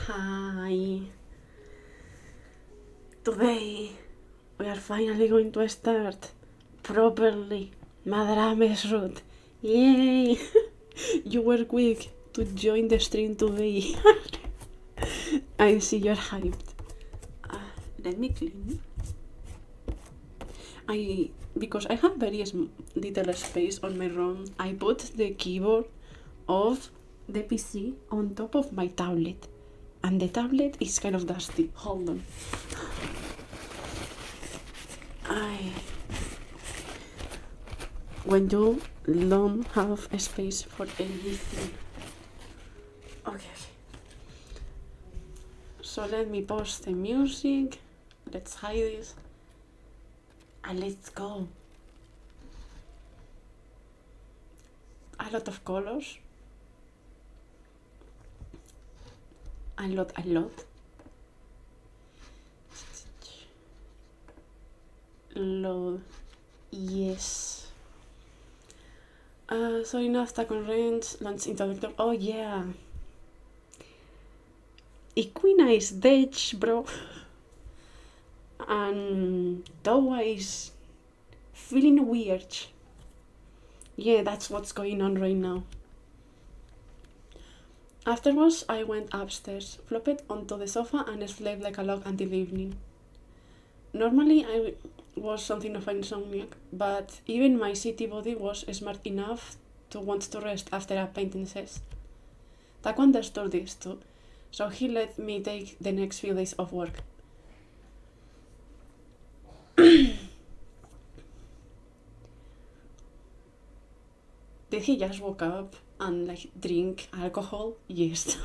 Hi. Today we are finally going to start properly Madarame's route. Yay! You were quick to join the stream today. I see you're hyped. Let me clean. Because I have very little space on my room, I put the keyboard of the PC on top of my tablet. And the tablet is kind of dusty. Hold on. When you don't have a space for anything. Okay. So let me pause the music. Let's hide this. And let's go. A lot of colors. A lot. Load. Yes. So enough attack on range, launch introductor. Oh yeah. Equina is ditch, bro. And Towa is feeling weird. Yeah, that's what's going on right now. Afterwards, I went upstairs, flopped onto the sofa and slept like a log until evening. Normally, I was something of an insomniac, but even my city body was smart enough to want to rest after a painting session. Taco understood this too, so he let me take the next few days of work. Did he just wake up and drink alcohol? Yes.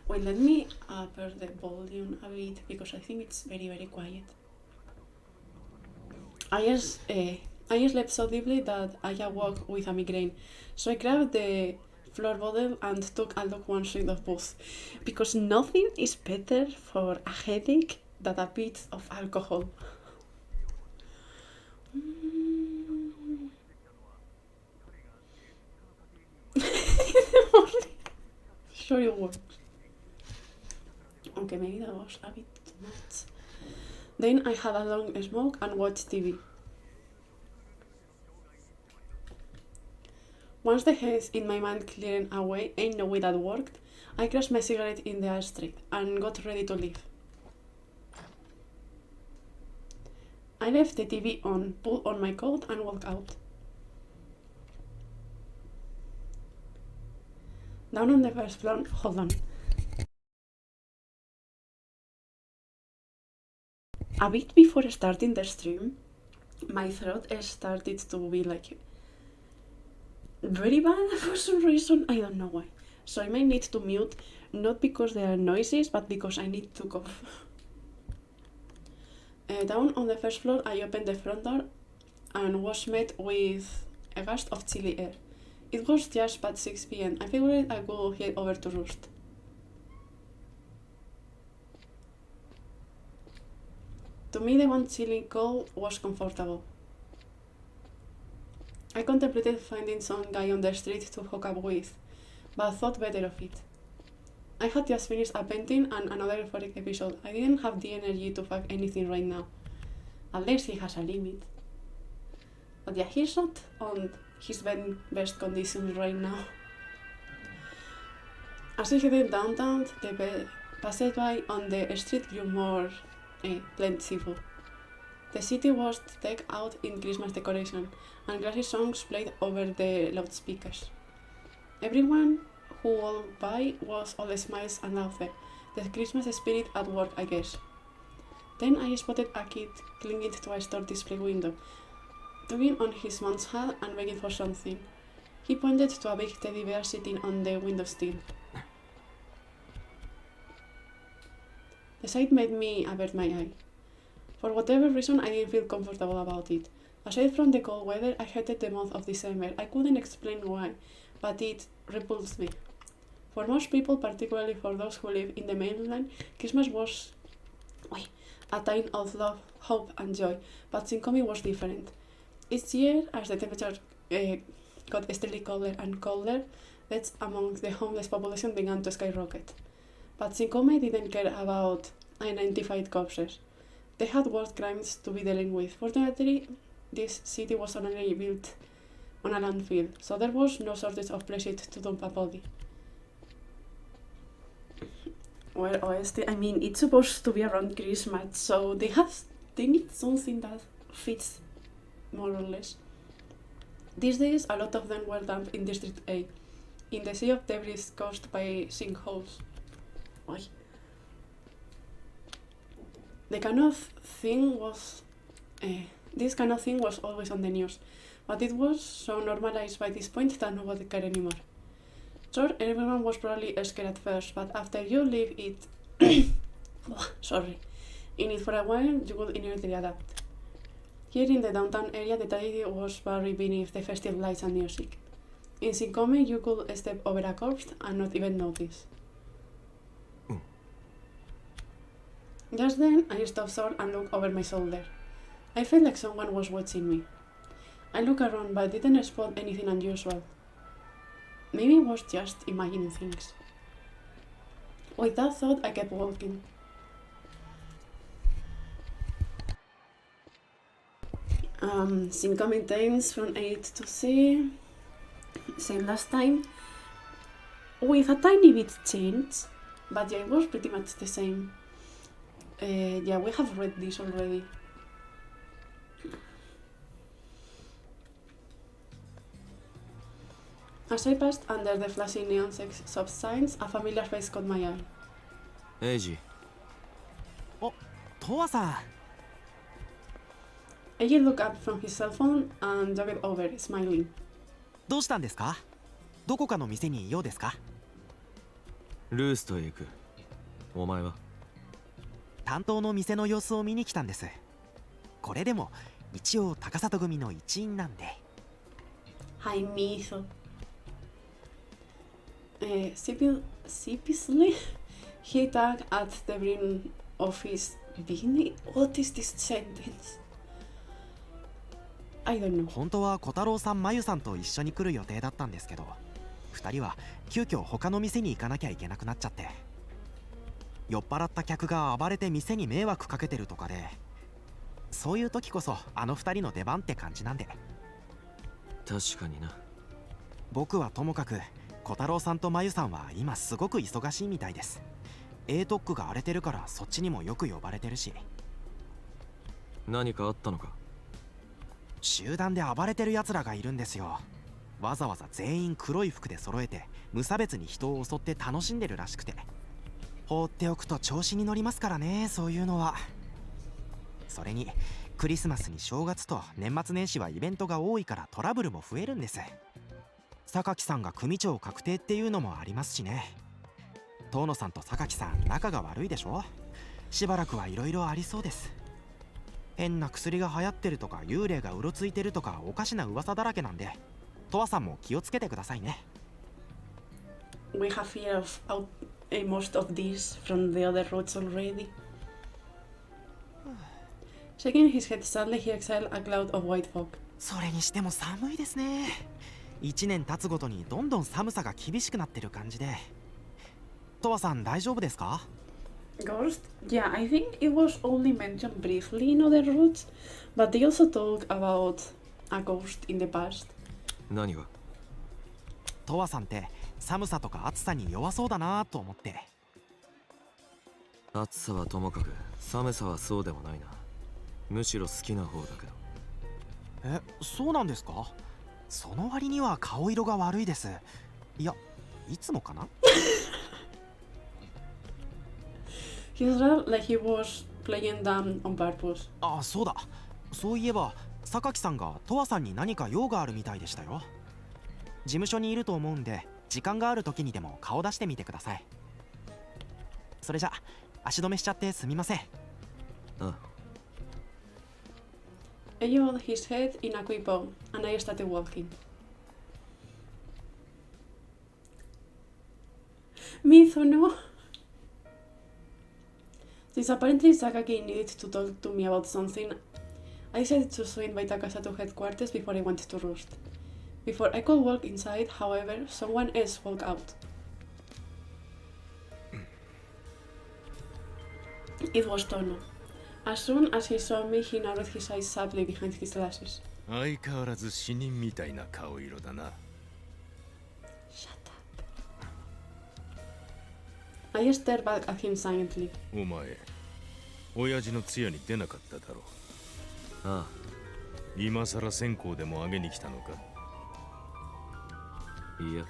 Wait, let me upper the volume a bit because I think it's very quiet. I slept so deeply that I awoke with a migraine, so I grabbed the floor bottle and took a lukewarm shot of both, because nothing is better for a headache than a bit of alcohol. Sure it works. Okay, maybe that was a bit too much. Then I had a long smoke and watched TV. Once the haze in my mind cleared away, ain't no way that worked, I crashed my cigarette in the ashtray and got ready to leave. I left the TV on, pulled on my coat and walked out. Down on the first floor, hold on. A bit before starting the stream, my throat started to be very bad for some reason, I don't know why. So I may need to mute, not because there are noises, but because I need to cough. Down on the first floor, I opened the front door and was met with a gust of chilly air. It was just past 6 p.m. I figured I could head over to roost. To me, the one chilling cold was comfortable. I contemplated finding some guy on the street to hook up with, but thought better of it. I had just finished a painting and another euphoric episode. I didn't have the energy to fuck anything right now. Unless he has a limit. But yeah, he's not on his best conditions right now. As I headed downtown, the passageway on the street grew more plentiful. The city was decked out in Christmas decoration, and classic songs played over the loudspeakers. Everyone who walked by was all smiles and laughter, the Christmas spirit at work, I guess. Then I spotted a kid clinging to a store display window, tugging on his mom's hat and begging for something. He pointed to a big teddy bear sitting on the windowsill. The sight made me avert my eye. For whatever reason, I didn't feel comfortable about it. Aside from the cold weather, I hated the month of December. I couldn't explain why, but it repulsed me. For most people, particularly for those who live in the mainland, Christmas was a time of love, hope and joy, but Sinkomi was different. Each year, as the temperature got steadily colder and colder, deaths among the homeless population began to skyrocket. But Sincome didn't care about identified corpses. They had worse crimes to be dealing with. Fortunately, this city was only built on a landfill, so there was no shortage of places to dump a body. Well, honestly, I mean, it's supposed to be around Christmas, so they need something that fits more or less. These days, a lot of them were dumped in District A, in the sea of debris caused by sinkholes. Oy. This kind of thing was always on the news, but it was so normalized by this point that nobody cared anymore. Sure, everyone was probably scared at first, but after you leave it in it for a while, you will immediately adapt. Here in the downtown area, the tragedy was buried beneath the festive lights and music. In Sincome, you could step over a corpse and not even notice. Just then, I stopped short and looked over my shoulder. I felt like someone was watching me. I looked around but didn't spot anything unusual. Maybe I was just imagining things. With that thought, I kept walking. Incoming times from 8 to C. Same last time. With a tiny bit change, but yeah, it was pretty much the same. Yeah, we have read this already. As I passed under the flashing neon shop signs, a familiar face caught my eye. Eiji. Oh, Toa-san. Eiji looked up from his cell phone and jogged over, smiling. どうしたんですか？どこかの店にいようですか？ルーストへ行く。お前は？担当の店の様子を見に来たんです。これでも一応高里組の一員なんで。はい、ミソ。Sheepishly, he tugged at the brim of his beanie. What is this sentence? I don't know. 本当は小太郎さん、まゆさんと一緒に来る予定だったんですけど、2人は急遽他の店に行かなきゃいけなくなっちゃって、酔っ払った客が暴れて店に迷惑かけてるとかで、そういう時こそあの2人の出番って感じなんで。確かにな。僕はともかく小太郎さんとまゆさんは今すごく忙しいみたいです。A特区が荒れてるからそっちにもよく呼ばれてるし。何かあったのか？集団で暴れてる奴らがいるんですよ。わざわざ全員黒い服で揃えて無差別に人を襲って楽しんでるらしくて、放っておくと調子に乗りますからね、そういうのは。それにクリスマスに正月と年末年始はイベントが多いからトラブルも増えるんです。榊さんが組長確定っていうのもありますしね。遠野さんと榊さん仲が悪いでしょ。しばらくはいろいろありそうです。変な薬が流行ってるとか幽霊がうろついてるとかおかしな噂だらけなんで、とわさんも気をつけてくださいね。We have fear of most of these from the other roads already. Shaking his head sadly, he exhaled a cloud of white fog. それにしても寒いですね。1年経つごとにどんどん寒さが厳しくなってる感じで。とわさん大丈夫ですか？ Ghost? Yeah, I think it was only mentioned briefly in other routes, but they also talk about a ghost in the past. 何が？とわさんって寒さとか暑さに弱そうだなと思って。暑さはともかく寒さはそうでもないな。むしろ好きな方だけど。そうなんですか？その割には顔色が悪いです。いや、いつもかな？ He felt like he was playing dumb on purpose. あ、そうだ。そういえば榊さんがとわさんに何か用があるみたいでしたよ。事務所にいると思うんで、時間がある時にでも顔出してみてください。それじゃ足止めしちゃってすみません。He held his head in a quick bow, and I started walking. Mizo, no. Since apparently Sakaki needed to talk to me about something, I decided to swing by Takasa to headquarters before I went to roost. Before I could walk inside, however, someone else walked out. It was Tono. As soon as he saw me, he narrowed his eyes sadly behind his glasses. 相変わらず死人みたいな顔色だな。 Shut up. I stared back at him silently. お前、親父の通夜に出なかっただろう。ああ、今さら線香でもあげに来たのか。いや、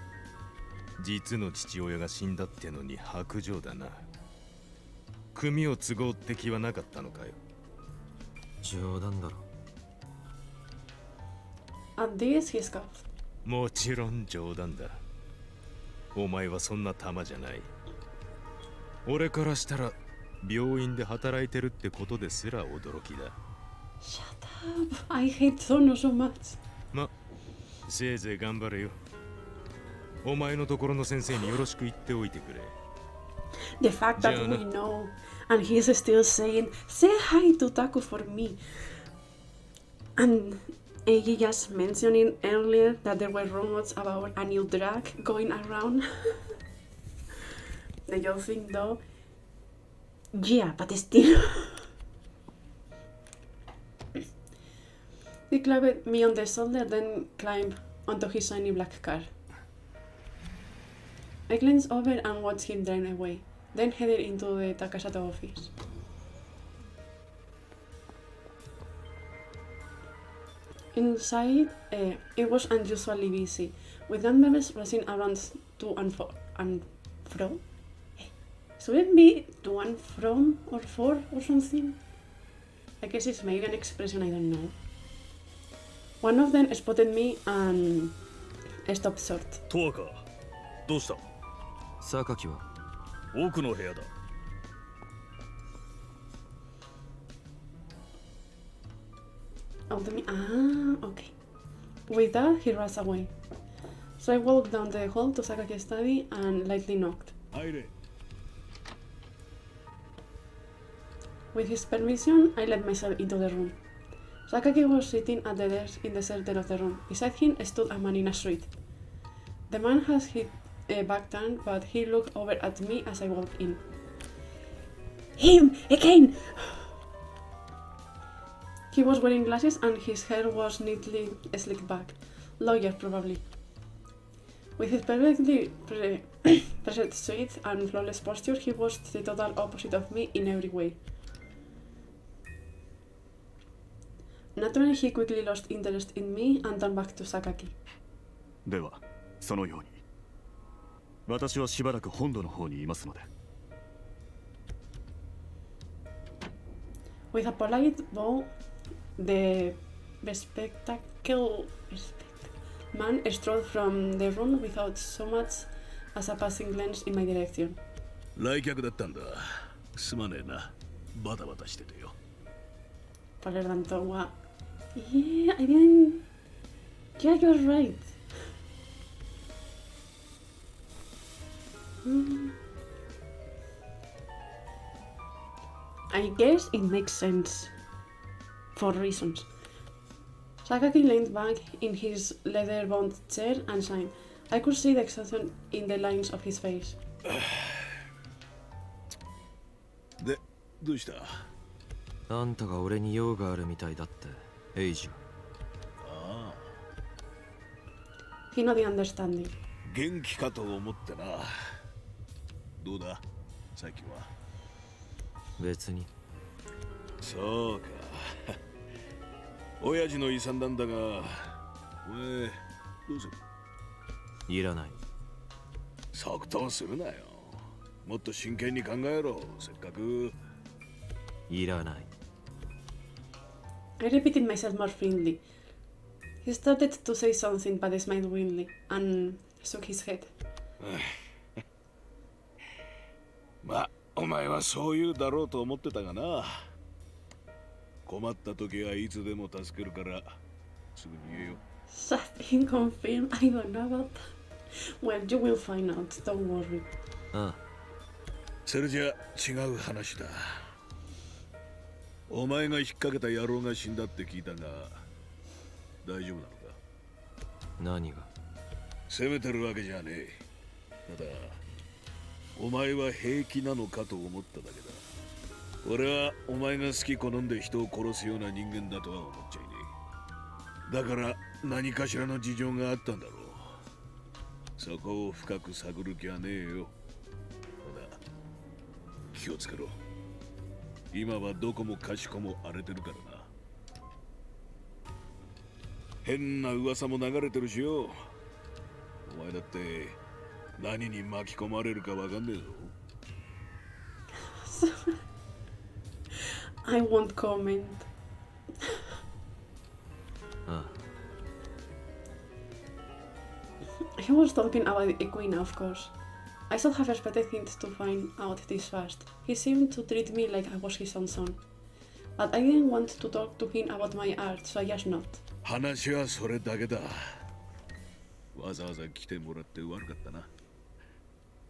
実の父親が死んだってのに白状だな。組を都合って気はなかったのかよ。冗談だろ。At this, he scoffed. もちろん冗談だ。お前はそんな玉じゃない。俺からしたら病院で働いてるってことですら驚きだ。Shut up. I hate Tono so much. ま、せいぜい頑張れよ。お前のところの先生によろしく言っておいてくれ。The fact that we know, and he's still saying, say hi to Taku for me. And Eiji just mentioning earlier that there were rumors about a new drag going around. The young thing though, yeah, but still. He clapped me on the shoulder, then climbed onto his shiny black car. I glanced over and watched him drive away, then headed into the Takasato office. Inside, it was unusually busy, with members rushing around to and fro. Should it be to and from or for or something? I guess it's maybe an expression I don't know. One of them spotted me and stopped short. トアカ、どうした？榊は奥の部屋だ。Out to me. Ah, okay. With that, he rushed away. So I walked down the hall to Sakaki's study and lightly knocked. 入れ。 With his permission, I let myself into the room. Sakaki was sitting at the desk in the center of the room. Beside him stood a man in a suit. The man has his back turned, but he looked over at me as I walked in. Him! Again! He was wearing glasses and his hair was neatly slicked back. Lawyer, probably. With his perfectly preset suit and flawless posture, he was the total opposite of me in every way. Naturally, he quickly lost interest in me and turned back to Sakaki. では、そのように。私はしばらく本土の方にいますので。With a polite bow, the bespectacled man strode from the room without so much as a passing glance in my direction. 来客だったんだ。すまねえな。バタバタしててよ。Por tanto, wow. Yeah, I didn't. Yeah, you're right. I guess it makes sense. For reasons. Sakaki leaned back in his leather-bound chair and sighed. I could see the exhaustion in the lines of his face. で、どうした？あんたが俺に用があるみたいだってエイジは。ああ。 He nodded understanding. 元気かと思ってな。どうだ、さっきは。別に。そうか。親父の遺産なんだが、お前どうする？いらない。即答するなよ。もっと真剣に考えろ。せっかく。いらない。I repeated myself more firmly. He started to say something, but smiled weakly and shook his head. まあ、お前はそう言うだろうと思ってたがな。困った時はいつでも助けるからすぐに言えよ。Something confirmed. I don't know about that. Well, you will find out. Don't worry. ああ。それじゃ違う話だ。お前が引っ掛けた野郎が死んだって聞いたが、大丈夫なのか？何が？責めてるわけじゃねえ。ただお前は平気なのかと思っただけだ。俺はお前が好き好んで人を殺すような人間だとは思っちゃいねえ。だから何かしらの事情があったんだろう。そこを深く探る気はねえよ。ただ気をつけろ。今はどこもかしこも荒れてるからな。変な噂も流れてるしよ。お前だって何に巻き込まれるかわかんねえぞ。I won't comment. あ He was talking about Equina, of course. I should have expected him to find out this fast. He seemed to treat me like I was his own son. But I didn't want to talk to him about my art, so I just nodded. 話はそれだけだ。わざわざ来てもらって悪かったな。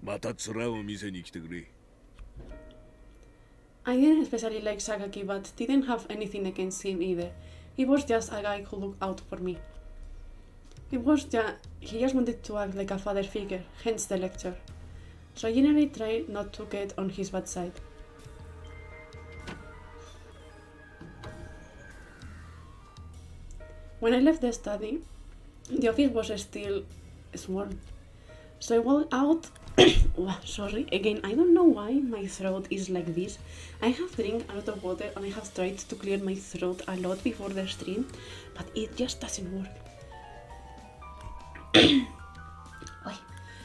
また面を見せに来てくれ。I didn't especially like Sakaki, but didn't have anything against him either. He was just a guy who looked out for me. He just wanted to act like a father figure, hence the lecture. So I generally tried not to get on his bad side. When I left the study, the office was still swarmed. So I walked out. Sorry, again, I don't know why my throat is like this. I have drank a lot of water and I have tried to clear my throat a lot before the stream, but it just doesn't work.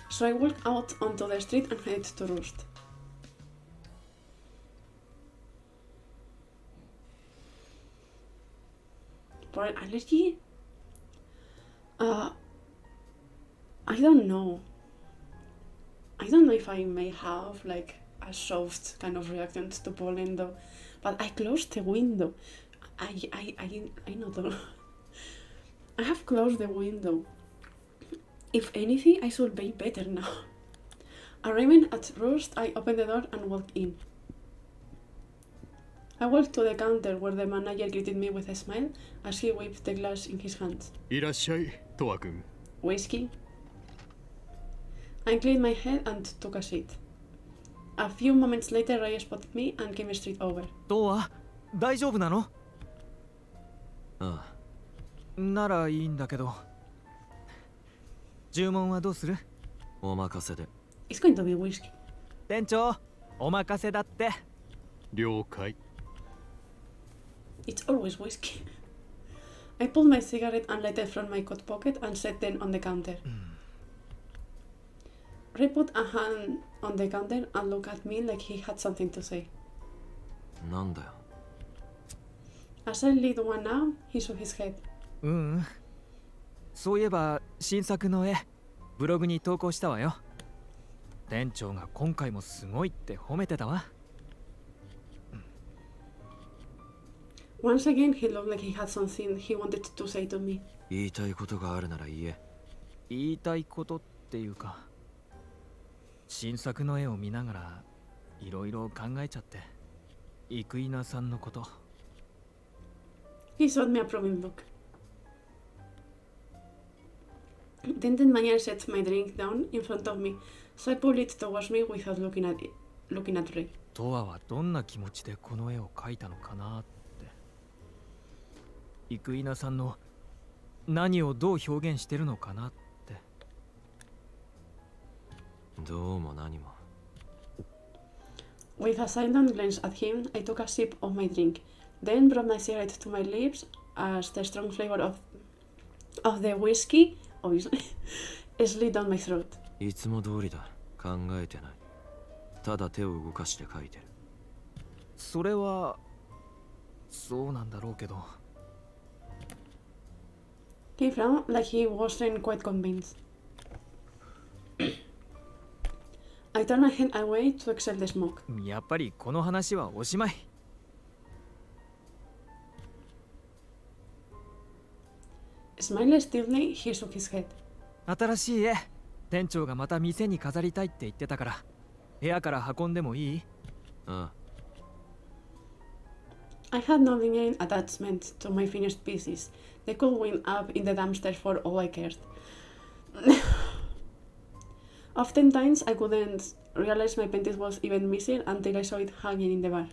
So I walked out onto the street and headed to Roost. For an allergy? I don't know. I don't know if I may have like a soft kind of reaction to pollen though, but I closed the window. I know though. I have closed the window. If anything, I should be better now. Arriving at Roost, I opened the door and walked in. I walked to the counter where the manager greeted me with a smile as he waved the glass in his hands. いらっしゃい、トワ君。 Whiskey? I cleaned my head and took a seat. A few moments later, Ray spotted me and came straight over. トワ、大丈夫なの？あならいいんだけど。注文はどうする？お任せで。 It's going to be whiskey. 店長、お任せだって。了解。 It's always whiskey. I pulled my cigarette and lighted from my coat pocket and set them on the counter. Ray put a hand on the counter and looked at me like he had something to say. なんだよ。 As I lit one out, he shook his head. うん。そういえば新作の絵、ブログに投稿したわよ。店長が今回もすごいって褒めてたわ。Once again, he looked like he had something he wanted to say to me. 言いたいことがあるなら言え。言いたいことっていうか、新作の絵を見ながらいろいろ考えちゃって、生稲さんのこと。He showed me a approving look. Then the manager set my drink down in front of me, so I pulled it towards me without looking at Ray. トワはどんな気持ちでこの絵を描いたのかなって。生稲さんの何をどう表現してるのかなって。どうも何も。With a silent glance at him, I took a sip of my drink, then brought my cigarette to my lips as the strong flavor of the whiskey, obviously, slid down my throat. いつも通りだ。考えてない。ただ手を動かして書いてる。それはそうなんだろうけど。He frowned like he wasn't quite convinced. I turned my head away to exhale the smoke. やっぱりこの話はおしまい。Smiling stupidly, he shook his head. 新しい絵、店長がまた店に飾りたいって言ってたから、部屋から運んでもいい？あ I had no genuine attachment to my finished pieces. They could wind up in the dumpster for all I cared. Oftentimes, I couldn't realize my painting was even missing until I saw it hanging in the bar.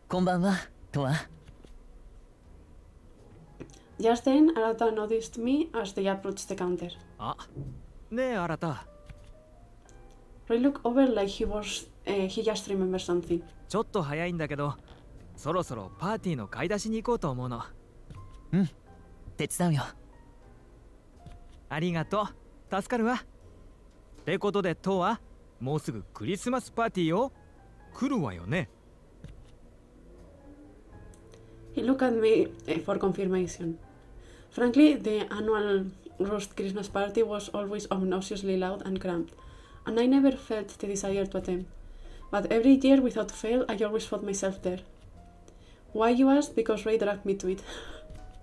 こんばんは、とわ。 Just then, Arata noticed me as they approached the counter. あ、ねえ新た。 Ray looked over like he just remembered something. ちょっと早いんだけど、そろそろパーティーの買い出しに行こうと思うの。うん、手伝うよ。ありがとう、助かるわ。ってことでとは、もうすぐクリスマスパーティーを来るわよね。He looked at me for confirmation. Frankly, the annual roast Christmas party was always obnoxiously loud and cramped, and I never felt the desire to attend. But every year, without fail, I always found myself there. Why, you ask? Because Ray dragged me to it.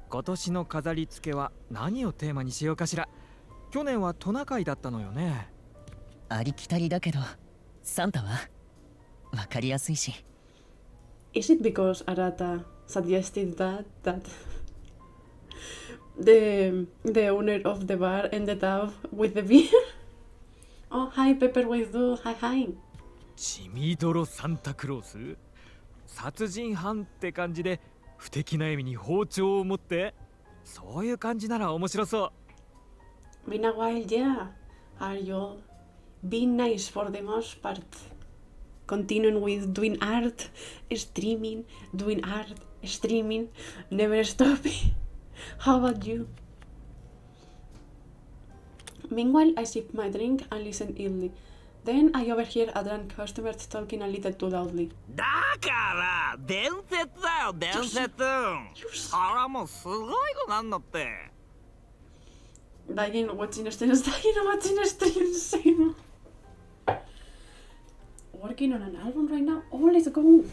今年の飾り付けは何をテーマにしようかしら。去年はトナカイだったのよね。ありきたりだけど、サンタはわかりやすいし。Is it because Arata suggested that the owner of the bar ended up with the beer? Oh, hi, Pepperweight Dude. Hi. 血みどろサンタクロース、殺人犯って感じで不敵な意味に包丁を持って、そういう感じなら面白そう。 Been a while, yeah. Are you being nice for the most part? Continuing with doing art, streaming, doing art, streaming, never stopping. How about you? Meanwhile, I sip my drink and listen idly. Then I overhear a drunk customer talking a little too loudly. だから伝説だよ伝説。それはもうすごいことなんだって。Dying watching streams, dying watching streams, same. Working on an album right now? Oh, let's go.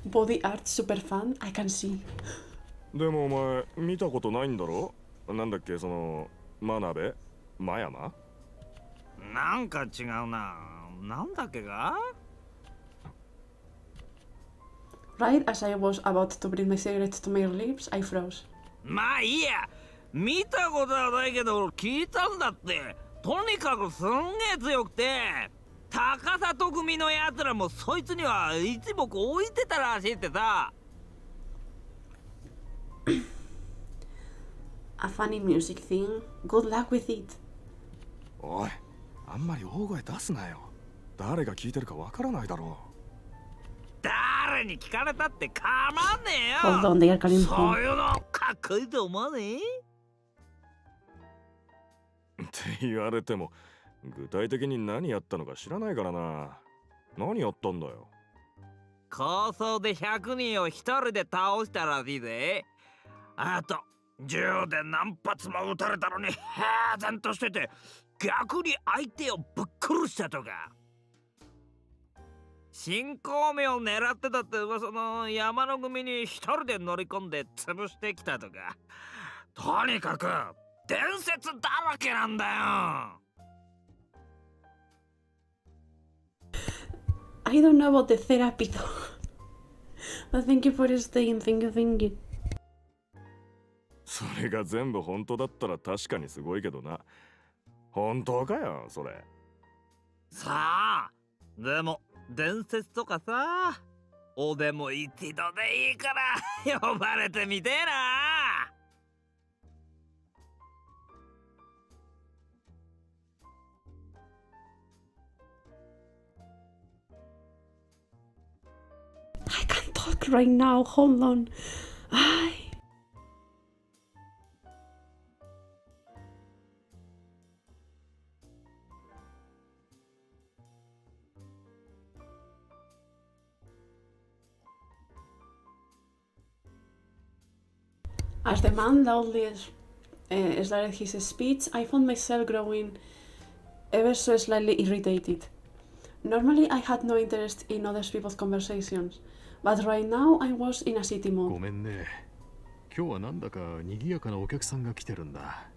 Body art super fan, I can see. でもお前見たことないんだろ。なんだっけその真鍋真山。なんか違うな。なんだっけか。 Right as I was about to bring my cigarette to my lips, I froze. まあいいや。見たことはないけど聞いたんだって。とにかくすんげえ強くて、高里組のやつらもそいつには一目置いてたらしいってさ。A funny music thing. Good luck with it. おい、あんまり大声出すなよ。誰が聞いてるかわからないだろう。誰に聞かれたって構わねえよ。 Hold on, they are coming そう home. いうのかっこいいと思わねえ。って言われても具体的に何やったのか知らないからな。何やったんだよ。構想で100人を一人で倒したらしいぜ。あと銃で何発も撃たれたのに平然としてて、逆に相手をぶっ殺したとか。新孔明を狙ってたって噂の山の組に一人で乗り込んで潰してきたとか。とにかく伝説だらけなんだよ。I don't know about the therapy though. But thank you for staying. Thank you. それが全部本当だったら確かにすごいけどな。本当かよそれ。さあでも伝説とかさ、おでも一度でいいから呼ばれてみてえな。I can't talk right now. Hold on. I. As the man loudly started his speech, I found myself growing ever so slightly irritated. Normally, I had no interest in other people's conversations, but right now I was in a city ご mood. めんね。今日はなんだか賑やかなお客さんが来てるんだ。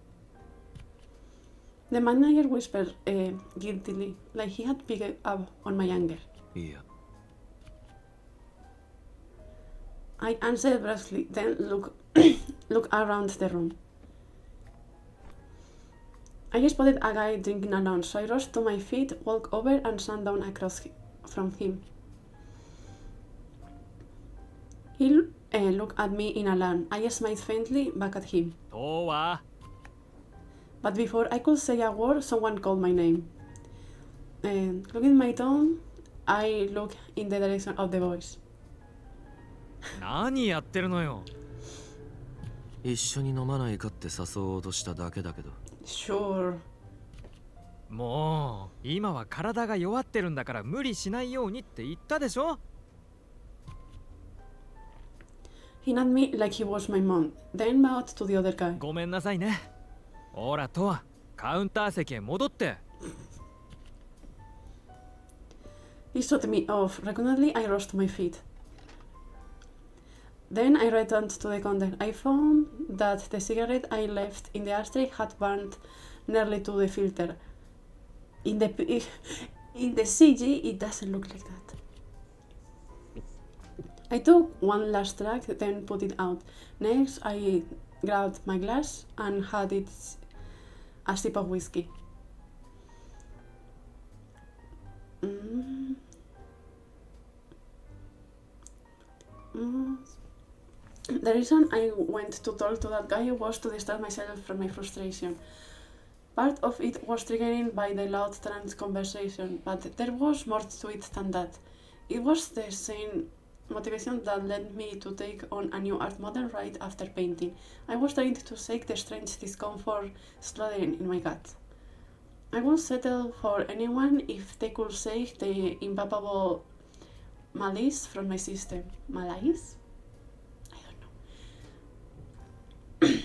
The manager whispered guiltily, like he had picked up on my anger. いや I answered brusquely, then look around the room. I spotted a guy drinking alone, so I rose to my feet, walked over, and sat down across from him. He looked at me in alarm. I smiled faintly back at him. とは But before I could say a word, someone called my name. Looking my tone, I looked in the direction of the voice. 何やってるのよ。一緒に飲まないかって誘おうとしただけだけど。 Sure. もう今は体が弱ってるんだから無理しないようにって言ったでしょ。 He nodded me like he was my mom, then bowed to the other guy. ごめんなさいね。ほらとはカウンター席へ戻って。 He shot me off. Reluctantly, I rose to my feet. Then I returned to the counter. I found that the cigarette I left in the ashtray had burned nearly to the filter. In the CG, it doesn't look like that. I took one last drag, then put it out. Next, I grabbed my glass and had it a sip of whiskey. The reason I went to talk to that guy was to distract myself from my frustration. Part of it was triggered by the loud trans conversation, but there was more to it than that. It was the same motivation that led me to take on a new art model right after painting. I was trying to shake the strange discomfort slathering in my gut. I would settle for anyone if they could shake the impalpable malice from my system. Malice? I don't know.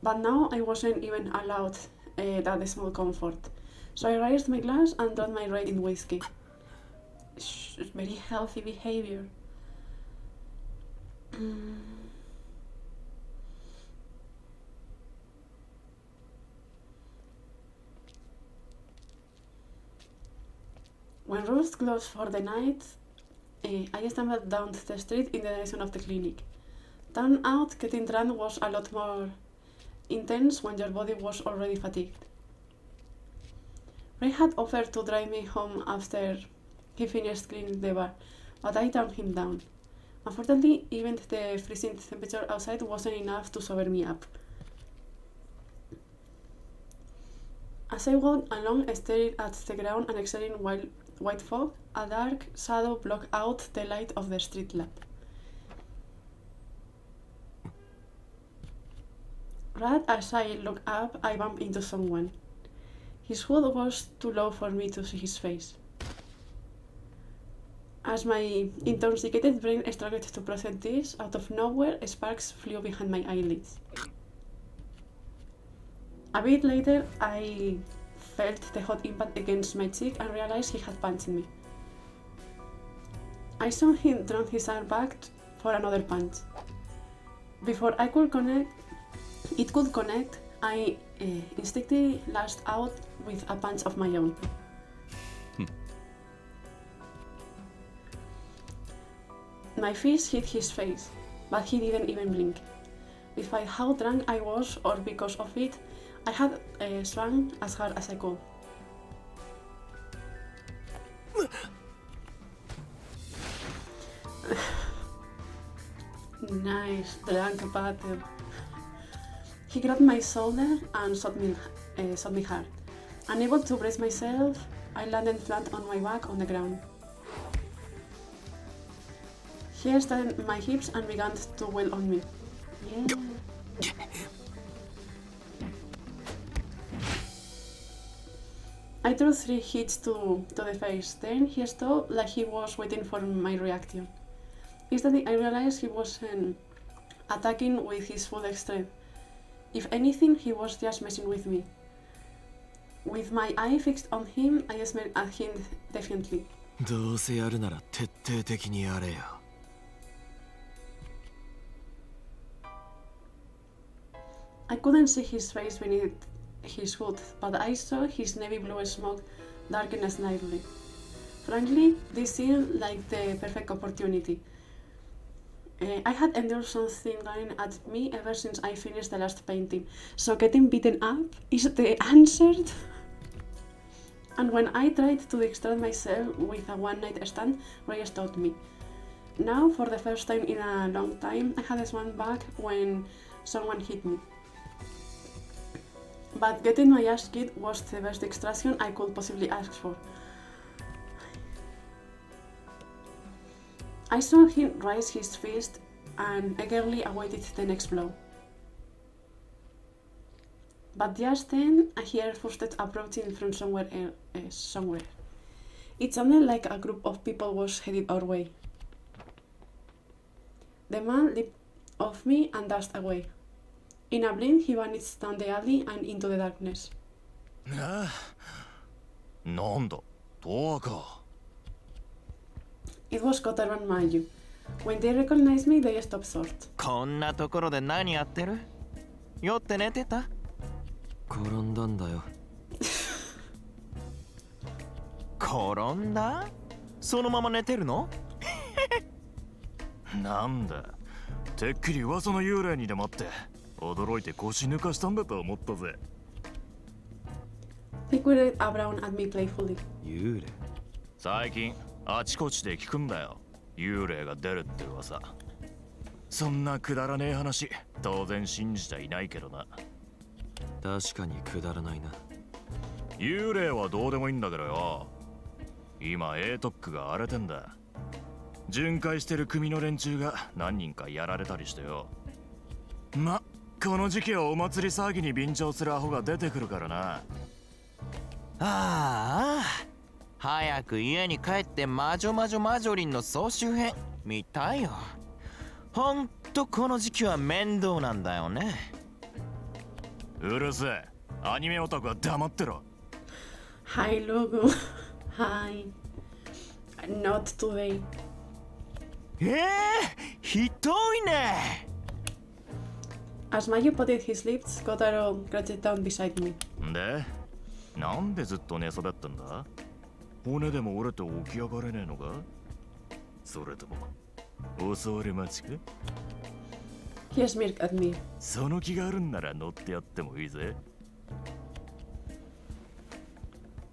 But now I wasn't even allowed that small comfort. So I raised my glass and drank my right in whiskey. It's very healthy behavior. When Rose closed for the night, I stumbled down the street in the direction of the clinic. Turned out getting drunk was a lot more intense when your body was already fatigued. Ray had offered to drive me home after he finished cleaning the bar, but I turned him down. Unfortunately, even the freezing temperature outside wasn't enough to sober me up. As I walked along, staring at the ground and exhaling white fog, a dark shadow blocked out the light of the street lamp. Right as I looked up, I bumped into someone. His hood was too low for me to see his face. As my intoxicated brain struggled to process this, out of nowhere, sparks flew behind my eyelids. A bit later, I felt the hot impact against my cheek and realized he had punched me. I saw him draw his arm back for another punch. Before I could connect, I instinctively lashed out with a punch of my own. My fist hit his face, but he didn't even blink. Despite how drunk I was, or because of it, I had swung as hard as I could. Nice, drunk battle. He grabbed my shoulder and shot me hard. Unable to brace myself, I landed flat on my back on the ground. He straightened my hips and began to wail on me. Yeah. I threw 3 hits to the face, then he stopped like he was waiting for my reaction. Instantly I realized he wasn't attacking with his full strength. If anything, he was just messing with me. With my eye fixed on him, I smiled at him defiantly. どうせやるなら徹底的にやれよ。I couldn't see his face beneath his hood, but I saw his navy blue smoke darken slightly. Frankly, this seemed like the perfect opportunity. I had endured something going at me ever since I finished the last painting, so getting beaten up is the answer. And when I tried to distract myself with a one-night stand, Ray stopped me. Now, for the first time in a long time, I had swung back when someone hit me. But getting my ass kicked was the best distraction I could possibly ask for. I saw him raise his fist and eagerly awaited the next blow. But just then, I heard footsteps approaching from somewhere. It sounded like a group of people was headed our way. The man leaped off me and dashed away. In a blink, he vanished down the alley and into the darkness. なんだ、ドアか。It was Kotaro and Mayu. When they recognized me, they stopped short. こんなところで何やってる？酔って寝てた？転んだんだよ。転んだ？そのまま寝てるの？なんだ、てっきり噂の幽霊にでもって驚いて腰抜かしたんだと思ったぜ。He queried around at me playfully. 幽霊？最近あちこちで聞くんだよ、幽霊が出るって噂。そんなくだらねえ話、当然信じちゃいないけどな。確かにくだらないな。幽霊はどうでもいいんだけどよ、今 A トックが荒れてんだ。巡回してる組の連中が何人かやられたりしてよ。ま、この時期はお祭り騒ぎに便乗するアホが出てくるからな。ああ、早く家に帰って魔女魔女マジョリンの総集編見たいよ。ほんとこの時期は面倒なんだよね。うるせえ、アニメオタクは黙ってろ。Hi, Logo. Hi. Not today. ひどいね。As Mayu potted his lips, Kotaro crouched down beside me. で、なんでずっと寝そべってんだ？骨でも折れて起き上がれねえのか？それとも襲われ待ちか？ He smirked at me. その気があるんなら乗ってやってもいいぜ。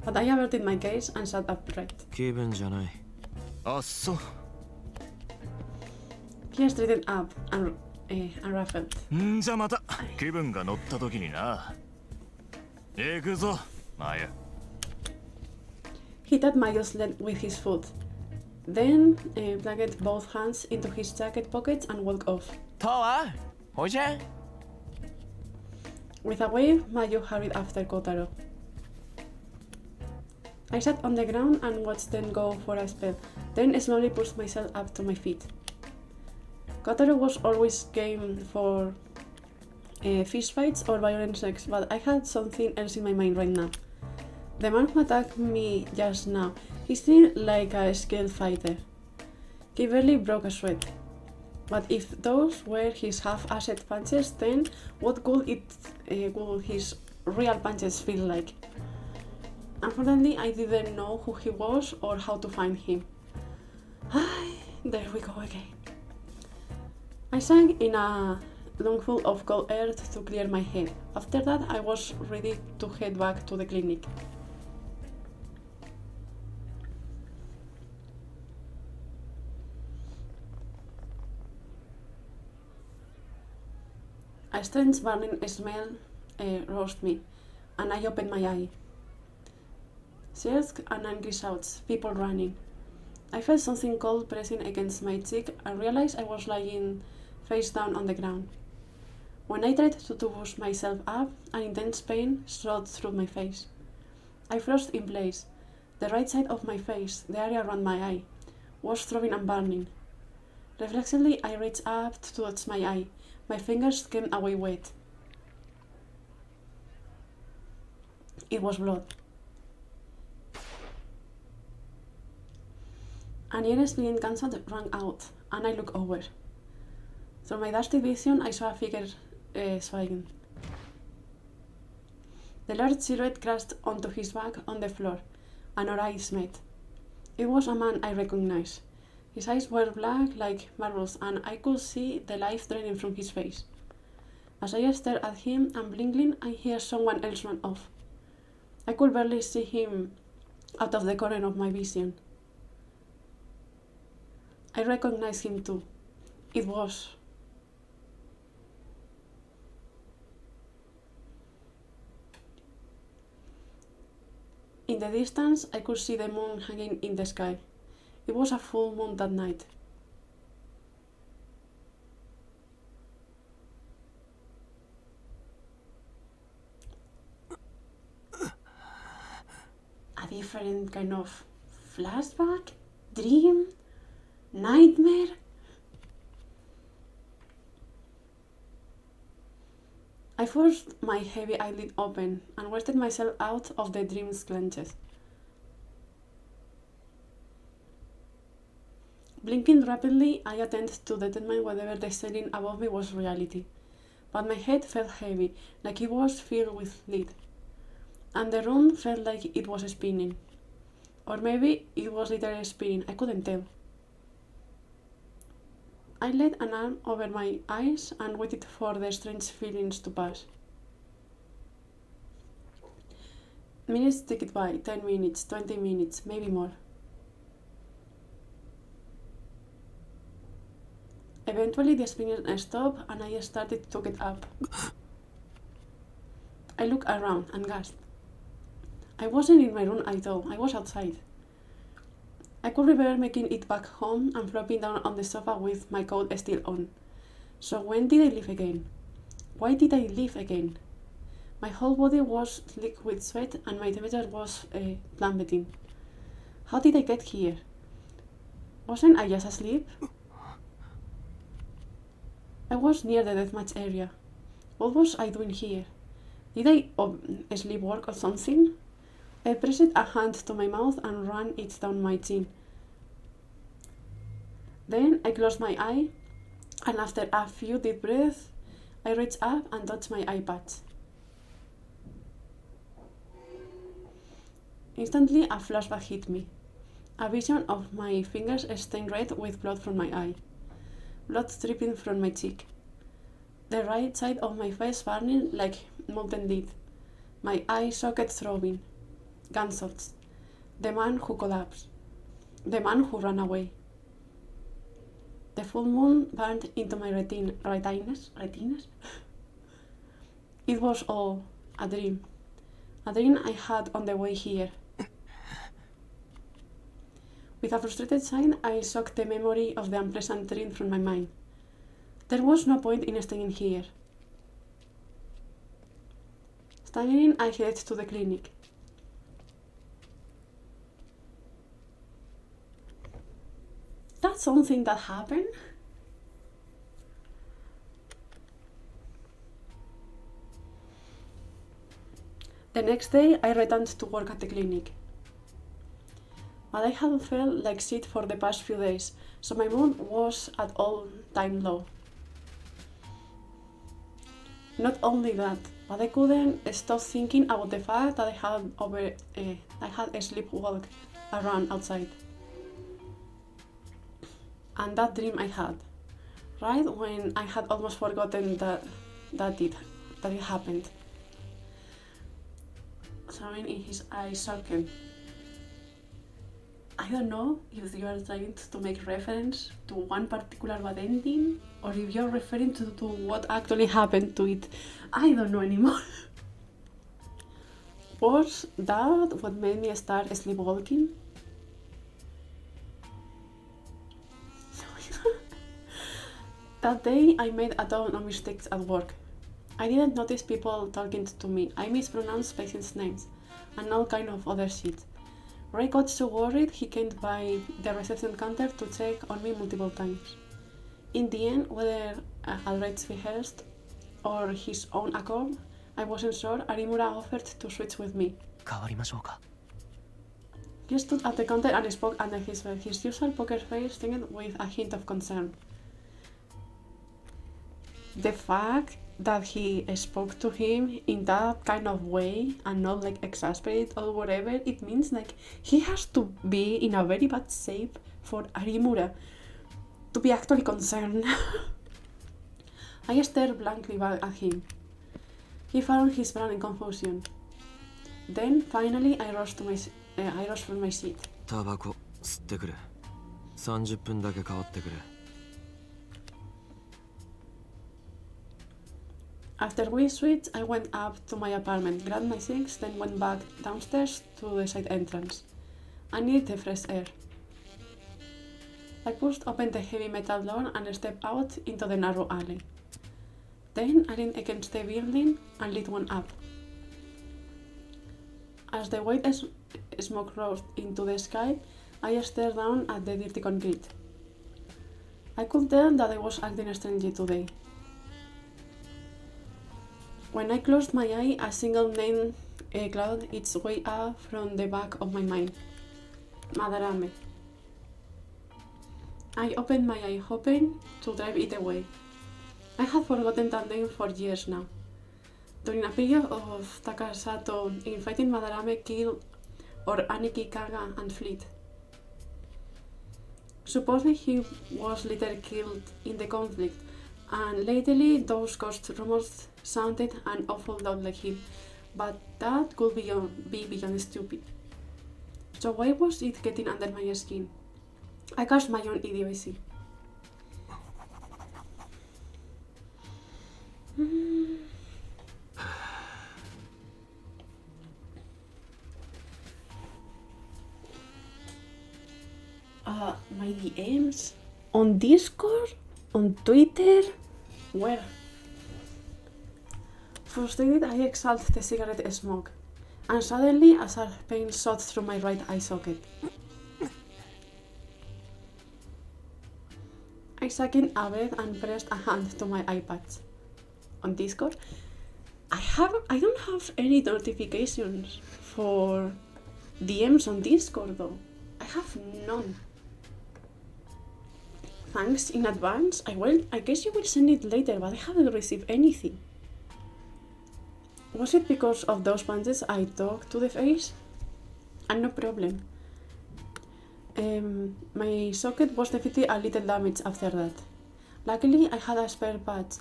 But I averted my gaze and sat upright. 気分じゃない。あっそ。He straightened up and unruffled. んじゃまた気分が乗った時にな。行くぞ、マユ。He tapped Mayu's leg with his foot, then plunged both hands into his jacket pockets and walked off. とは、ほいじゃ。With a wave, Mayu hurried after Kotaro. I sat on the ground and watched them go for a spell, then slowly pushed myself up to my feet. Kotaro was always game for fistfights or violent sex, but I had something else in my mind right now. The man who attacked me just now, he seemed like a skilled fighter. He barely broke a sweat. But if those were his half-assed punches, then what could his real punches feel like? Unfortunately, I didn't know who he was or how to find him. There we go again. I sank in a lungful of cold air to clear my head. After that, I was ready to head back to the clinic. A strange burning smell roused me, and I opened my eye. Shrieks and angry shouts, people running. I felt something cold pressing against my cheek and realized I was lying face down on the ground. When I tried to push myself up, an intense pain shot through my face. I froze in place. The right side of my face, the area around my eye, was throbbing and burning. Reflexively, I reached up to touch my eye. My fingers came away wet. It was blood. An ear-splitting gunshot rang out, and I looked over. Through my dusty vision, I saw a figure swaying. The large silhouette crashed onto his back on the floor, and our eyes met. It was a man I recognized. His eyes were black like marbles, and I could see the life draining from his face. As I stared at him and blinking, I heard someone else run off. I could barely see him out of the corner of my vision. I recognized him too. It was... In the distance, I could see the moon hanging in the sky. It was a full moon that night. A different kind of flashback? Dream? Nightmare? I forced my heavy eyelid open and wrested myself out of the dream's clutches. Blinking rapidly, I attempted to determine whether the ceiling above me was reality, but my head felt heavy, like it was filled with lead, and the room felt like it was spinning. Or maybe it was literally spinning, I couldn't tell. I laid an arm over my eyes and waited for the strange feelings to pass. Minutes ticked by, 10 minutes, 20 minutes, maybe more. Eventually the spinning stopped and I started to get up. I looked around and gasped. I wasn't in my room at all, I was outside. I could remember making it back home and flopping down on the sofa with my coat still on. So when did I leave again? Why did I leave again? My whole body was slick with sweat and my temperature was plummeting. How did I get here? Wasn't I just asleep? I was near the deathmatch area. What was I doing here? Did I sleepwalk or something? I pressed a hand to my mouth and ran it down my chin. Then I closed my eye, and after a few deep breaths, I reached up and touched my eye patch. Instantly, a flashback hit me. A vision of my fingers stained red with blood from my eye. Blood dripping from my cheek. The right side of my face burning like molten lead. My eye socket throbbing. Gunshots. The man who collapsed. The man who ran away. The full moon burned into my retinas? It was all a dream. A dream I had on the way here. With a frustrated sigh, I shook the memory of the unpleasant dream from my mind. There was no point in staying here. Staggering, I headed to the clinic. That's something that happened? The next day, I returned to work at the clinic. But I hadn't felt like shit for the past few days, so my mood was at all-time low. Not only that, but I couldn't stop thinking about the fact that I had sleepwalked around outside. And that dream I had, right when I had almost forgotten that it happened. Someone in his eyes socket. I don't know if you are trying to make reference to one particular bad ending, or if you're referring to what actually happened to it. I don't know anymore. Was that what made me start sleepwalking? That day, I made a ton of mistakes at work. I didn't notice people talking to me. I mispronounced patients' names and all kind of other shit. Ray got so worried he came by the reception counter to check on me multiple times. In the end, whether at Ray's behest or his own accord, I wasn't sure, Arimura offered to switch with me. He stood at the counter and spoke under his breath, his usual poker face tinged with a hint of concern. The fuck? that he spoke to him in that kind of way and not like exasperated or whatever, it means like he has to be in a very bad shape for Arimura to be actually concerned. I stared blankly back at him. He frowned his brow in confusion. Then finally I rose from my seat. タバコ吸ってくれ。30分だけ変わってくれ。 After we switched, I went up to my apartment, grabbed my things, then went back downstairs to the side entrance. I needed the fresh air. I pushed open the heavy metal door and stepped out into the narrow alley. Then I leaned against the building and lit one up. As the white smoke rose into the sky, I stared down at the dirty concrete. I could tell that I was acting strangely today. When I closed my eye, a single name clawed its way up from the back of my mind. Madarame. I opened my eye, hoping to drive it away. I had forgotten that name for years now. During a period of Takasato in fighting Madarame killed or Aniki, Kaga and Fleet. Supposedly he was later killed in the conflict, and lately those ghost rumors sounded an awful lot like him, but that could be beyond stupid. So why was it getting under my skin? I cursed my own idiocy. My DMs? On Discord? On Twitter? Where? Frustrated, I exhaled the cigarette smoke, and suddenly a sharp pain shot through my right eye socket. I sucked in a breath and pressed a hand to my iPad. On Discord? I don't have any notifications for DMs on Discord though. I have none. Thanks in advance. I guess you will send it later, but I haven't received anything. Was it because of those punches I took to the face? And no problem. My socket was definitely a little damaged after that. Luckily, I had a spare patch,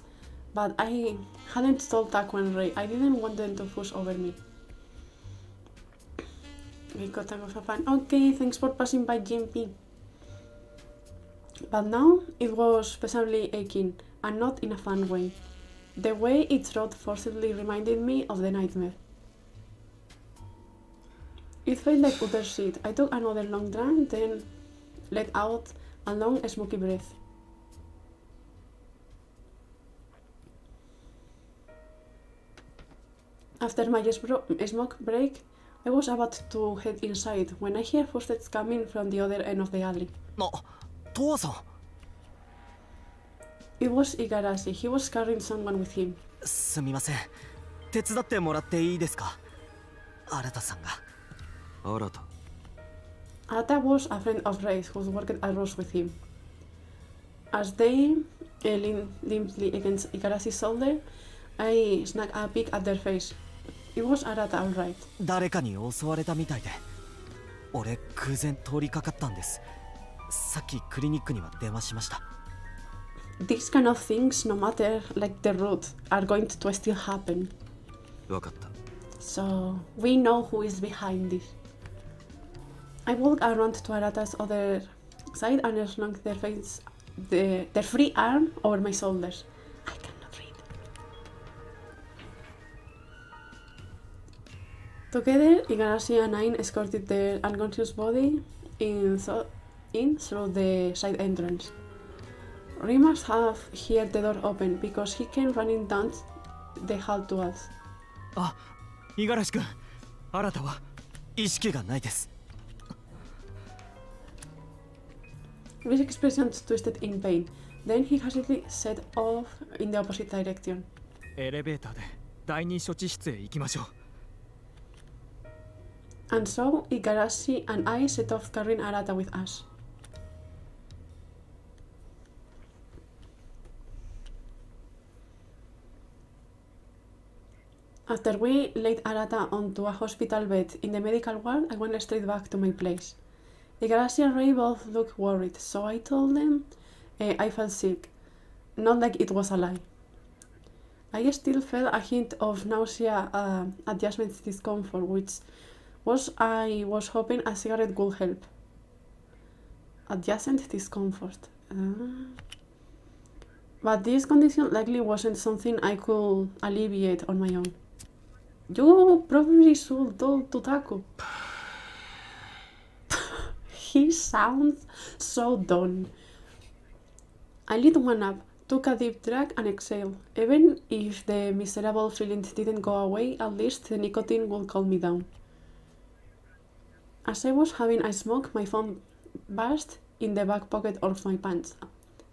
but I hadn't told Taco and Ray. I didn't want them to fuss over me. We got a fan. Okay, thanks for passing by, GMP. But now it was especially aching, and not in a fun way. The way it throat forcibly reminded me of the nightmare. It felt like utter shit. I took another long drink, then let out a long smoky breath. After my smoke break, I was about to head inside when I hear footsteps coming from the other end of the alley. No, 父さん。 It was Igarashi. He was carrying someone with him. すみません。手伝ってもらっていいですか？新さんが。Arata. Arata was a friend of Ray's who worked at Rose with him. As they leaned limply against Igarashi's shoulder, I snagged a peek at their face. It was Arata, all right. 誰かに襲われたみたいで。俺偶然通りかかったんです。さっきクリニックには電話しました。 These kind of things, no matter like the route, are going to still happen. わかった。 So we know who is behind this. I walked around to Arata's other side and slung their free arm over my shoulders. I cannot read. Together, Igarashi and I escorted their unconscious body in through the side entrance. Ray must have heard the door open because he came running down the hall to us. あ、五十嵐君、新は意識がないです。 His expression twisted in pain. Then he hastily set off in the opposite direction. エレベーターで第二処置室へ行きましょう。 And so Igarashi and I set off carrying Arata with us. After we laid Arata onto a hospital bed in the medical ward, I went straight back to my place. Igarashi and Ray both looked worried, so I told them I felt sick, not like it was a lie. I still felt a hint of nausea, adjustment discomfort, which I was hoping a cigarette would help. Adjacent discomfort. But this condition likely wasn't something I could alleviate on my own. You probably should talk to Taku. He sounds so done. I lit one up, took a deep drag and exhaled. Even if the miserable feeling didn't go away, at least the nicotine would calm me down. As I was having a smoke, my phone buzzed in the back pocket of my pants.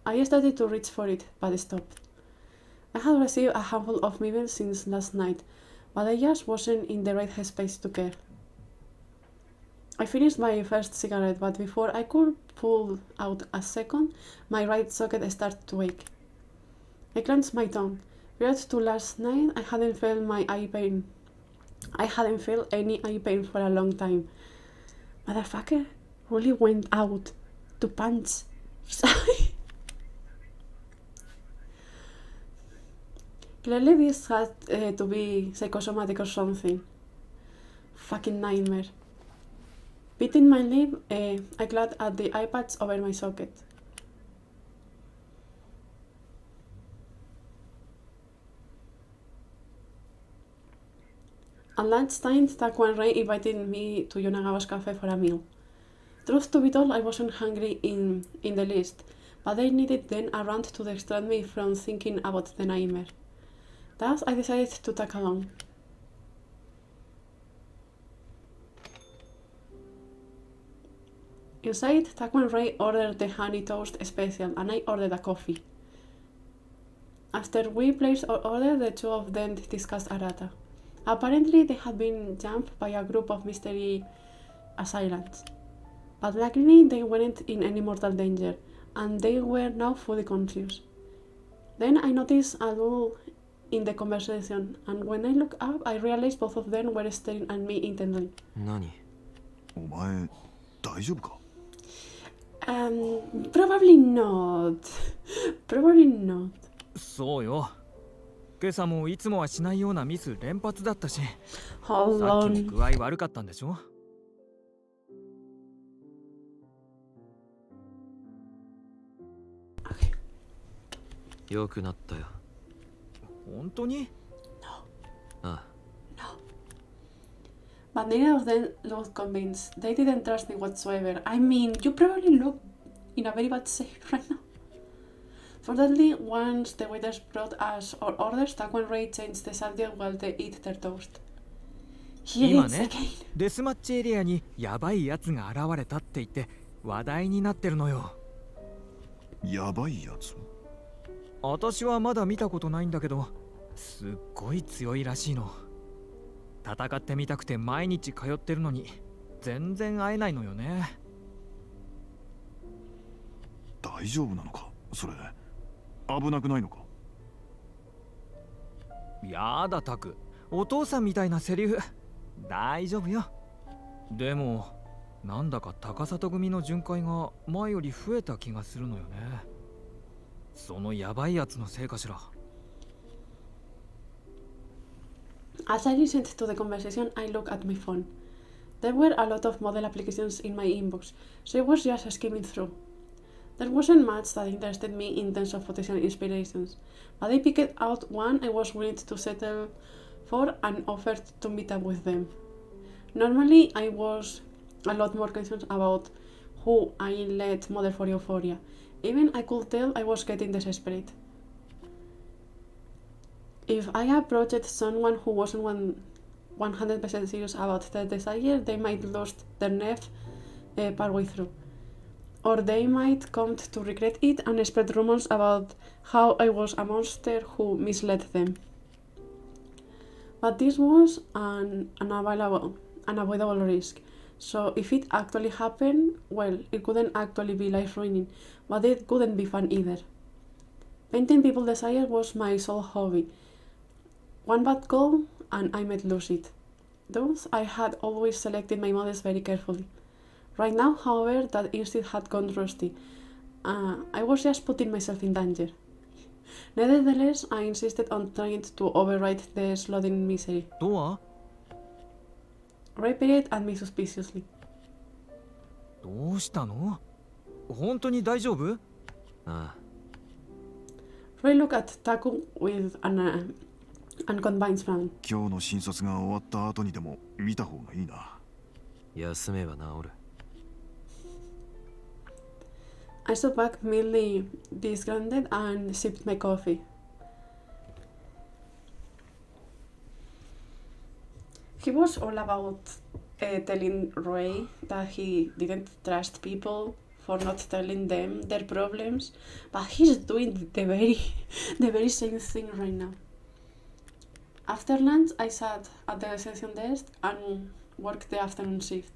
I started to reach for it, but stopped. I had received a handful of emails since last night, but I just wasn't in the right headspace to care. I finished my first cigarette, but before I could pull out a second, my right socket started to ache. I clenched my tongue. Prior to last night, I hadn't felt my eye pain. I hadn't felt any eye pain for a long time. Motherfucker really went out to punch. Sorry. Clearly this had to be psychosomatic or something. Fucking nightmare. Beating my lip, I clawed at the iPads over my socket. At lunchtime, Taku and Ray invited me to Yonagawa's cafe for a meal. Truth to be told, I wasn't hungry in the least, but they needed then around to distract me from thinking about the nightmare. Thus, I decided to tag along. Inside, Taku and Ray ordered the honey toast special, and I ordered a coffee. After we placed our order, the two of them discussed Arata. Apparently, they had been jumped by a group of mystery assailants, but luckily they weren't in any mortal danger, and they were now fully conscious. Then I noticed a lull in the conversation, and when I looked up, I realized both of them were staring at me intently. 何？ お前大丈夫か？ Probably not. Probably not. そうよ。今朝もいつもはしないようなミス連発だったし、 Hold さっき on. も具合悪かったんでしょ？ 良くなったよ。本当に？ ああ。 But neither of them looked convinced. They didn't trust me whatsoever. I mean, you probably look in a very bad shape right now. Fortunately, once the waiters brought us our orders, Taku and Ray changed the subject while they eat their toast. Here 今 it's ね、 again. デスマッチエリアにヤバいやつが現れたって言って話題になってるのよ。やばいやつ？私はまだ見たことないんだけど、すっごい強いらしいの。戦ってみたくて毎日通ってるのに全然会えないのよね。大丈夫なのかそれ？危なくないのか？やだタク、お父さんみたいなセリフ。大丈夫よ。でもなんだか高里組の巡回が前より増えた気がするのよね。そのヤバいやつのせいかしら。 As I listened to the conversation, I looked at my phone. There were a lot of model applications in my inbox, so I was just skimming through. There wasn't much that interested me in terms of potential inspirations, but I picked out one I was willing to settle for and offered to meet up with them. Normally, I was a lot more concerned about who I let model for Euphoria. Even I could tell I was getting desperate. If I approached someone who wasn't 100% serious about their desire, they might lose their nerve partway through. Or they might come to regret it and spread rumors about how I was a monster who misled them. But this was an unavoidable risk. So if it actually happened, well, it couldn't actually be life-ruining, but it couldn't be fun either. Painting people's desire was my sole hobby. One bad call and I met Lucid. Thus, I had always selected my models very carefully. Right now, however, that instinct had gone rusty. I was just putting myself in danger. Nevertheless, I insisted on trying to override the slothing misery. ドア Ray peered at me suspiciously. どうしたの本当に大丈夫ああ Ray looked at Taku with an unconvinced frown. 今日の診察が終わった後にでも見た方がいいな。休めば治る I stood back, mildly disgusted, and sipped my coffee. He was all about telling Ray that he didn't trust people for not telling them their problems, but he's doing the very same thing right now. After lunch, I sat at the reception desk and worked the afternoon shift.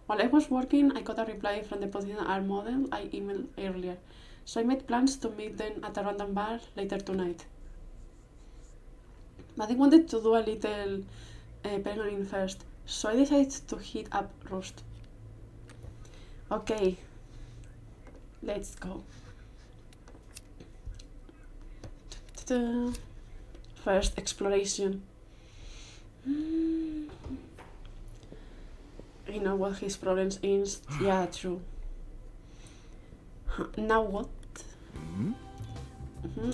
While I was working, I got a reply from the position art model I emailed earlier, so I made plans to meet them at a random bar later tonight. But I wanted to do a little penguin first, so I decided to hit up Rust. Okay, let's go. First exploration. You know what his problems is? Yeah, true. Now what?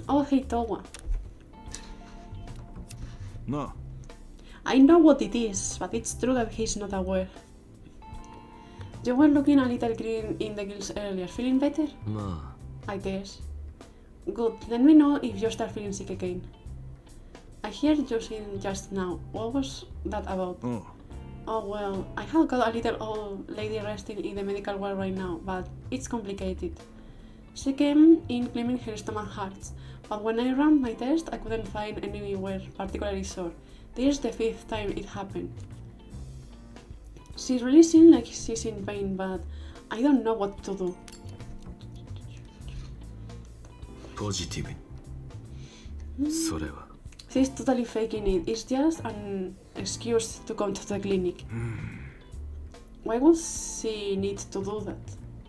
Oh, hey, Towa. なあ、 I know what it is, but it's true that he's not aware. You were looking a little green in the gills earlier. Feeling better? ま I guess. Good. Let me know if you start feeling sick again. I heard you saying just now. What was that about? うん。 Oh well, I have got a little old lady resting in the medical ward right now, but it's complicated. She came in claiming her stomach hurts, but when I ran my test, I couldn't find anywhere particularly sore. This is the 5th time it happened. She really seems like she's in pain, but I don't know what to do. あポジティブにそれは She's totally faking it. It's just an excuse to come to the clinic. Why would she need to do that?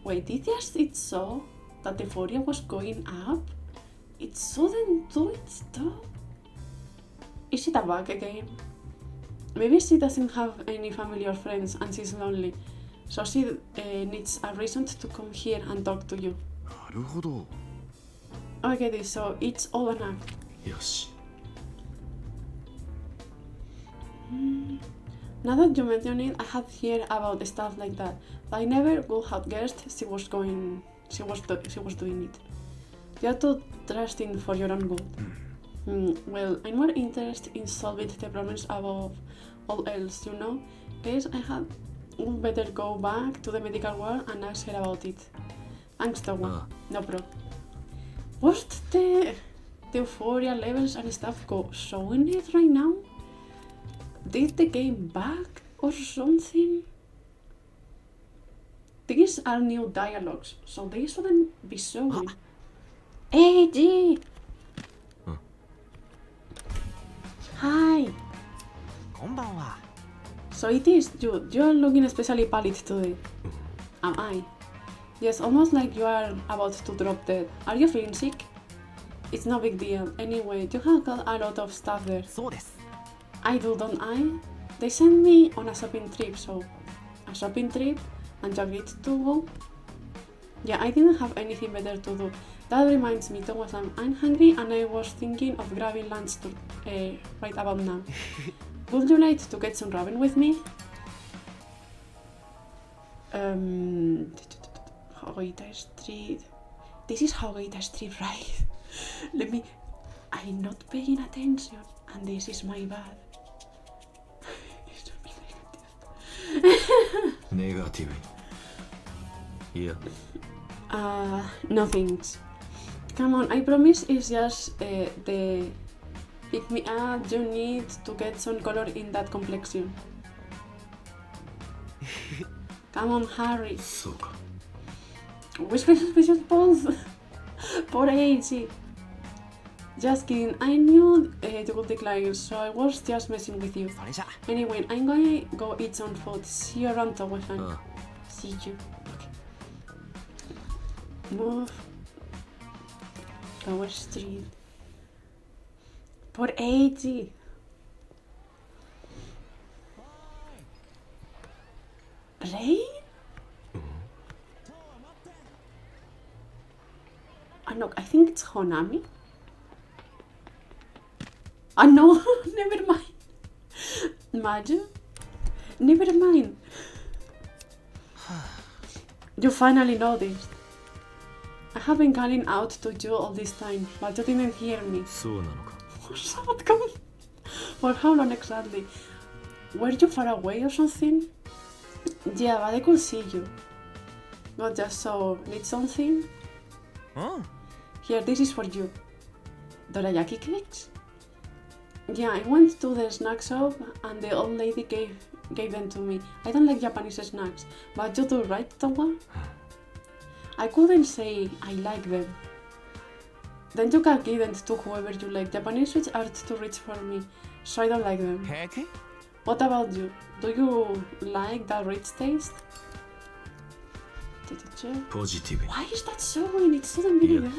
Wait, did it so that the euphoria was going up? It shouldn't do it though. Is it a bug again? Maybe she doesn't have any family or friends and she's lonely, so she needs a reason to come here and talk to you. なるほど。 Okay, so it's all an act. よし Now that you mention it, I had heard about stuff like that, but I never would have guessed she was doing it. You have to trust in for your own good. Well, I'm more interested in solving the problems above all else, you know? Guess I had better go back to the medical ward and ask her about it. Thanks, Towa. No problem. Was the euphoria levels and stuff showing it right now? Did the game bug or something? These are new dialogues, so they shouldn't be showing. Hey, G! Hi! こんばんは。 So it is you. You are looking especially pallid today. Am I? Yes, almost like you are about to drop dead. Are you feeling sick? It's no big deal. Anyway, you have got a lot of stuff there. そうです。 I do, don't I? They sent me on a shopping trip, so... A shopping trip? And you agreed to go? Yeah, I didn't have anything better to do. That reminds me, Thomas, I'm hungry and I was thinking of grabbing lunch right about now. Would you like to get some ramen with me? Hogeita Street... This is Hogeita Street, right? I'm not paying attention, and this is my bad. ネガティブにいや No thanks. Come on, I promise it's just the pick me up you need to get some color in that complexion. Come on, hurry. そうか Which vicious balls? Poor AG. Just kidding, I knew you would decline, so I was just messing with you. それじゃ Anyway, I'm gonna go eat some food. See you around Tower-san. あ See you. Okay. Move. Tower Street. Por 80. Rain? No, I think it's Honami. No, never mind. Maju? Never mind. You finally noticed. I have been calling out to you all this time, but you didn't hear me. そうなのか Shotgun. For how long exactly? Were you far away or something? Yeah, but I could see you. Not just so. Need something? うん Here, this is for you. Dorayaki cakes? Yeah, I went to the snack shop and the old lady gave them to me. I don't like Japanese snacks, but you do, right, Towa? I couldn't say I like them. Then you can give them to whoever you like. Japanese sweets are too rich for me, so I don't like them. 平気 What about you? Do you like that rich taste? Check. ポジティブに Why is that so when it shouldn't be Yeah. that?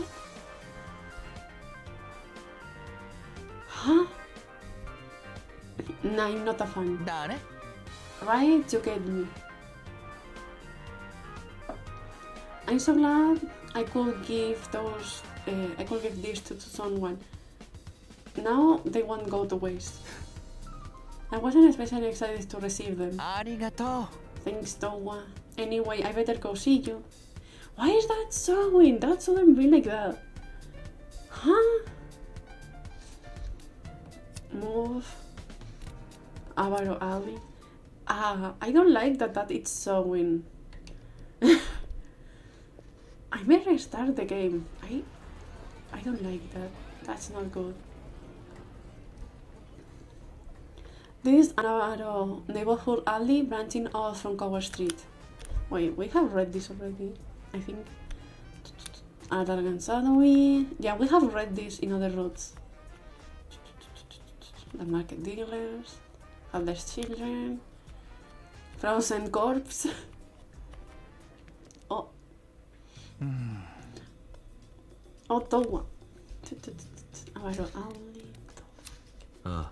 Huh? No, I'm not a fan. だね Right? You get me. I'm so glad I could give those. I could give this to someone. Now they won't go to waste. I wasn't especially excited to receive them. ありがとう Thanks, Towa. Anyway, I better go see you. Why is that showing? That shouldn't be like that. Huh? Move. Avaro Alley. I don't like that it's showing. I may restart the game. I don't like that. That's not good. This is Avaro neighborhood alley branching off from Cover Street. Wait, we have read this already, I think. Adargansadoi. Yeah, we have read this in other routes. The market dealers, Father's children, frozen corpse. Oh. Oh, Towa. Avaro alley. あ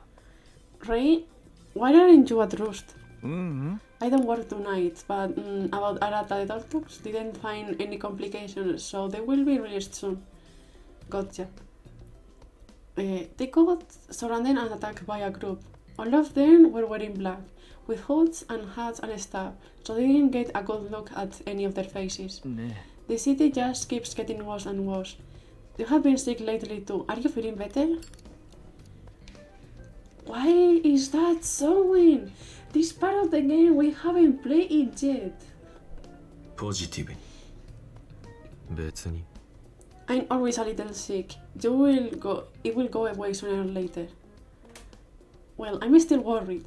Ray, why aren't you at Roost? うんうん I don't work tonight, but about Arata, the doctors didn't find any complications, so they will be released soon. Gotcha. They got surrounded and attacked by a group. All of them were wearing black, with hoods and hats and stuff, so they didn't get a good look at any of their faces. ね The city just keeps getting worse and worse. You have been sick lately too. Are you feeling better? Why is that showing? This part of the game we haven't played it yet. ポジティブに別に I'm always a little sick. It will go away sooner or later. Well, I'm still worried.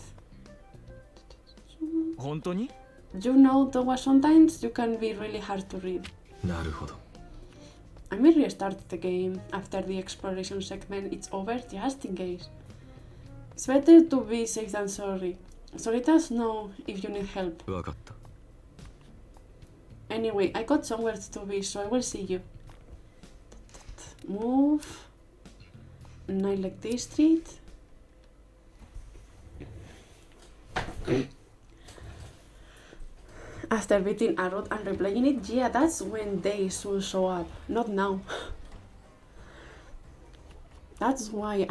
本当に You know, Towa, sometimes you can be really hard to read. なるほど I may restart the game after the exploration segment is over, just in case. It's better to be safe than sorry. So let us know if you need help. 分かった Anyway, I got somewhere to be, so I will see you. Move. Night like this street. After beating a road and replaying it, yeah, that's when they should show up, not now. That's why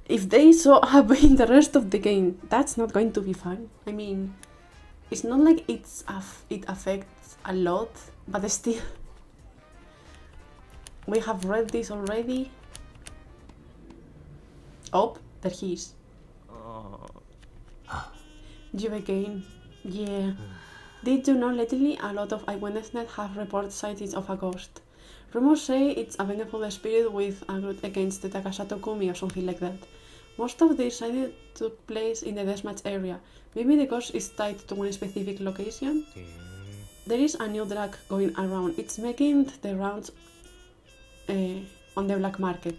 if they show up in the rest of the game, that's not going to be fun. I mean, it's not like it affects a lot, but still. We have read this already. Oh, there he is. You again. Yeah. Did you know lately a lot of eyewitnesses have reported sightings of a ghost? Rumors say it's a vengeful spirit with a grudge against the Takasato Kumi or something like that. Most of these sightings took place in the deathmatch area. Maybe the ghost is tied to one specific location? There is a new drug going around. It's making the rounds on the black market.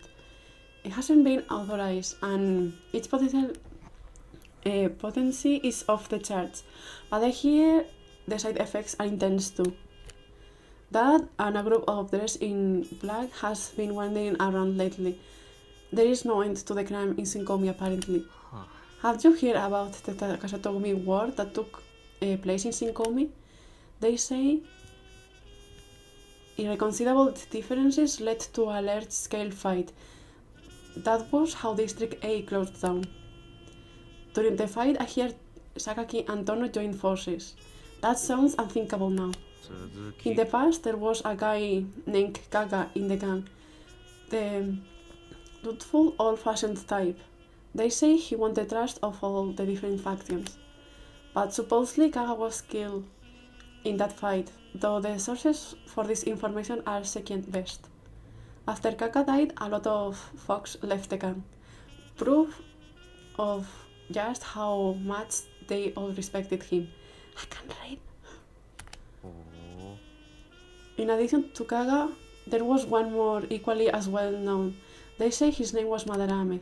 It hasn't been authorized and its potential potency is off the charts, but I hear the side effects are intense too. That and a group of dressed in black has been wandering around lately. There is no end to the crime in Shinkomi apparently. Have you heard about the Takasatomi war that took place in Shinkomi? They say irreconcilable differences led to a large-scale fight. That was how District A closed down. During the fight, I heard Sakaki and Tono joined forces. That sounds unthinkable now. In the past, there was a guy named Kaga in the gang. The truthful, old-fashioned type. They say he won the trust of all the different factions. But supposedly Kaga was killed in that fight, though the sources for this information are second best. After Kaga died, a lot of folks left the gang. Proof of just how much they all respected him. I can't read. In addition to Kaga, there was one more equally as well known. They say his name was Madarame.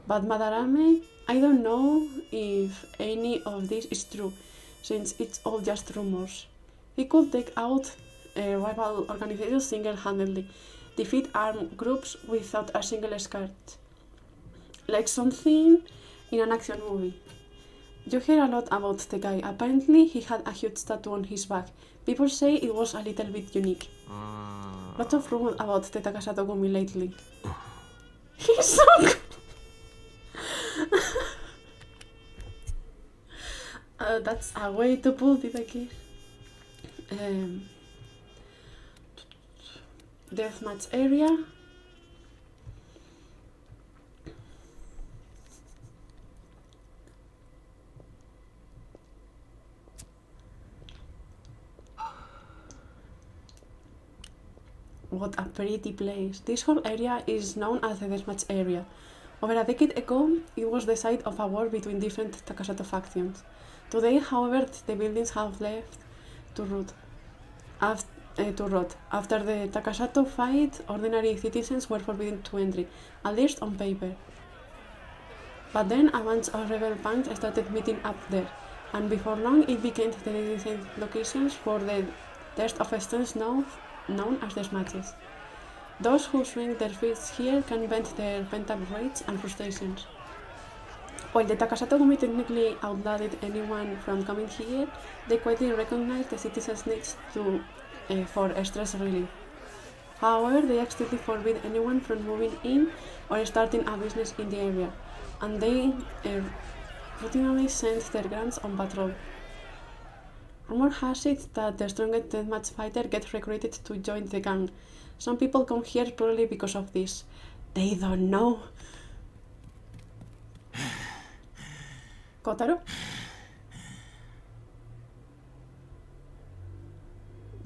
But Madarame, I don't know if any of this is true, since it's all just rumors. He could take out rival organizations single-handedly, defeat armed groups without a single scratch. Like something in an action movie. You hear a lot about the guy. Apparently, he had a huge tattoo on his back. People say it was a little bit unique. Lots of rumors about the Takasato Gumi lately. He's so good! That's a way to put it, I guess. Deathmatch area. What a pretty place. This whole area is known as the Deathmatch area. Over a decade ago, it was the site of a war between different Takasato factions. Today, however, the buildings have left to rot. After the Takasato fight, ordinary citizens were forbidden to entry, at least on paper. But then a bunch of rebel punks started meeting up there, and before long it became the designated locations for the test of strength known as the matches. Those who swing their fists here can vent their pent-up rage and frustrations. While the Takasato Gumi technically outlawed anyone from coming here, they quietly recognized the citizens' needs for stress relief. However, they strictly forbid anyone from moving in or starting a business in the area, and they routinely send their grunts on patrol. Rumor has it that the strongest deathmatch fighter gets recruited to join the gang. Some people come here purely because of this. They don't know. Kotaro?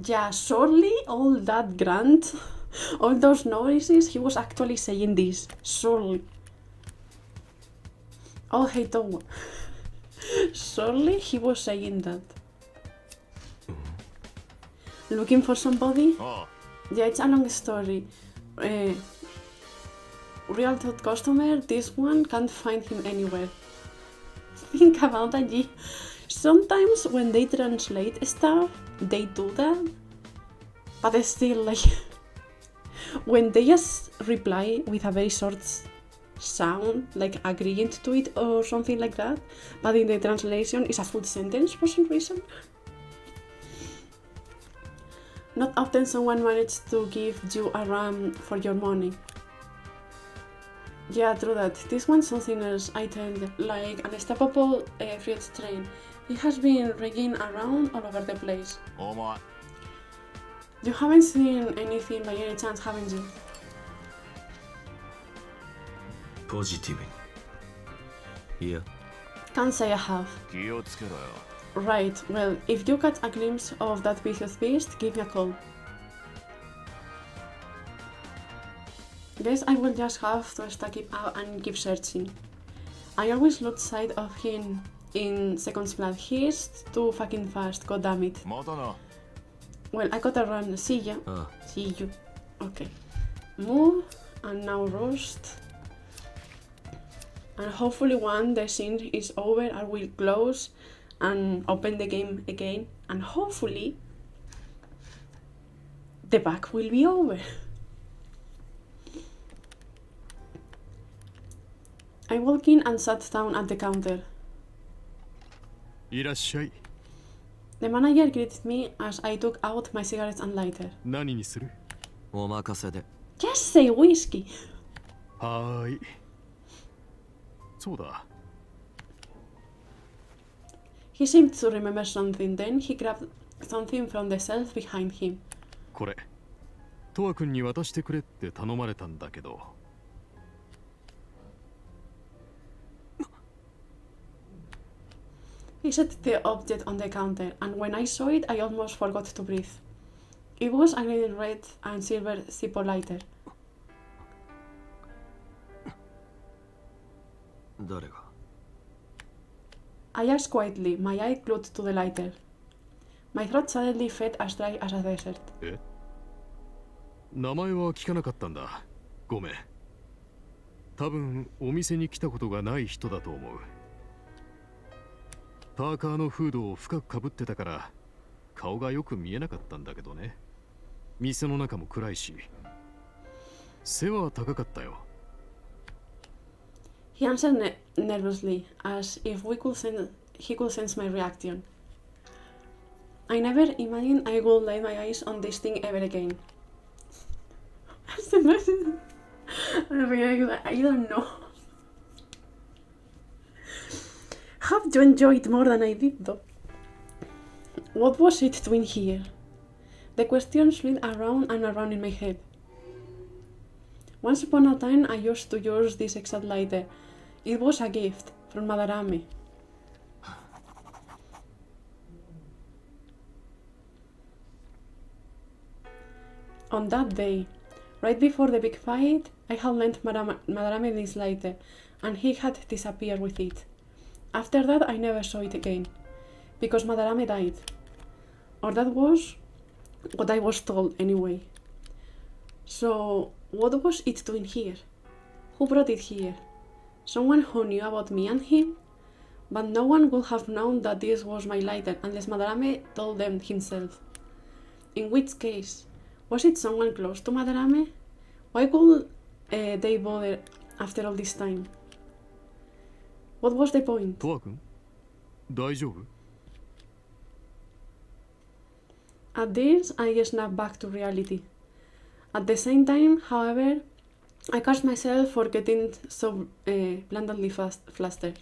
Yeah, surely all that grunt, all those noises, he was actually saying this. Surely. Oh, hey, Towa. Surely he was saying that. Looking for somebody? Yeah, it's a long story. Real Toad customer, this one can't find him anywhere. Think about that. Sometimes when they translate stuff, they do that. But still, like, when they just reply with a very short sound, like agreeing to it or something like that, but in the translation it's a full sentence for some reason. Not often someone manages to give you a RAM for your money. Yeah, true that. This one's something else, I tell you, like an unstoppable freight train. It has been rigging around all over the place. You haven't seen anything by any chance, haven't you? Positive. Yeah. Can't say I have. Right, well, if you catch a glimpse of that vicious beast, give me a call. Guess I will just have to stack it out and keep searching. I always lose sight of him in seconds flat. He's too fucking fast, goddammit. Well, I gotta run. See ya. See you. Okay. Move and now rust. And hopefully when the scene is over, I will close and open the game again, and hopefully the bug will be over. I walked in and sat down at the counter. いらっしゃい。 The manager greeted me as I took out my cigarettes and lighter. 何にする？お任せで。 Just say whiskey. はーい。そうだ。 He seemed to remember something, then he grabbed something from the shelf behind him. これ、トワ君に渡してくれって頼まれたんだけど。 He set the object on the counter, and when I saw it, I almost forgot to breathe. It was a green, red, and silver Zippo lighter. 誰が？ I asked quietly, my eye glued to the lighter. My throat suddenly felt as dry as a desert. え？名前は聞かなかったんだ。ごめん。多分お店に来たことがない人だと思う。パーカーのフードを深くかぶってたから顔がよく見えなかったんだけどね。店の中も暗いし背は高かったよ。 He answered nervously, as if he could sense my reaction. I never imagined I would lay my eyes on this thing ever again. I don't know. Have you enjoyed more than I did, though? What was it doing here? The question slid around and around in my head. Once upon a time, I used to use this exact lighter. It was a gift from Madarame. On that day, right before the big fight, I had lent Madarame this lighter, and he had disappeared with it. After that, I never saw it again, because Madarame died. Or that was what I was told anyway. So, what was it doing here? Who brought it here? Someone who knew about me and him? But no one would have known that this was my lighter unless Madarame told them himself. In which case, was it someone close to Madarame? Why could they bother after all this time? What was the point? トワ君、大丈夫？ At this, I snapped back to reality. At the same time, however, I catch myself for getting so blandly flustered.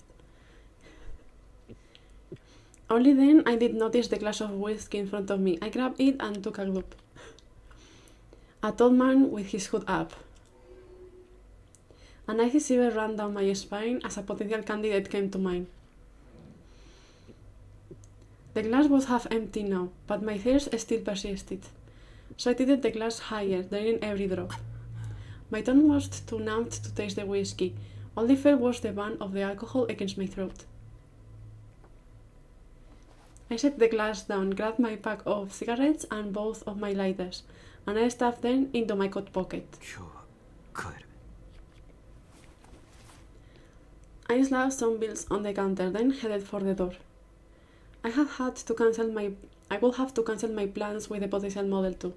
Only then I did notice the glass of whiskey in front of me. I grabbed it and took a gulp. A tall man with his hood up. An icy shiver ran down my spine as a potential candidate came to mind. The glass was half empty now, but my thirst still persisted. So I tilted the glass higher, draining every drop. My tongue was too numbed to taste the whiskey. All I felt was the burn of the alcohol against my throat. I set the glass down, grabbed my pack of cigarettes and both of my lighters, and I stuffed them into my coat pocket. 今日は帰る。 I slapped some bills on the counter, then headed for the door. I would have to cancel my plans with the potential model too.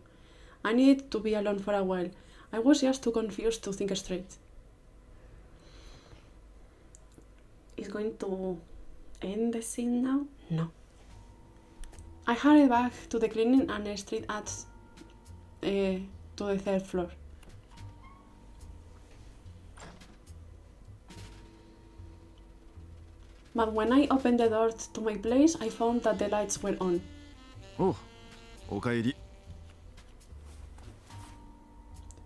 I needed to be alone for a while. I was just too confused to think straight. Is going to end the scene now? No. I hurried back to the cleaning and street ads to the third floor. But when I opened the door to my place, I found that the lights were on. おう、おかえり。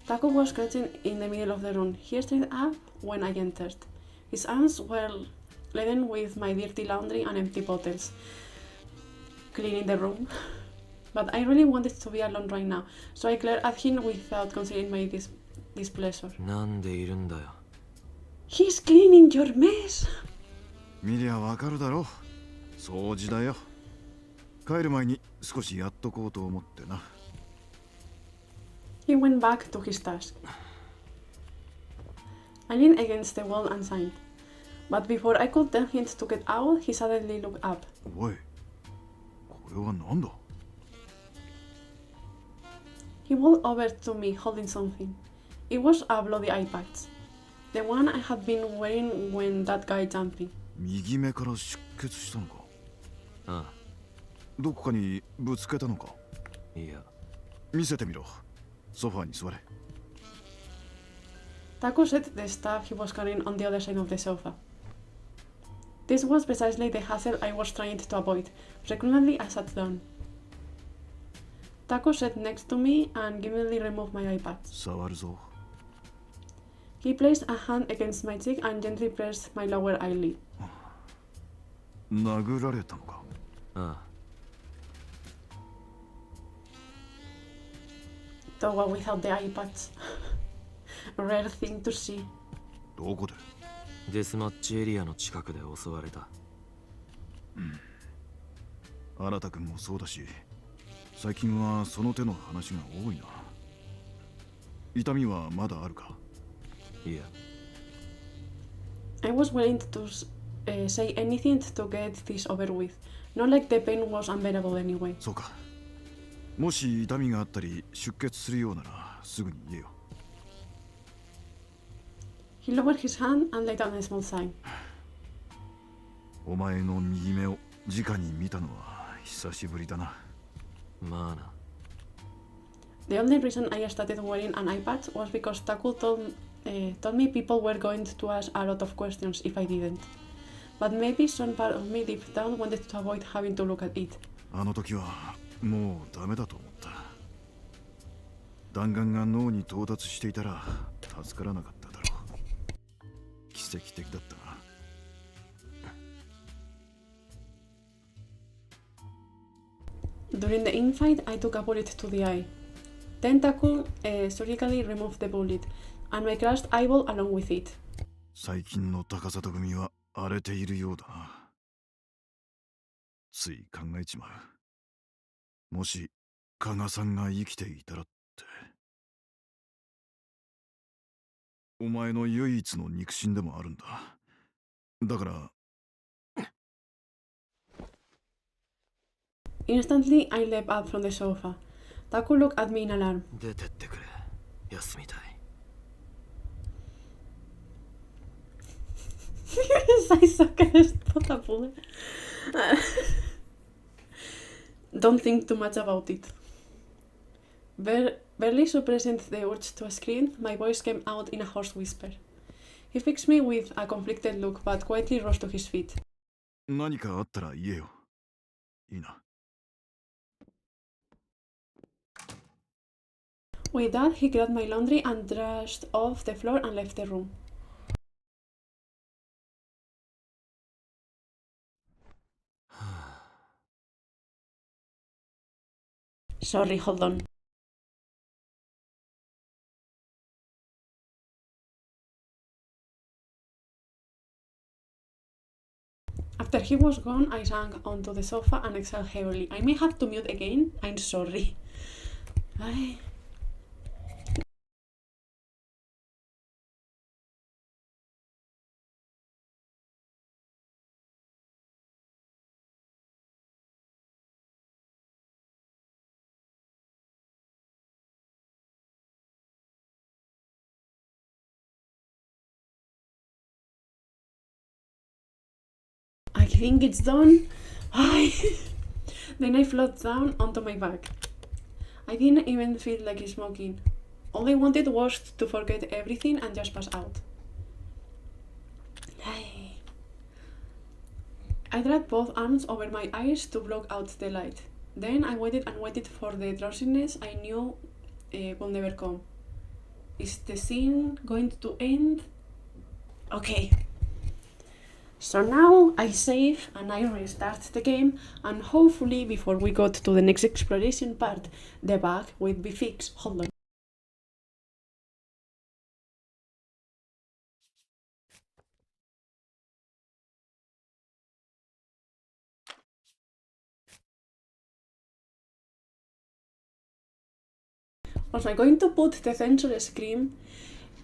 Taco was crouching in the middle of the room. He stood up when I entered. His arms were laden with my dirty laundry and empty bottles, cleaning the room. But I really wanted to be alone right now, so I glared at him without concealing my displeasure. なんでいるんだよ。 He's cleaning your mess! 見りゃわかるだろ。掃除だよ。帰る前に少しやっとこうと思ってな。 He went back to his task. I leaned against the wall and signed. But before I could tell him to get out, he suddenly looked up. おい、これは何だ？ He walked over to me holding something. It was a bloody eye patch. The one I had been wearing when that guy jumped me. 右目から出血したのか？ああ。どこかにぶつけたのか？いや。見せてみろ。ソファーに座れ。Taco set the staff he was carrying on the other side of the sofa. This was precisely the hassle I was trying to avoid. Reluctantly, I sat down. Taco sat next to me and gently removed my iPad. 触るぞ。 He placed a hand against my cheek and gently pressed my lower eyelid. 殴られたのか？ああ。Though without the iPads. A rare thing to see. どこで？デスマッチエリアの近くで襲われた。新田君もそうだし、最近はその手の話が多いな。痛みはまだあるか？いや。I was willing to say anything to get this over with. Not like the pain was unbearable anyway. そうか。もし痛みがあったり出血するようならすぐに言えよ。He lowered his hand and laid down a small sign. お前の右目を直に見たのは久しぶりだな。まあな。The only reason I started wearing an iPad was because Taku told me people were going to ask a lot of questions if I didn't. But maybe some part of me deep down wanted to avoid having to look at it. あの時はもうダメだと思った。弾丸が脳に到達していたら助からなかっただろう。奇跡的だったな。During the infight, I took a bullet to the eye. Then Taku surgically removed the bullet, and my crushed eyeball along with it. 最近の高里組は荒れているようだな。つい考えちまう。もし加賀さんが生きていたらって。お前の唯一の肉親でもあるんだ。だから。Instantly, I leapt up from the sofa. Taku looked at me in alarm. 出てってくれ。休みたい。I suck at a bullet. Don't think too much about it. Barely suppressing the urge to scream, my voice came out in a hoarse whisper. He fixed me with a conflicted look, but quietly rose to his feet. 何かあったら言えよ。いいな。With that, he grabbed my laundry and dashed off the floor and left the room. Sorry, hold on. After he was gone, I sank onto the sofa and exhaled heavily. I may have to mute again. I'm sorry. Bye. I think it's done. Then I flopped down onto my back. I didn't even feel like smoking. All I wanted was to forget everything and just pass out. I dragged both arms over my eyes to block out the light. Then I waited and waited for the drowsiness I knew would never come. Is the scene going to end? Okay. So now I save and I restart the game, and hopefully before we go to the next exploration part, the bug will be fixed. Hold on. Was I going to put the censor screen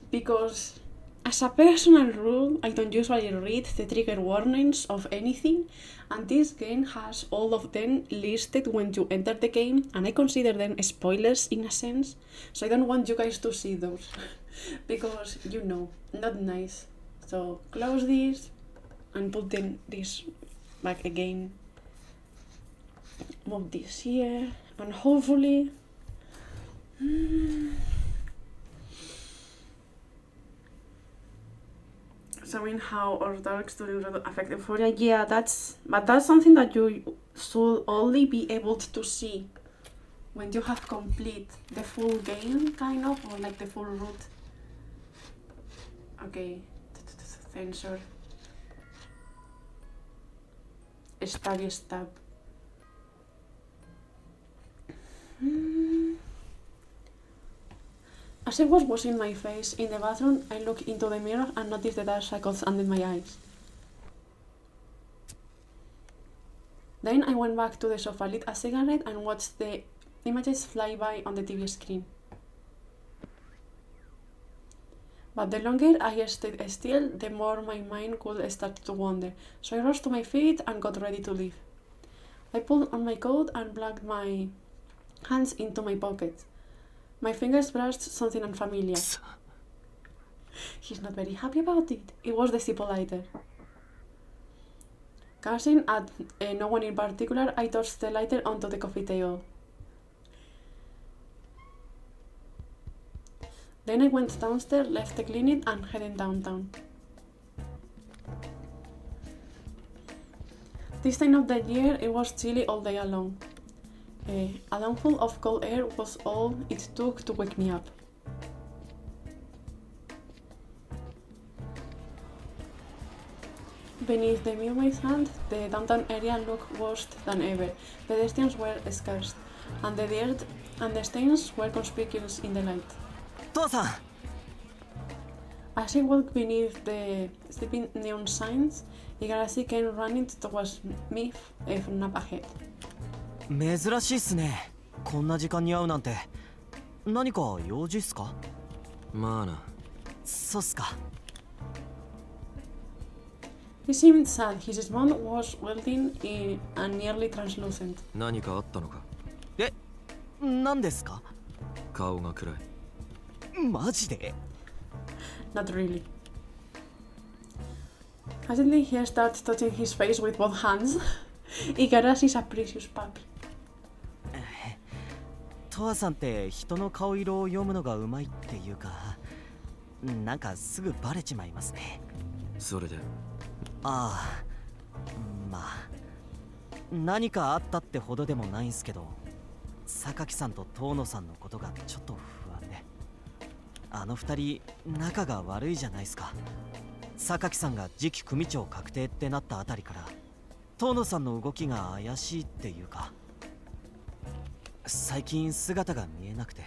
because As a personal rule, I don't usually read the trigger warnings of anything, and this game has all of them listed when you enter the game, and I consider them spoilers in a sense, so I don't want you guys to see those, because, you know, not nice. So close this, and put this back again. Move this here, and hopefully... showing how our dark studios affect euphoria. Yeah, that's something that you should only be able to see when you have complete the full game, kind of, or like the full route. Okay, censor. Stabby stab. As I was washing my face in the bathroom, I looked into the mirror and noticed the dark circles under my eyes. Then I went back to the sofa, lit a cigarette, and watched the images fly by on the TV screen. But the longer I stayed still, the more my mind could start to wander, so I rose to my feet and got ready to leave. I pulled on my coat and plugged my hands into my pockets. My fingers brushed something unfamiliar. He's not very happy about it. It was the Zippo lighter. Cursing at no one in particular, I tossed the lighter onto the coffee table. Then I went downstairs, left the clinic, and headed downtown. This time of the year, it was chilly all day long. A lungful of cold air was all it took to wake me up. Beneath the Milway Sand, the downtown area looked worse than ever. Pedestrians were scarce, and the dirt and the stains were conspicuous in the light. Tosa! As I walked beneath the sleeping neon signs, Igarashi came running towards me from up ahead. 珍しいっすね。こんな時間に会うなんて。何か用事っすか？まあな。そうっすか。He seemed sad. His smile was wilting and nearly translucent. 何かあったのか？え、何ですか？顔が暗い。マジで？ Not really. Suddenly he started touching his face with both hands. Igarashi is a precious puppy. トアさんって人の顔色を読むのがうまいっていうか、なんかすぐバレちまいますね。それで？ああ、まあ何かあったってほどでもないんすけど、榊さんと遠野さんのことがちょっと不安で。あの二人仲が悪いじゃないですか。榊さんが次期組長確定ってなったあたりから遠野さんの動きが怪しいっていうか、最近姿が見えなくて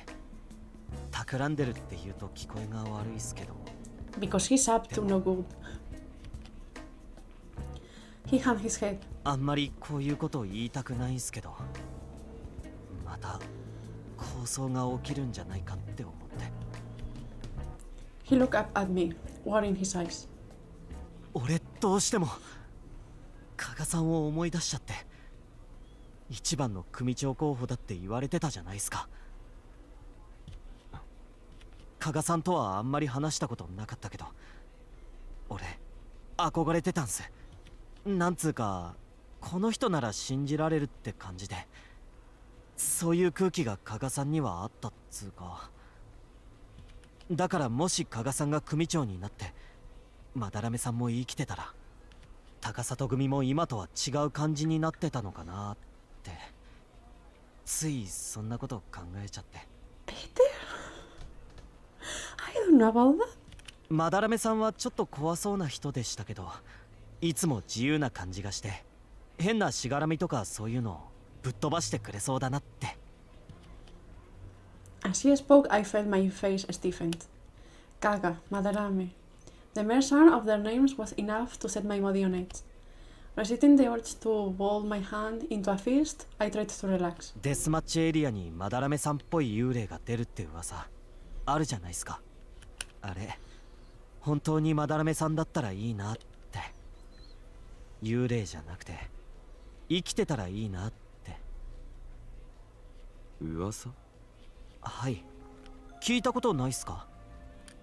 企んでるって言うと聞こえが悪いっすけど。 Because he's up to no good. He hung his head. あんまりこういうことを言いたくないんすけど、また抗争が起きるんじゃないかって思って。 He looked up at me, worrying his eyes. 俺どうしても加賀さんを思い出しちゃって。一番の組長候補だって言われてたじゃないですか。加賀さんとはあんまり話したことなかったけど、俺憧れてたんす。なんつうかこの人なら信じられるって感じで、そういう空気が加賀さんにはあったっつうか。だからもし加賀さんが組長になって斑目さんも生きてたら、高里組も今とは違う感じになってたのかなって、ついそんなこと考えちゃって。 Peter? I don't know about that. 斑目さんはちょっと怖そうな人でしたけど、いつも自由な感じがして、変なしがらみとかそういうのをぶっ飛ばしてくれそうだなって。 As he spoke, I felt my face stiffened. Kaga, Madarame. The mere sound of their names was enough to set my body on edge. Resisting the urge to ball my hand into a fist, I tried to relax. デスマッチエリアに斑目さんっぽい幽霊が出るって噂あるじゃないですか。あれ本当にまだらめさんだったらいいなって。幽霊じゃなくて生きてたらいいなって。噂？はい、聞いたことないっすか？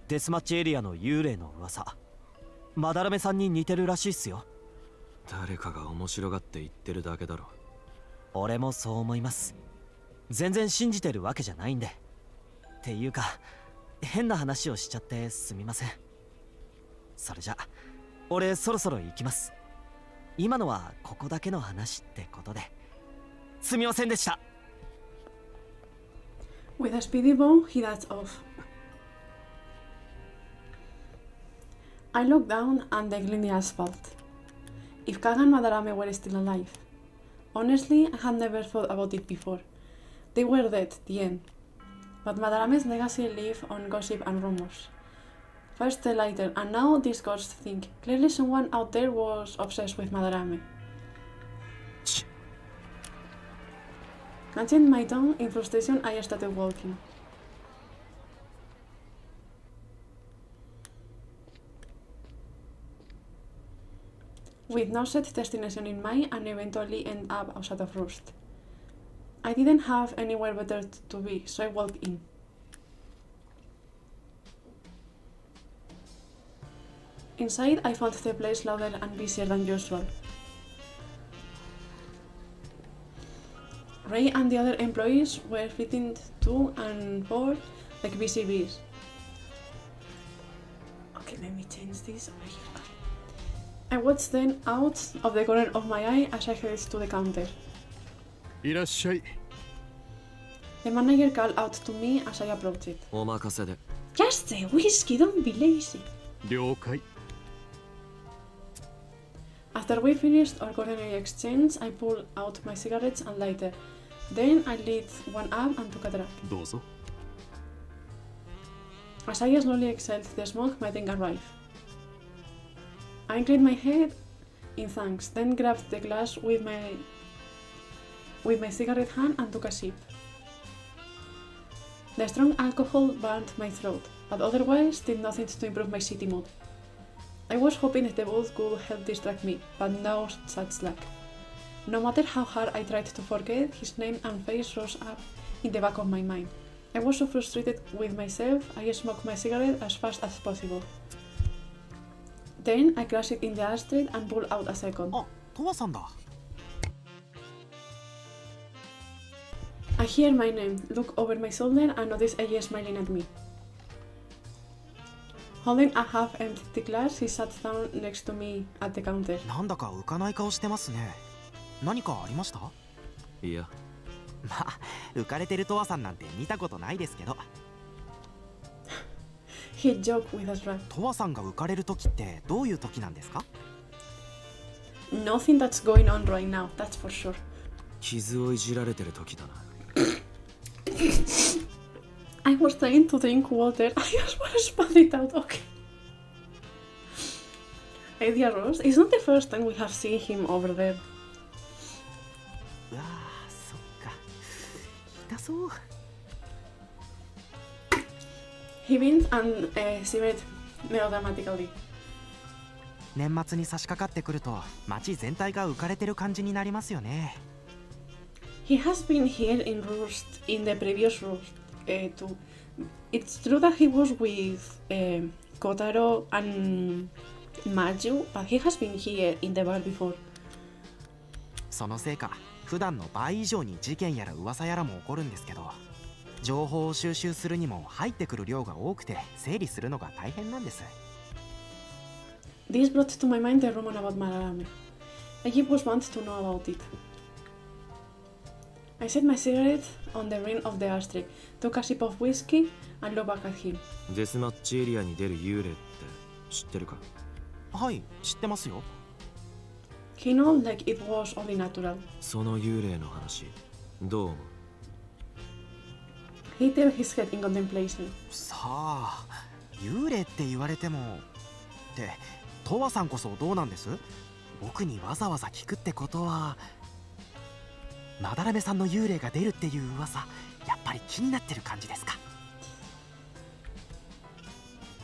デスマッチエリアの幽霊の噂、まだらめさんに似てるらしいっすよ。誰かが面白がって言ってるだけだろ。俺もそう思います。全然信じてるわけじゃないんで。っていうか変な話をしちゃってすみません。それじゃ俺そろそろ行きます。今のはここだけの話ってことで。すみませんでした。 With a speedy bow, he darts off. I looked down and the gloomy asphalt. If Kagan and Madarame were still alive. Honestly, I had never thought about it before. They were dead, the end. But Madarame's legacy lived on gossip and rumors. First the lighter, and now this ghost thing. Clearly someone out there was obsessed with Madarame. Catching my tongue in frustration, I started walking. With no set destination in mind and eventually end up outside of Rust. I didn't have anywhere better to be, so I walked in. Inside, I found the place louder and busier than usual. Ray and the other employees were flitting to and forth like busy bees. Okay, let me change this over here. Okay. I watched them out of the corner of my eye as I headed to the counter. いらっしゃい。 The manager called out to me as I approached it. お任せで。 Just the whiskey, don't be lazy. 了解。 After we finished our coordinary exchange, I pulled out my cigarettes and lighter. Then I lit one up and took a drag. どうぞ。 As I slowly exhaled the smoke, my drink arrived. I inclined my head in thanks, then grabbed the glass with my cigarette hand and took a sip. The strong alcohol burned my throat, but otherwise did nothing to improve my city mood. I was hoping the booth could help distract me, but no such luck. No matter how hard I tried to forget, his name and face rose up in the back of my mind. I was so frustrated with myself, I smoked my cigarette as fast as possible. Then I crashed it in the ashtray and pulled out a second. あ、トワさんだ。 I hear my name, look over my shoulder and notice AJ smiling at me. Holding a half-empty glass, he sat down next to me at the counter. なんだか浮かない顔してますね。何かありました？いや。まあ、浮かれてるトワさんなんて見たことないですけど。He joked with a shrug. トワさんが浮かれる時ってどういう時なんですか？ Nothing that's going on right now, that's for sure. 傷をいじられてる時だな。I was trying to drink water. I just want to spat it out, okay. Idea Rose, it's not the first time we have seen him over there. うわー、そっか。痛そう。He beamed and shivered melodramatically. 年末に差し掛かってくると街全体が浮かれてる感じになりますよね。He has been here in Rust, in the previous Rust, too. It's true that he was with Kotaro and Maju, but he has been here in the bar before. そのせいか、普段の倍以上に事件やら噂やらも起こるんですけど、情報を収集するにも入ってくる量が多くて整理するのが大変なんです。This brought to my mind the rumor about Madarame. I was want to know about it. I set my cigarette on the rim of the ashtray, took a sip of whiskey, and looked back at him. デスマッチエリアに出る幽霊って知ってるか？はい、知ってますよ。He nodded like it was only natural. その幽霊の話、どう思う？ He tilted his head in contemplation. さあ、幽霊って言われてもってトワさんこそどうなんです？僕にわざわざ聞くってことは、まだらめさんの幽霊が出るっていう噂、やっぱり気になってる感じですか？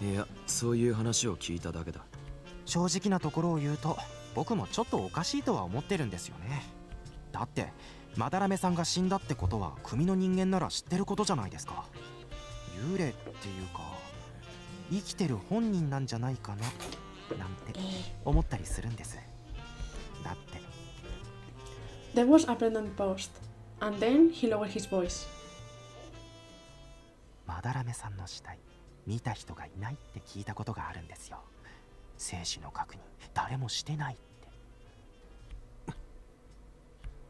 いや、そういう話を聞いただけだ。正直なところを言うと、僕もちょっとおかしいとは思ってるんですよね。だってマダラメさんが死んだってことは組の人間なら知ってることじゃないですか。幽霊っていうか生きてる本人なんじゃないかななんて思ったりするんです。だって There was a pregnant pause, and then he lowered his voice. マダラメさんの死体見た人がいないって聞いたことがあるんですよ。生死の確認誰もしてないって。っ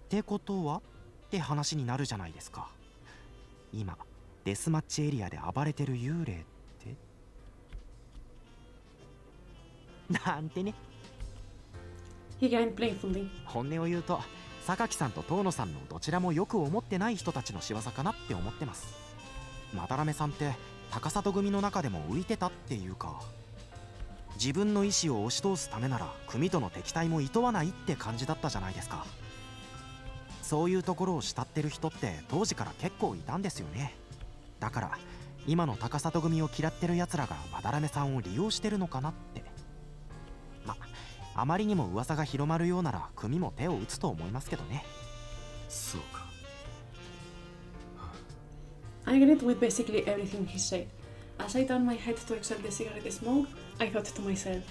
てことはって話になるじゃないですか。今デスマッチエリアで暴れてる幽霊ってなんてね。He grinned playfully. 本音を言うと榊さんと遠野さんのどちらもよく思ってない人たちの仕業かなって思ってます。マダラメさんって高里組の中でも浮いてたっていうか、自分の意思を押し通すためなら組との敵対も厭わないって感じだったじゃないですか。そういうところを慕ってる人って当時から結構いたんですよね。だから今の高里組を嫌ってるやつらがマダラメさんを利用してるのかなって。あまりにも噂が広まるようなら組も手を打つと思いますけどね。そうか。I agreed with basically everything he said. As I turned my head to exhale the cigarette smoke, I thought to myself,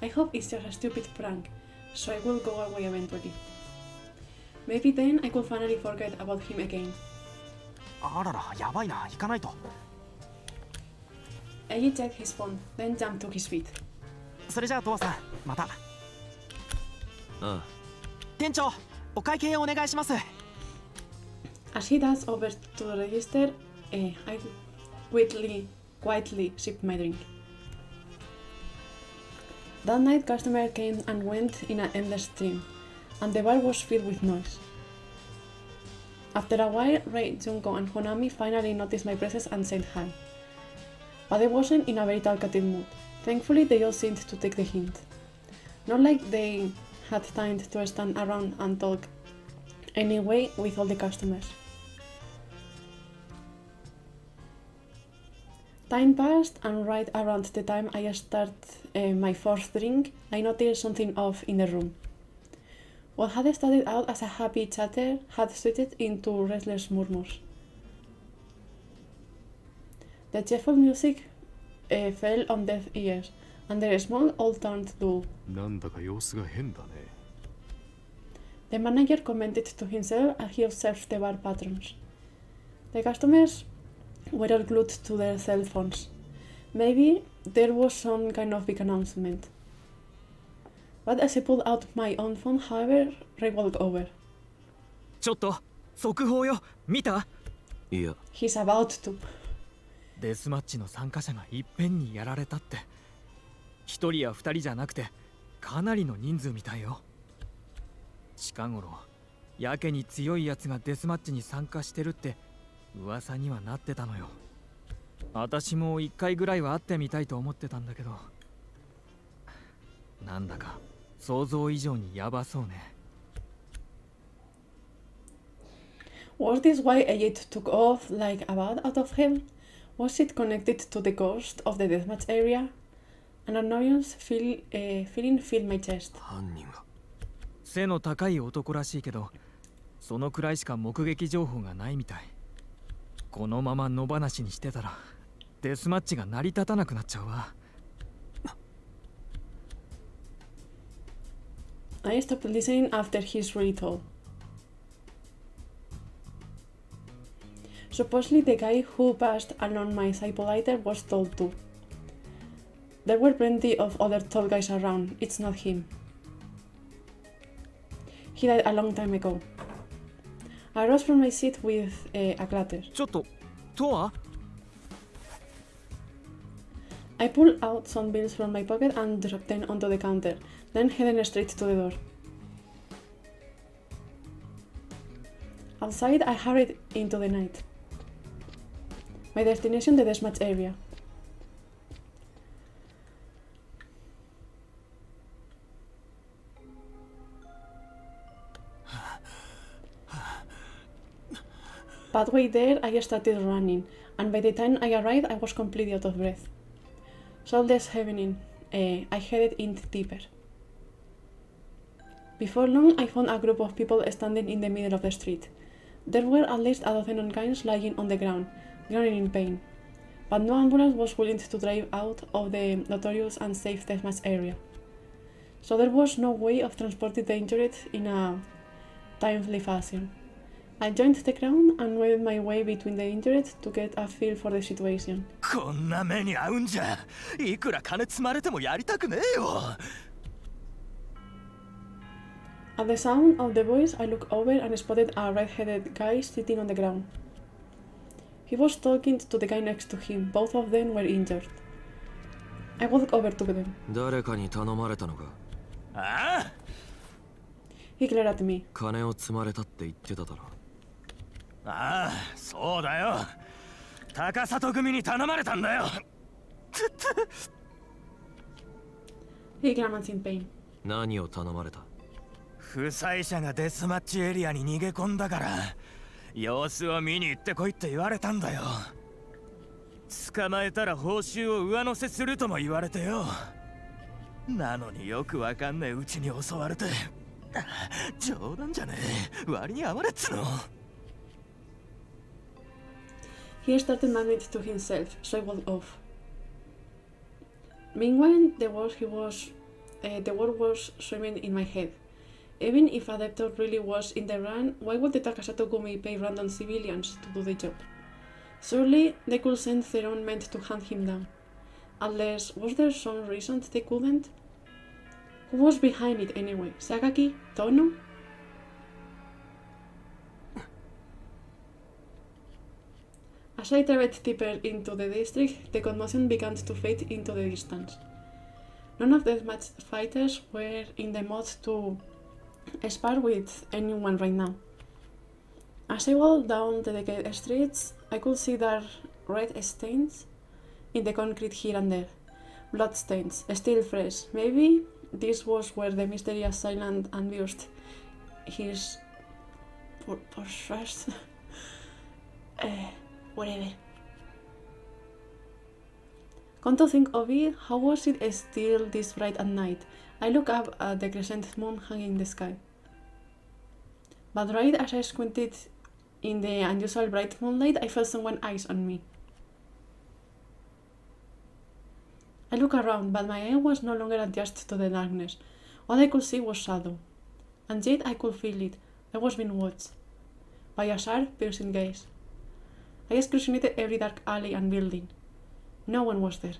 I hope it's just a stupid prank, so I will go away eventually. Maybe then I could finally forget about him again. あらら、やばいな、行かないと。Eiji checked his phone, then jumped to his feet. それじゃあトワさん、また。ああ。店長、お会計お願いします。As he dashed over to the register, I quietly sipped my drink. That night, customers came and went in an endless stream, and the bar was filled with noise. After a while, Rei, Junko, and Honami finally noticed my presence and said hi. But I wasn't in a very talkative mood. Thankfully, they all seemed to take the hint. Not like they had time to stand around and talk anyway with all the customers. Time passed, and right around the time I started my fourth drink, I noticed something off in the room. What had started out as a happy chatter had switched into restless murmurs. The cheerful music fell on deaf ears, and their small all turned dull. なんだか様子が変だね。The manager commented to himself as he observed the bar patrons. The customers were all glued to their cell phones. Maybe there was some kind of big announcement. But as I pulled out my own phone, however, Ray walked over. ちょっと速報よ、見た？いや。 He's about to. デスマッチの参加者がいっぺんにやられたって。一人や二人じゃなくてかなりの人数みたいよ。近頃やけに強いやつがデスマッチに参加してるって噂にはなってたのよ。私も一回ぐらいは会ってみたいと思ってたんだけど、なんだか想像以上にヤバそうね。Was this why Ayet took off like a bat out of hell? Was it connected to the ghost of the deathmatch area? An annoyance feeling filled my chest. 犯人は背の高い男らしいけど、そのくらいしか目撃情報がないみたい。このまま野放しにしてたらデスマッチが成り立たなくなっちゃうわ。I stopped listening after his ritual. Supposedly the guy who passed along my typewriter was tall too. There were plenty of other tall guys around, it's not him. He died a long time ago. I rose from my seat with a clatter. ちょっと、とは？ I pulled out some bills from my pocket and dropped them onto the counter, then headed straight to the door. Outside, I hurried into the night. My destination, the deathmatch area. Pathway there, I started running, and by the time I arrived, I was completely out of breath. Shoulders heaving, I headed in deeper. Before long, I found a group of people standing in the middle of the street. There were at least a dozen unguns lying on the ground, groaning in pain. But no ambulance was willing to drive out of the notorious and safe deathmatch area. So there was no way of transporting the injured in a timely fashion. I joined the crowd and made my way between the injured to get a feel for the situation. こんな目に遭うんじゃ、いくら金積まれてもやりたくねえよ。At the sound of the voice, I looked over and spotted a red-headed guy sitting on the ground. He was talking to the guy next to him. Both of them were injured. I walked over to them. 誰かに頼まれたのか？ああ He glared at me. 金を積まれたって言ってただろ。ああ、そうだよ。高里組に頼まれたんだよ。He grimaced in pain. 何を頼まれた？負傷者がデスマッチエリアに逃げ込んだから、様子を見に行ってこいって言われたんだよ。捕まえたら報酬を上乗せするとも言われてよ。なのによくわかんないうちに襲われて。冗談じゃねえ。割に合われっつの。He started mumbling to himself, so I walked off. Meanwhile, the word was swimming in my head. Even if a debtor really was in the run, why would the Takasato Gumi pay random civilians to do the job? Surely they could send their own men to hunt him down. Unless, was there some reason they couldn't? Who was behind it anyway? Sakaki? Tono? As I traveled deeper into the district, the commotion began to fade into the distance. None of the match fighters were in the mood to spar with anyone right now. As I walked down the decayed streets, I could see dark red stains in the concrete here and there. Blood stains, still fresh. Maybe this was where the mysterious silent ambushed his first whatever. Come to think of it, how was it still this bright at night? I looked up at the crescent moon hanging in the sky. But right as I squinted in the unusual bright moonlight, I felt someone's eyes on me. I looked around, but my eye was no longer adjusted to the darkness. All I could see was shadow. And yet I could feel it. I was being watched by a sharp, piercing gaze. I scrutinized every dark alley and building. No one was there.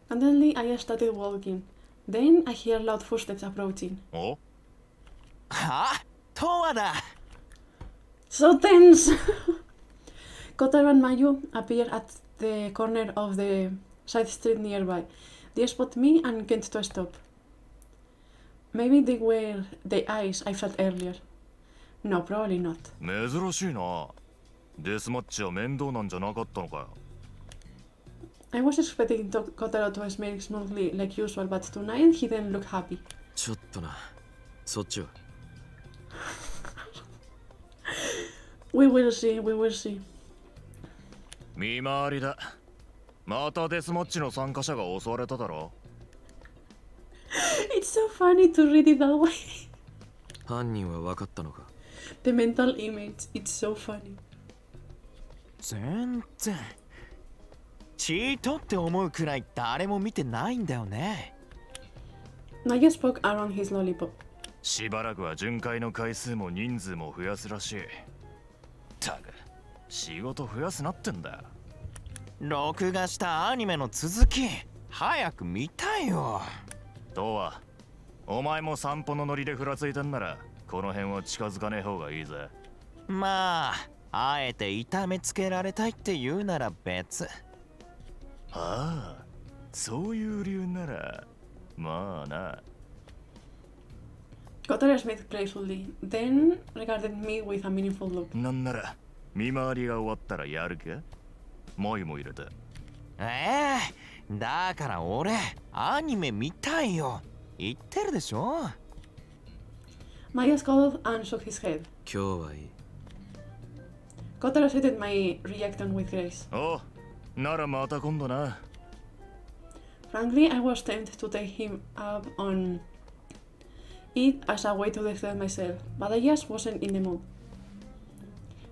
Suddenly, I started walking. Then I heard loud footsteps approaching. Oh? はあ、トワだ。 So tense! Kotaro and Mayu appeared at the corner of the side street nearby. They spotted me and came to a stop. Maybe they were the eyes I felt earlier. No, probably not. 珍しいな。デスマッチは面倒なんじゃなかったのかよ。I was expecting Kotaro to smile smoothly like usual, but tonight he didn't look happy. ちょっとな。そっちは。We will see, we will see. 見回りだ。またデスマッチの参加者が襲われただろ。It's so funny to read it that way. 犯人は分かったのか？ The mental image, it's so funny. 全然チートって思うくらい誰も見てないんだよね。Naya spoke around his lollipop. しばらくは巡回の回数も人数も増やすらしい。たく、仕事増やすなってんだよ。録画したアニメの続き早く見たいよ。とは、お前も散歩のノリでふらついたんならこの辺は近づかねえ方がいいぜ。まああえて痛めつけられたいって言うなら別。ああ、そういう理由ならまあな。Kotaro smiled playfully, then regarded me with a meaningful look. なんなら見回りが終わったらやるか？マイも入れて。だから俺アニメ見たいよ。言ってるでしょ。Maya scowled and shook his head. 今日はいい。Kotaro accepted my reaction with grace. おう、ならまた今度な。 Frankly, I was tempted to take him up on it as a way to defend myself, but I just wasn't in the mood.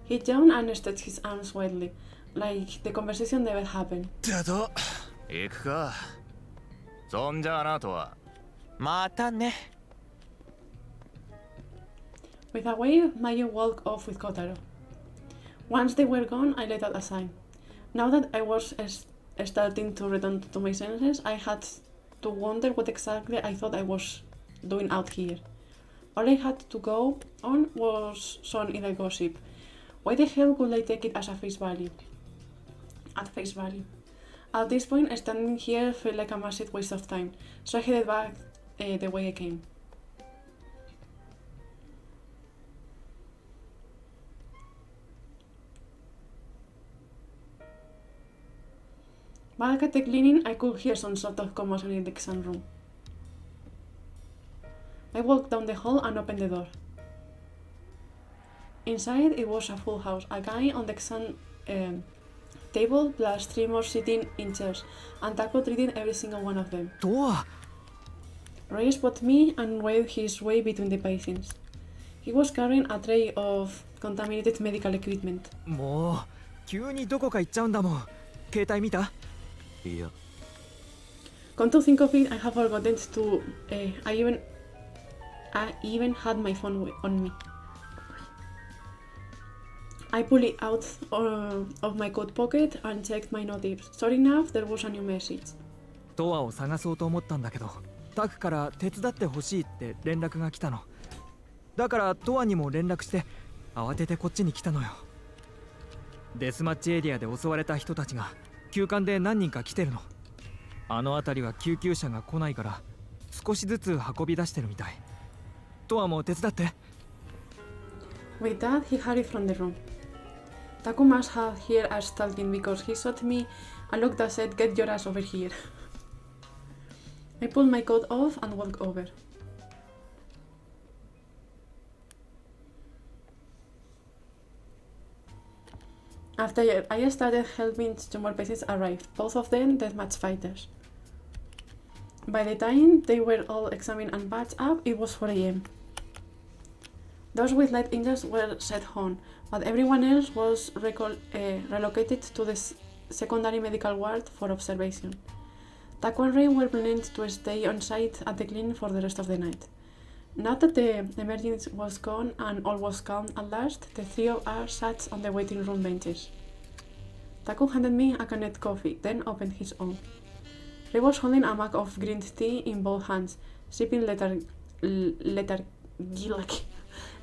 He yawned and stretched his arms widely, like the conversation never happened. ってと、行くか。そんじゃあなとは。またね。 With a wave, Mayu walked off with Kotaro. Once they were gone, I let out a sigh. Now that I was starting to return to my senses, I had to wonder what exactly I thought I was doing out here. All I had to go on was some idle gossip. Why the hell would I take it as a face value? At face value. At this point, standing here felt like a massive waste of time, so I headed back the way I came. Back at the cleaning, I could hear some sort of commotion in the exam room. I walked down the hall and opened the door. Inside, it was a full house. A guy on the exam table, plus 3 more sitting in chairs, and Taco treating every single one of them. Ray spotted me and waved his way between the patients. He was carrying a tray of contaminated medical equipment. もう急にどこか行っちゃうんだもん。携帯見た？いや。 Come to think of it, I have forgotten to. I even had my phone on me. I pulled it out of my coat pocket and checked my notifs. Sure enough, there was a new message. ドアを探そうと思ったんだけど、タクから手伝ってほしいって連絡が来たの。だからドアにも連絡して慌ててこっちに来たのよ。デスマッチエリアで襲われた人たちが急患で何人か来てるの。あの辺りは救急車が来ないから少しずつ運び出してるみたい。ドアも手伝って。With that, he hurried from the room. Taku must have heard us talking because he shot me a look that said, "Get your ass over here." I pulled my coat off and walked over. After I started helping, 2 more patients arrived, both of them deathmatch fighters. By the time they were all examined and patched up, it was 4 a.m. Those with light injuries were sent home, but everyone else was relocated to the secondary medical ward for observation. Taku and Ray were planning to stay on site at the clinic for the rest of the night. Now that the emergency was gone and all was calm at last, the 3 of us sat on the waiting room benches. Taku handed me a canned coffee, then opened his own. Ray was holding a mug of green tea in both hands, sipping lethargically.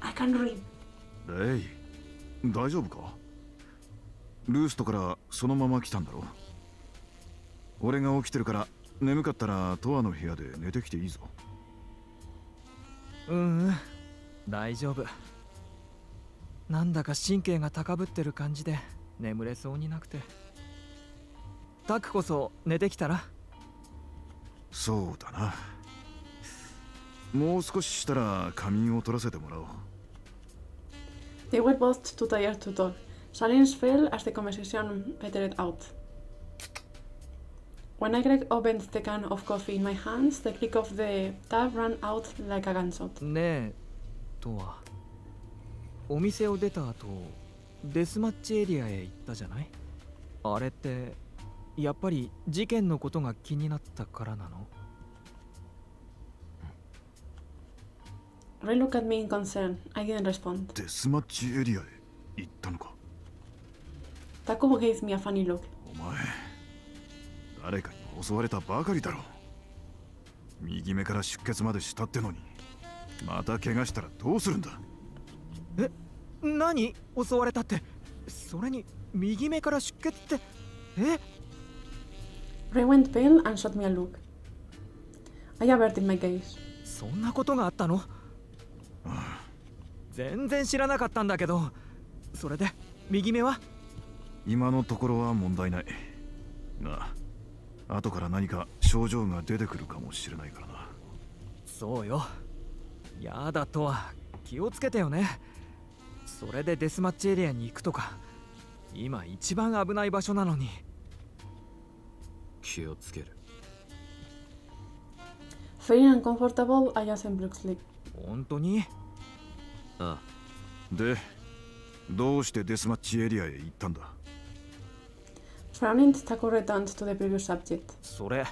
I can't read. レイ、大丈夫か？ルーストからそのまま来たんだろ？俺が起きてるから眠かったらトアの部屋で寝てきていいぞ。大丈夫。なんだか神経が高ぶってる感じで眠れそうになくて。タクこそ寝てきたら？そうだな。もう少ししたら仮眠を取らせてもらおう。They were both too tired to talk. Silence fell as the conversation petered out. When I opened the can of coffee in my hands, the click of the tap ran out like a gunshot. ねえ、とは。お店を出た後、デスマッチエリアへ行ったじゃない？あれって、やっぱり事件のことが気になったからなの？ Ray looked at me in concern. I didn't respond. デスマッチエリアへ行ったのか？ Taku gave me a funny look. お前、誰かに襲われたばかりだろ。右目から出血までしたってのに、また怪我したらどうするんだ？え、何？襲われたって。それに右目から出血って。え？ Ray went pale and shot me a look. I averted my gaze. そんなことがあったの？全然知らなかったんだけど。それで右目は？今のところは問題ないが、後から何か症状が出てくるかもしれないからな。そうよ。やだとは気をつけてよね。それでデスマッチエリアに行くとか、今一番危ない場所なのに。気をつける。 Feeling uncomfortable, I asked brusquely. 本当に？ああ、でどうしてデスマッチエリアへ行ったんだ？ Frowning, Taco returned to the previous subject. それ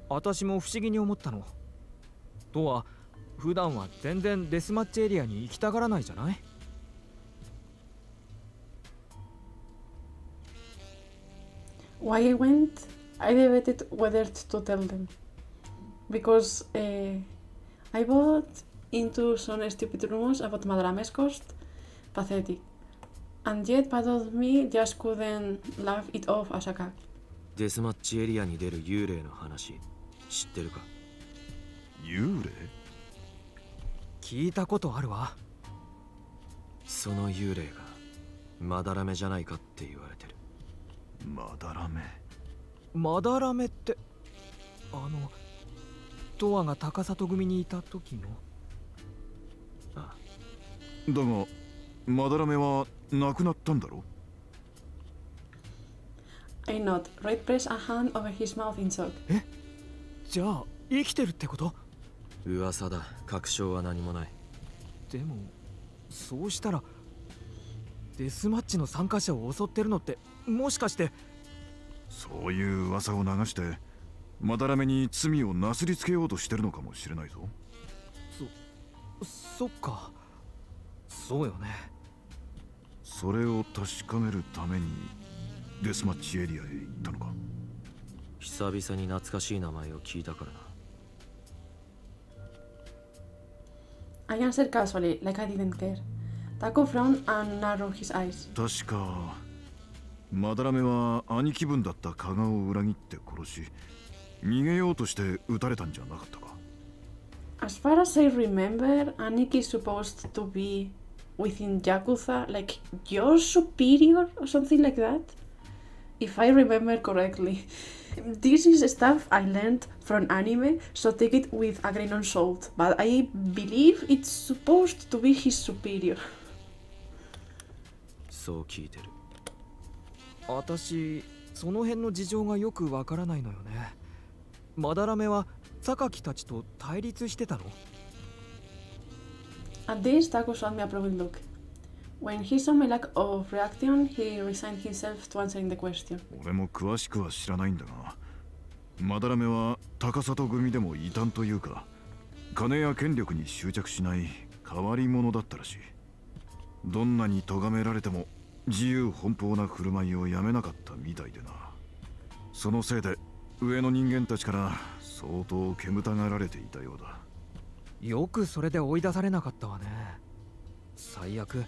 私も不思議に思ったの。とは普段は全然デスマッチエリアに行きたがらないじゃない？ Why I went? I debated whether to tell them. Because I bought into some stupid rumors about Madarame's cost. Pathetic. And yet part of me just couldn't laugh it off as a gag. デスマッチエリアに出る幽霊の話知ってるか？幽霊？聞いたことあるわ。その幽霊がマダラメじゃないかって言われてる。マダラメ？マダラメってトアが高里組にいた時の？ああ。だがマダラメは亡くなったんだろ？ I nod. Red pressed a hand over his mouth in shock. え？じゃあ生きてるってこと？噂だ。確証は何もない。でもそうしたらデスマッチの参加者を襲ってるのってもしかして？そういう噂を流してマダラメに罪をなすりつけようとしてるのかもしれないぞ。そっか。そうよね。それを確かめるためにデスマッチエリアへ行ったのか？久々に懐かしい名前を聞いたからな。I answered casually, like I didn't care. Taco frowned and narrowed his eyes. 確かマダラメは兄貴分だった加賀を裏切って殺し逃げようとして撃たれたんじゃなかったか？ As far as I remember, Aniki is supposed to be within Yakuza, like your superior or something like that. If I remember correctly. This is stuff I learned from anime, so take it with a grain of salt. But I believe it's supposed to be his superior. そう聞いてる。私その辺の事情がよくわからないのよね。マダラメは榊たちと対立してたの？ At this, Taco shot me a approving look. When he saw my lack of reaction, he resigned himself to answering the question. 俺も詳しくは知らないんだが、マダラメは高里組でも異端というか、金や権力に執着しない変わり者だったらしい。どんなに咎められても自由奔放な振る舞いをやめなかったみたいでな。そのせいで上の人間たちから相当煙たがられていたようだ。よくそれで追い出されなかったわね。最悪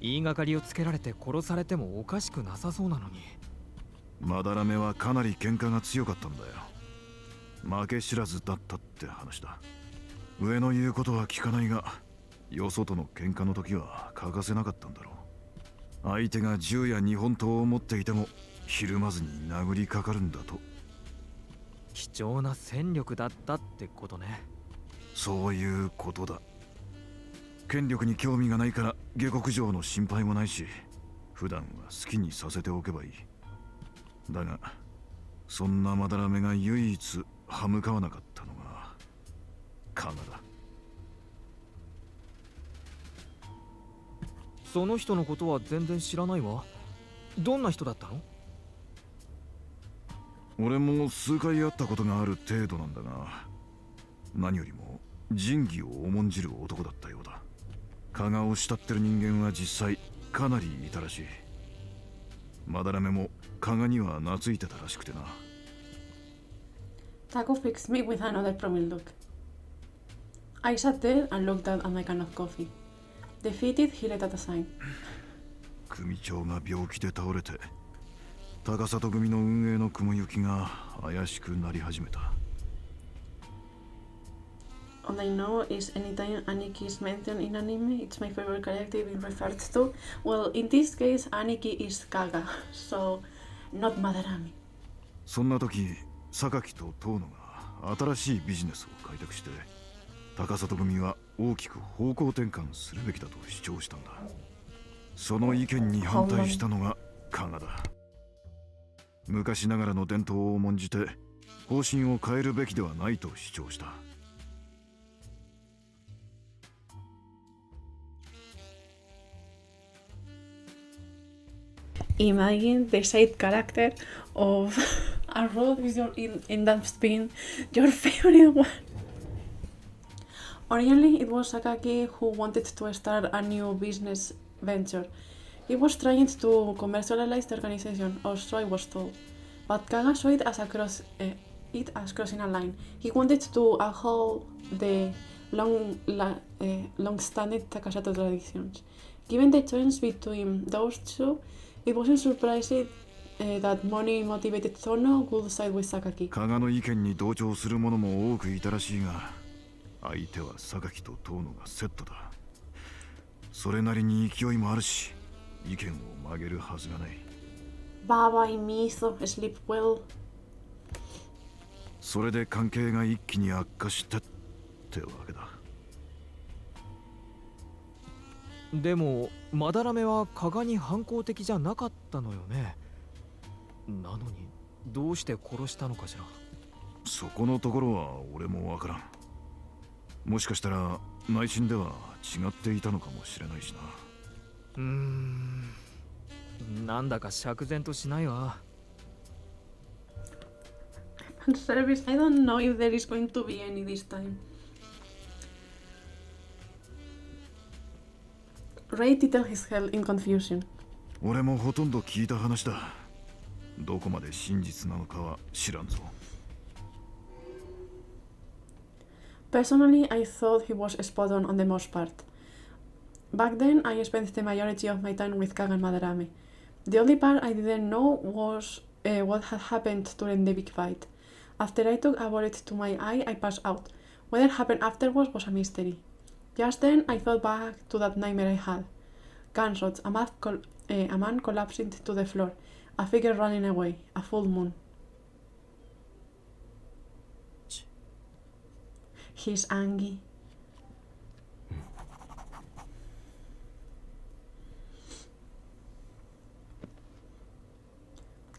言いがかりをつけられて殺されてもおかしくなさそうなのに。マダラメはかなり喧嘩が強かったんだよ。負け知らずだったって話だ。上の言うことは聞かないが、よそとの喧嘩の時は欠かせなかったんだろう。相手が銃や日本刀を持っていてもひるまずに殴りかかるんだと。貴重な戦力だったってことね。そういうことだ。権力に興味がないから下克上の心配もないし、普段は好きにさせておけばいい。だがそんなマダラメが唯一歯向かわなかったのがカナだ。その人のことは全然知らないわ。どんな人だったの？俺も数回会ったことがある程度なんだが、何よりも仁義を重んじる男だったようだ。加賀を慕ってる人間は実際かなりいたらしい。マダラメも加賀には懐いてたらしくてな。Taco fixed me with another prominent look. I sat there and looked out at my can of coffee. Defeated, he let out a sign. 組長が病気で倒れて、高里組の運営の雲行きが怪しくなり始めた。All I know is anytime Aniki is mentioned in anime, it's my favorite character being referred to. Well, in this case, Aniki is Kaga, so not Madarame. そんな時、榊と遠野が新しいビジネスを開拓して、高里組は大きく方向転換するべきだと主張したんだ。その意見に反対したのが加賀だ。昔ながらの伝統を重んじて方針を変えるべきではないと主張した。Imagine the side character of a road with your in that being your favorite one. Originally, it was Sakaki who wanted to start a new business venture. He was trying to commercialize the organization, or so I was told. But Kaga saw it as crossing a line. He wanted to uphold the long-standing Takasato traditions. Given the choice between those two, it wasn't surprising that money-motivated Tono would side with Sakaki. 加賀の意見に同調する者も多くいたらしいが、相手は榊と遠野がセットだ。それなりに勢いもあるし、意見を曲げるはずがない。Baba y Mizo sleep well. それで関係が一気に悪化したってわけだ。でもマダラメは加賀に反抗的じゃなかったのよね。なのにどうして殺したのかしら。そこのところは俺もわからん。もしかしたら内心では違っていたのかもしれないしな。なんだか釈然としないわ。Fan service, I don't know if there is going to be any this time. Ray titled his head in confusion. 俺もほとんど聞いた話だ。どこまで真実なのかは知らんぞ。Personally, I thought he was spot on the most part. Back then, I spent the majority of my time with Kaga and Madarame. The only part I didn't know was what had happened during the big fight. After I took a bullet to my eye, I passed out. What had happened afterwards was a mystery. Just then, I thought back to that nightmare I had. Gunshots, a man collapsing to the floor, a figure running away, a full moon. He's angry.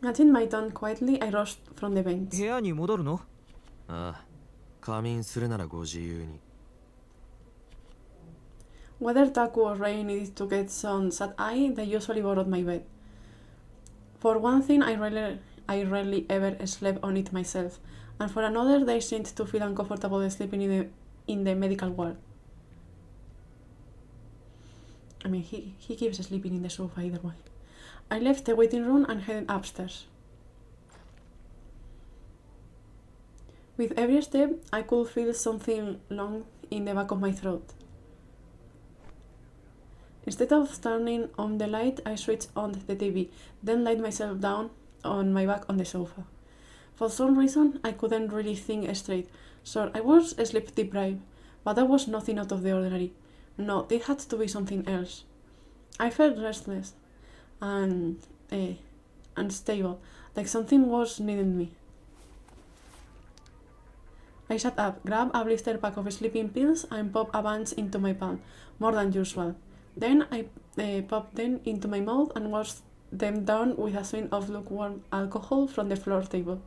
Catching my tongue quietly, I rushed from the bench. 部屋に戻るの？ああ、仮眠するならご自由に。Whether Taku or Ray needed to get some sad-eye, they usually borrowed my bed. For one thing, I rarely ever slept on it myself, and for another, they seemed to feel uncomfortable sleeping in the medical ward. I mean, he keeps sleeping in the sofa either way. I left the waiting room and headed upstairs. With every step, I could feel something long in the back of my throat. Instead of turning on the light, I switched on the TV, then laid myself down on my back on the sofa. For some reason, I couldn't really think straight, so I was sleep deprived, but that was nothing out of the ordinary. No, it had to be something else. I felt restless and unstable, like something was needing me. I sat up, grabbed a blister pack of sleeping pills and popped a bunch into my palm, more than usual. Then I popped them into my mouth and washed them down with a swing of lukewarm alcohol from the floor bottle.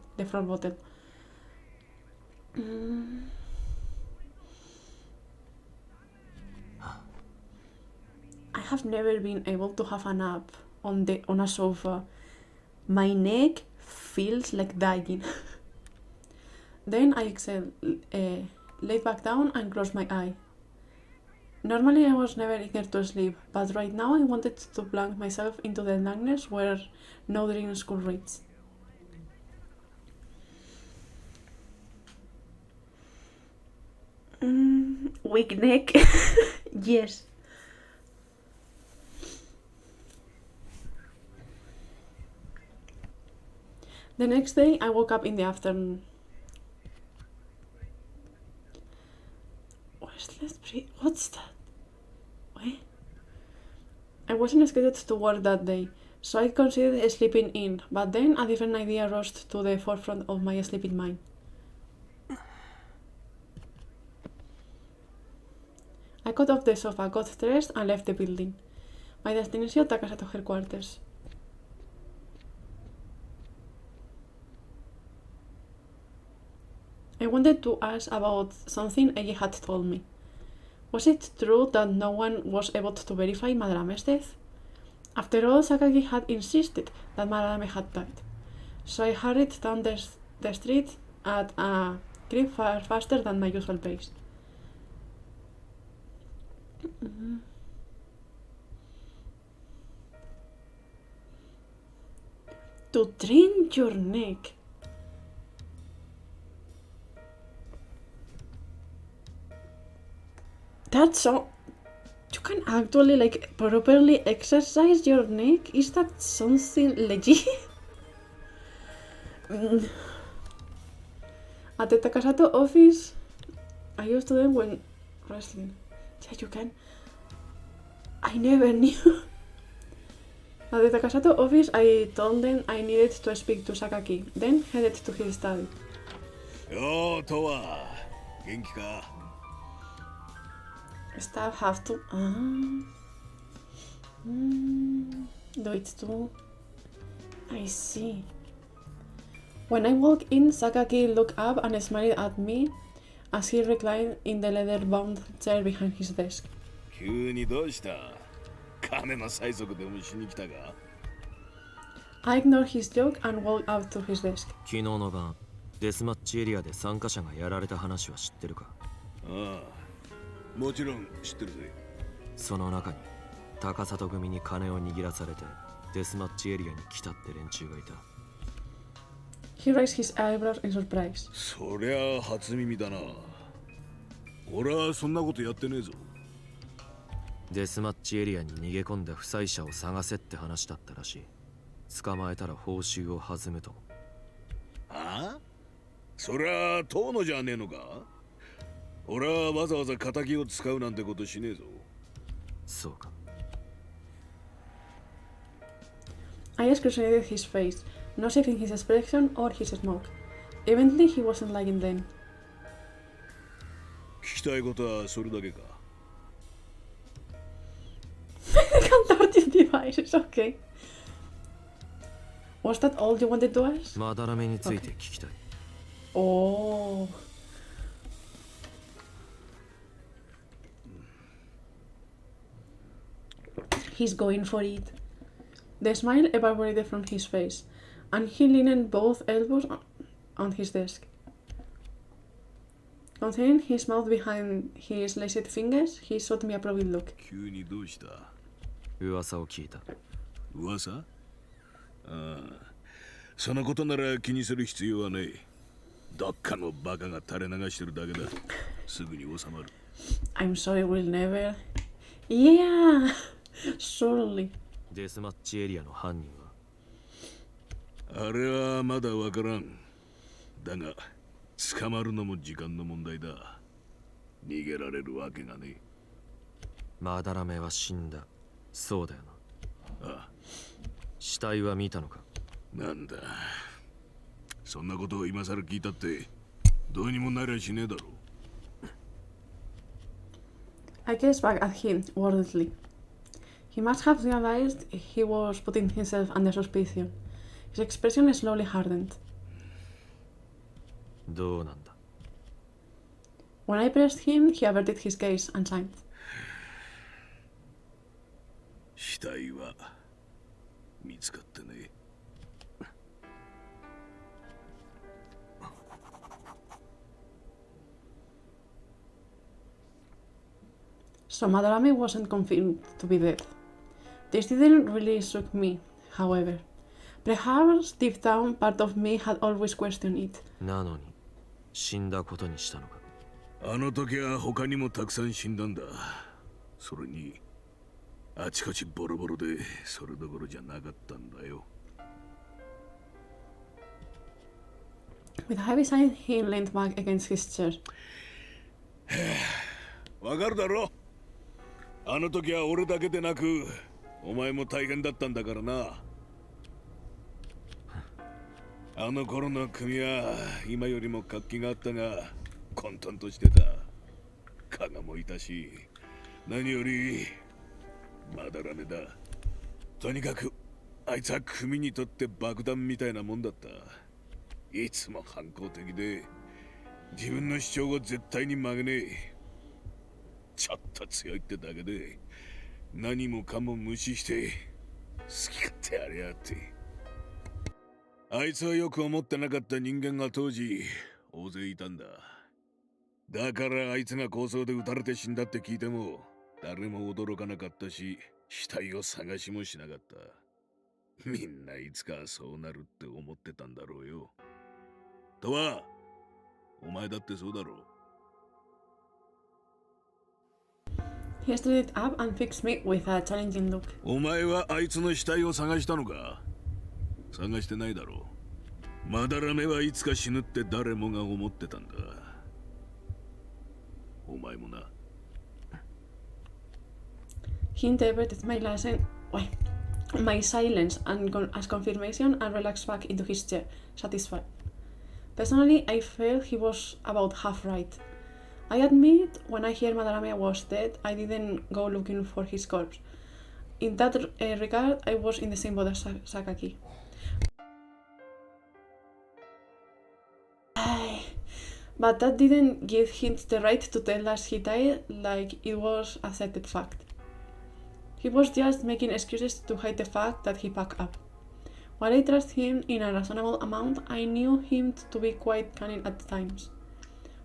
I have never been able to have a nap on a sofa. My neck feels like dying. Then I exhaled, laid back down and closed my eye. Normally I was never eager to sleep, but right now I wanted to plunge myself into the darkness where no dreams could reach. Weak neck. Yes. The next day I woke up in the afternoon. What's that? What? I wasn't scheduled to work that day, so I considered sleeping in, but then a different idea rose to the forefront of my sleeping mind. I got off the sofa, got dressed, and left the building. My destination, Takasato headquarters. I wanted to ask about something Eiji had told me. Was it true that no one was able to verify Madarame's death? After all, Sakagi had insisted that Madarame had died. So I hurried down the street at a clip far faster than my usual pace. To drain your neck. That's so. You can actually like properly exercise your neck? Is that something legit? At the Takasato office, I used to them when wrestling. Yeah, you can. I never knew. At the Takasato office, I told them I needed to speak to Sakaki, then headed to his study. Yo, Towa. Genki ka? Staff have to. Do it too. I see. When I walked in, Sakaki looked up and smiled at me as he reclined in the leather-bound chair behind his desk. 急にどうした？金の催促でもしに来たか？ I ignored his joke and walked out to his desk. 昨日の晩デスマッチエリアで参加者がやられた話は知ってるか？ああ、もちろん知ってるぜ。その中に高里組に金を握らされてデスマッチエリアに来たって連中がいた。 He raised his eyebrows in surprise. そりゃ初耳だな。俺はそんなことやってねえぞ。デスマッチエリアに逃げ込んだ負債者を探せって話だったらしい。捕まえたら報酬を弾むと。ああ？そりゃ遠野じゃねえのか？俺はわざわざ仇を使うなんてことしねえぞ。そうか。I scrutinized his face, not saving his expression or his smoke. Evidently, he wasn't lying then. 聞きたいことはそれだけか。Contorted devices, okay. Was that all you wanted to ask? マダラメについて聞きたい。Oh. He's going for it. The smile evaporated from his face, and he leaned both elbows on his desk. Containing his mouth behind his laced fingers, he shot me a probing look. 急にどうした？噂を聞いた。噂？ああ、そのことなら気にする必要はねえ。どっかのバカが垂れ流してるだけだ。すぐに収まる。I'm sorry, we'll never. Yeah, surely. デスマッチエリアの犯人は？あれはまだわからん。だが、捕まるのも時間の問題だ。逃げられるわけがねえ。マダラメは死んだ。そうだよな。ああ。死体は見たのか？なんだ。そんなことを今更聞いたってどうにもなりゃしねえだろう。I gazed back at him worriedly. He must have realized he was putting himself under suspicion. His expression slowly hardened. どうなんだ？ When I pressed him, he averted his gaze and signed. 死体は見つかってね。So Madarame wasn't confirmed to be dead. This didn't really shock me, however. Perhaps deep down, part of me had always questioned it. なのに死んだことにしたのか？あの時は他にもたくさん死んだんだ。それにあちこちボロボロでそれどころじゃなかったんだよ。With a heavy sigh, he leaned back against his chair. わかるだろ？あの時は俺だけでなくお前も大変だったんだからな。あの頃の組は今よりも活気があったが混沌としてた。加賀もいたし、何よりまだらめだ。とにかくあいつは組にとって爆弾みたいなもんだった。いつも反抗的で自分の主張を絶対に曲げねえ。ちょっと強いってだけで何もかも無視して好き勝手やりやがって。あいつはよく思ってなかった人間が当時大勢いたんだ。だからあいつが抗争で撃たれて死んだって聞いても誰も驚かなかったし、死体を探しもしなかった。みんないつかそうなるって思ってたんだろうよ。とはお前だってそうだろう。He stood up and fixed me with a challenging look. お前はあいつの死体を探したのか？探してないだろう。マダラメはいつか死ぬって誰もが思ってたんだ。お前もな。He interpreted my silence as confirmation and relaxed back into his chair, satisfied. Personally, I felt he was about half right. I admit, when I heard Madarame was dead, I didn't go looking for his corpse. In that regard, I was in the same boat as Sakaki. But that didn't give him the right to tell us he died like it was a accepted fact. He was just making excuses to hide the fact that he packed up. While I trust him in a reasonable amount, I knew him to be quite cunning at times.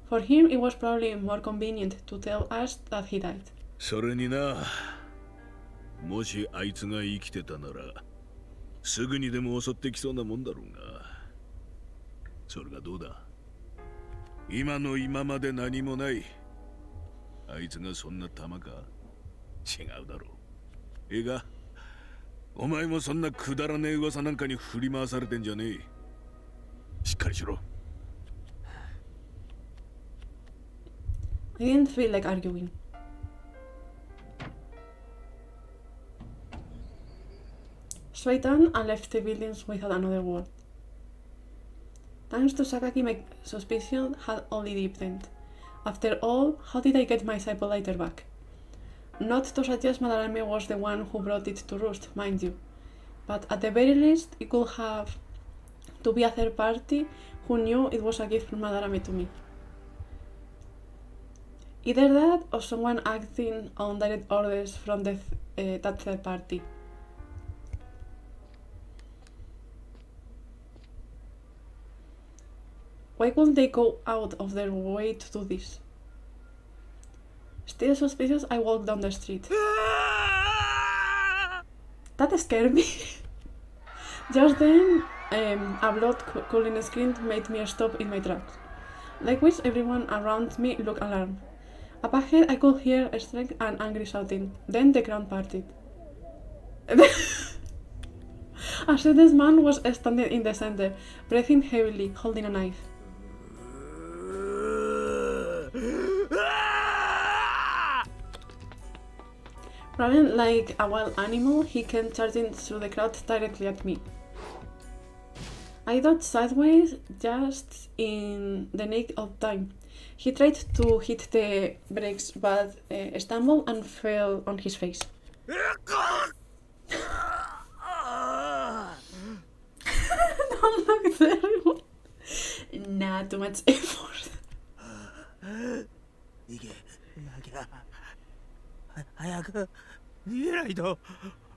For him, it was probably more convenient to tell us that he died. それにな、もしあいつが生きてたなら、すぐにでも襲ってきそうなもんだろうが。それがどうだ？今の今まで何もない。あいつがそんな玉か？違うだろう。いいか？お前もそんなくだらねえ噂なんかに振り回されてんじゃねえ。しっかりしろ。I didn't feel like arguing. Straight on and left the buildings without another word. Thanks to Sakaki, my suspicion had only deepened. After all, how did I get my Cypher back? Not to suggest Madarame was the one who brought it to roost, mind you, but at the very least, it could have to be a third party who knew it was a gift from Madarame to me. Either that or someone acting on direct orders from that third party. Why couldn't they go out of their way to do this? Still suspicious, I walked down the street. That scared me. Just then, a blood-cooling scream made me stop in my tracks. Likewise, everyone around me looked alarmed. Up ahead, I could hear strength and angry shouting. Then the crowd parted. A serious man was standing in the center, breathing heavily, holding a knife. Running like a wild animal, he came charging through the crowd directly at me. I dodged sideways just in the nick of time. He tried to hit the brakes but stumbled and fell on his face. Don't look terrible. Nah, too much effort. 早く逃げないと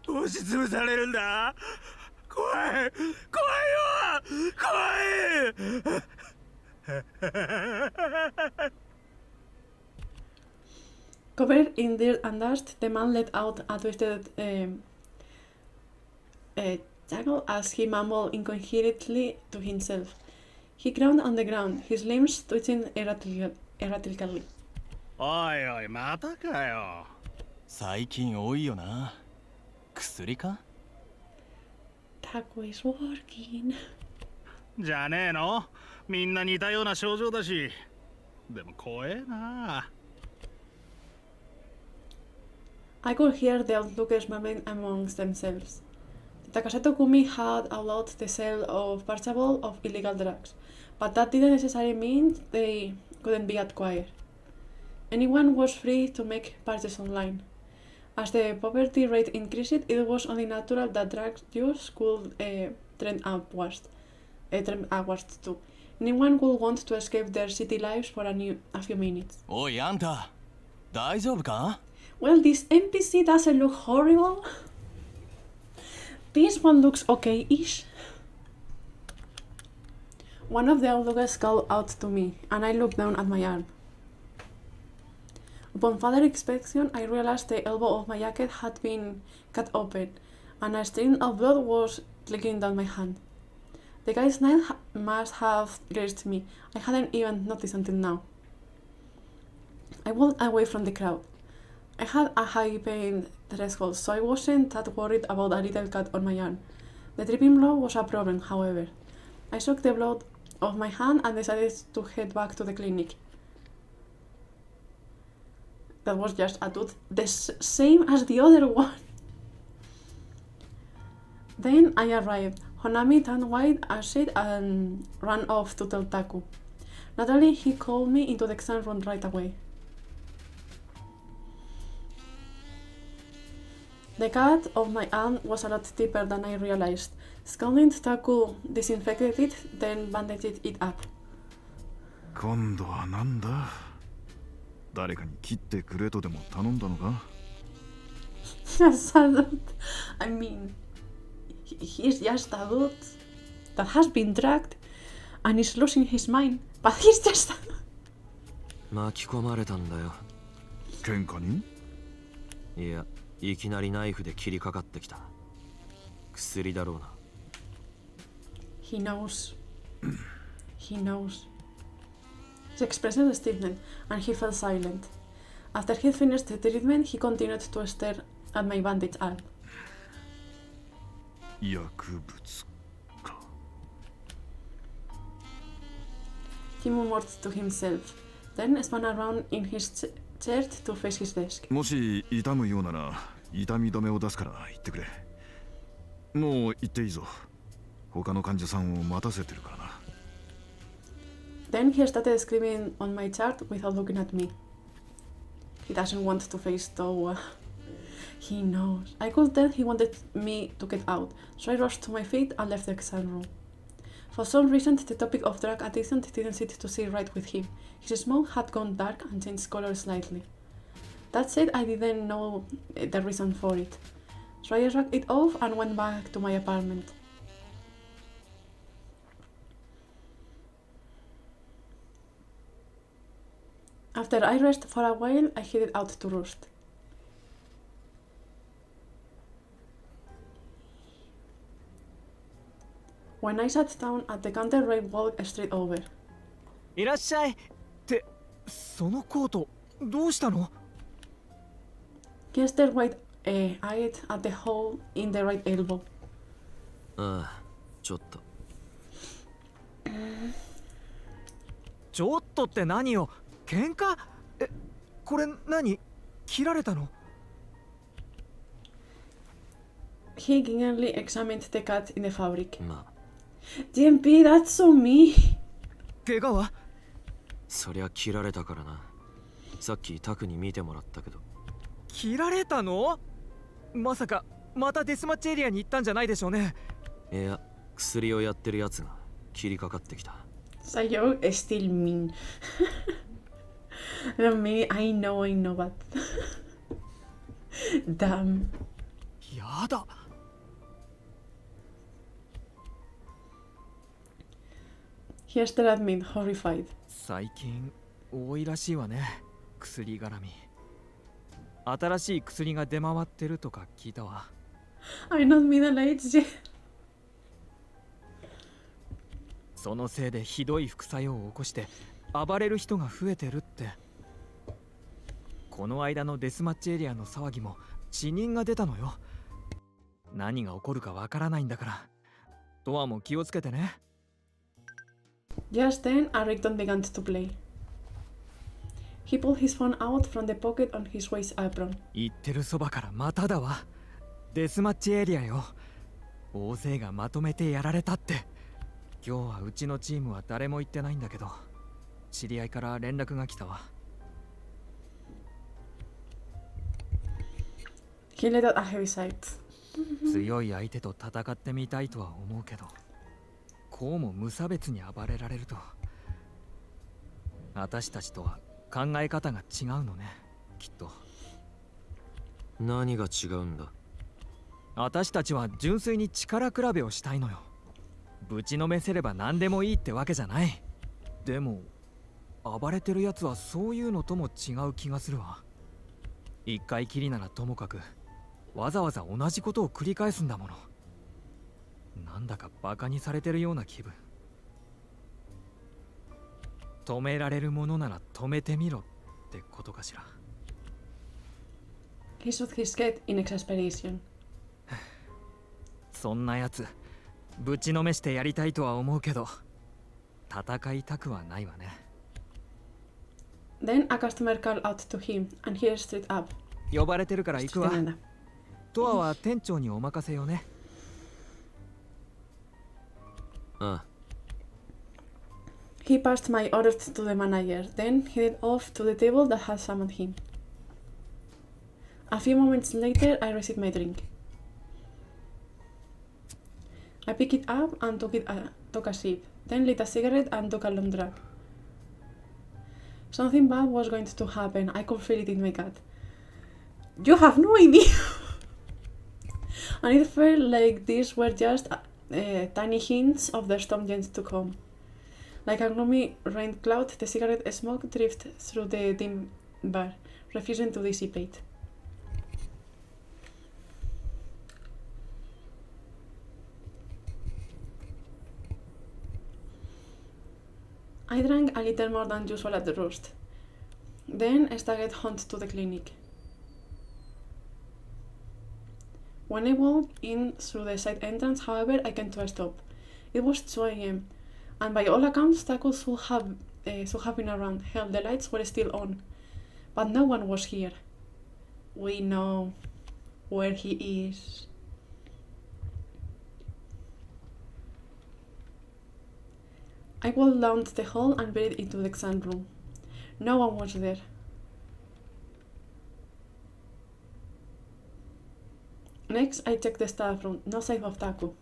押しつぶされるんだ。怖い怖いよ怖い。Covered in dirt and dust, the man let out a twisted chuckle as he mumbled incoherently to himself. He ground on the ground, his limbs twitching erratically. おいおい、またかよ。最近多いよな。薬か？ Taco is working. じゃねえの？みんな似たような症状だし。でも怖えな。I could hear the onlookers mumbling amongst themselves. The Takasato Kumi had outlawed the sale of purchasable of illegal drugs, but that didn't necessarily mean they couldn't be acquired. Anyone was free to make purchases online. As the poverty rate increased, it was only natural that drug use could trend upwards. dreamed hours too. Anyone would want to escape their city lives for a few minutes. おいあんた大丈夫か Well, this NPC doesn't look horrible. This one looks okay-ish. One of the outlookers called out to me, and I looked down at my arm. Upon further inspection, I realized the elbow of my jacket had been cut open, and a stream of blood was trickling down my hand. The guy's knife must have grazed me. I hadn't even noticed until now. I walked away from the crowd. I had a high pain threshold, so I wasn't that worried about a little cut on my arm. The dripping blood was a problem, however. I shook the blood off my hand and decided to head back to the clinic. That was just a tooth, the same as the other one. Then I arrived. Honami turned white as shit and ran off to tell Taku. Naturally, he called me into the exam room right away. The cut of my arm was a lot deeper than I realized. Scowling, Taku disinfected it, then bandaged it up. 今度はなんだ誰かに切ってくれとでも頼んだのか Just a dude. I mean, he's just a dude that has been drugged and is losing his mind, but he's just a... 巻き込まれたんだよ。喧嘩にいや、いきなりナイフで切りかかってきた。薬だろうな。He knows. He knows. His expression stiffened, and he fell silent. After he finished the treatment, he continued to stare at my bandaged arm. 薬物か He murmured to himself, then spun around in his chair to face his desk. もし痛むようなら痛み止めを出すから言ってくれもう行っていいぞ他の患者さんを待たせてるからな Then he started screaming on my chart without looking at me. He doesn't want to face Towa. He knows. I could tell he wanted me to get out, so I rushed to my feet and left the exam room. For some reason, the topic of drug addiction didn't seem to sit right with him. His smoke had gone dark and changed color slightly. That said, I didn't know the reason for it, so I shrugged it off and went back to my apartment. After I rested for a while, I headed out to roost. When I sat down at the counter, Ray walked straight over. いらっしゃいってそのコートどうしたの He stared wide-eyed at the hole in the right elbow. ああ、ちょっと。ちょっとって何よ喧嘩これ何切られたの He gingerly examined the cut in the fabric. まあ、 GMP, that's so me. 怪我はそりゃ切られたからな。さっきタクに見てもらったけど。切られたのまさかまたデスマッチエリアに行ったんじゃないでしょうねいや、薬をやってるやつが切りかかってきた。Sayo is still mean. No, maybe I know, but... Damn. やだ He stared at me, horrified. 最近多いらしいわね薬絡み新しい薬が出回ってるとか聞いたわ I'm not middle-aged yet. そのせいでひどい副作用を起こして暴れる人が増えてるってこの間のデスマッチエリアの騒ぎも死人が出たのよ何が起こるかわからないんだからトアも気をつけてね Just then, a ringtone began to play. He pulled his phone out from the pocket on his waist apron. 言ってるそばからまただわデスマッチエリアよ大勢がまとめてやられたって今日はうちのチームは誰も行ってないんだけど知り合いから連絡が来たわ He let out a heavy sigh. 強い相手と戦ってみたいとは思うけどこうも無差別に暴れられると。私たちとは考え方が違うのね、きっと。何が違うんだ？私たちは純粋に力比べをしたいのよ。ぶちのめせれば何でもいいってわけじゃない。でも暴れてるやつはそういうのとも違う気がするわ。一回きりならともかくわざわざ同じことを繰り返すんだもの。なんだかバカにされてるような気分。止められるものなら止めてみろってことかしら。He shook his head in exasperation. そんなやつぶちのめしてやりたいとは思うけど戦いたくはないわね。Then a customer called out to him, and he stood up. 呼ばれてるから行くわ。 Tremenda. ドアは店長にお任せよね。ああ。He passed my orders to the manager, then headed off to the table that had summoned him. A few moments later, I received my drink. I picked it up and took a sip, then lit a cigarette and took a long drag. Something bad was going to happen. I could feel it in my gut. You have no idea! And it felt like these were just tiny hints of the storm yet to come. Like a gloomy rain cloud, the cigarette smoke drifted through the dim bar, refusing to dissipate. I drank a little more than usual at the roast. Then I staggered home to the clinic. When I walked in through the side entrance, however, I came to a stop. It was 2 a.m. and by all accounts, Taku should have been around. Hell, the lights were still on, but no one was here. We know where he is. I walked down the hall and peered into the exam room. No one was there. Next, I checked the staff room. No sign of Taku.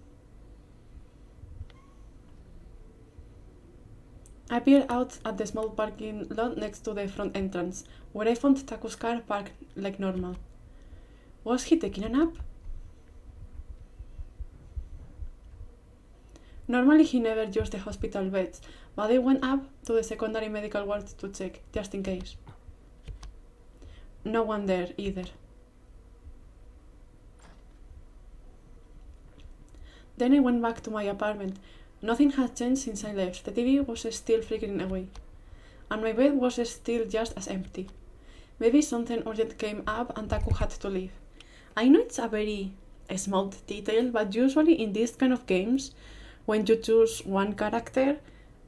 I peered out at the small parking lot next to the front entrance, where I found Taku's car parked like normal. Was he taking a nap? Normally he never used the hospital beds, but I went up to the secondary medical ward to check, just in case. No one there either. Then I went back to my apartment. Nothing had changed since I left. The TV was still flickering away, and my bed was still just as empty. Maybe something urgent came up and Taku had to leave. I know it's a very small detail, but usually in these kind of games, when you choose one character,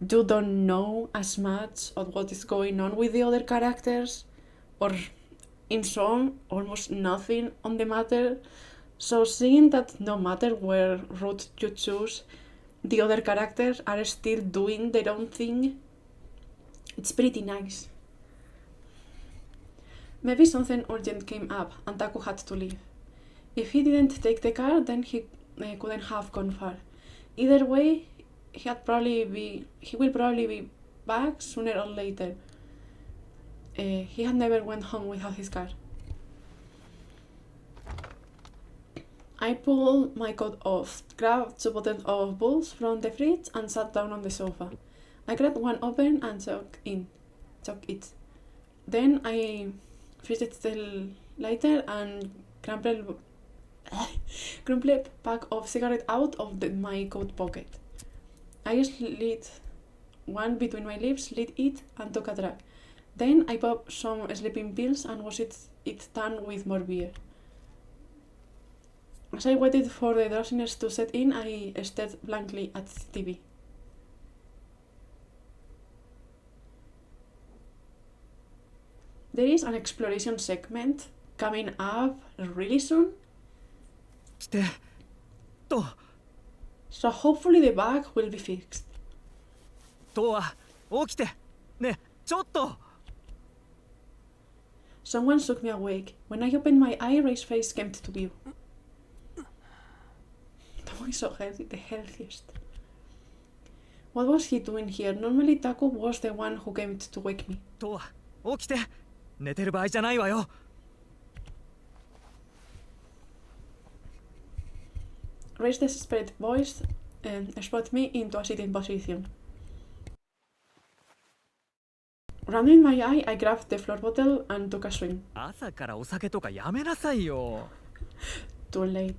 you don't know as much of what is going on with the other characters, or in some, almost nothing on the matter. So seeing that no matter where route you choose, the other characters are still doing their own thing, it's pretty nice. Maybe something urgent came up and Taku had to leave. If he didn't take the car, then he couldn't have gone far. Either way, he will probably be back sooner or later. He had never went home without his car. I pulled my coat off, grabbed 2 bottles of booze from the fridge and sat down on the sofa. I cracked one open and chucked it. Then I fitted the lighter and crumpled pack of cigarette out of my coat pocket. I slid one between my lips, lit it, and took a drag. Then I popped some sleeping pills and washed it down with more beer. As I waited for the drowsiness to set in, I stared blankly at the TV. There is an exploration segment coming up really soon. So hopefully the bug will be fixed. トア、起きて。ね、ちょっと。Someone shook me awake. When I opened my eye, Ray's face came to view. The boy is so healthy, the healthiest. What was he doing here? Normally Taku was the one who came to wake me. とは起きて、寝てる場合じゃないわよ。Raised the desperate voice and brought me into a sitting position. Rounding my eye, I grabbed the floor bottle and took a swing. 朝からお酒とかやめなさいよ。Too late.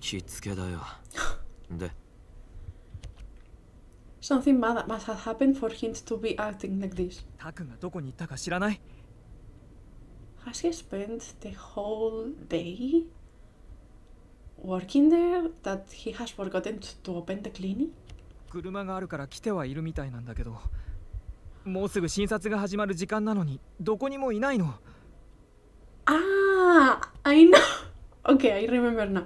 気付けだよ。で、Something bad must have happened for him to be acting like this. タクがどこに行ったか知らない？ Has he spent the whole day working there that he has forgotten to open the clinic? 車があるから来てはいるみたいなんだけど、もうすぐ診察が始まる時間なのにどこにもいないの。Ah, I know. Okay, I remember now.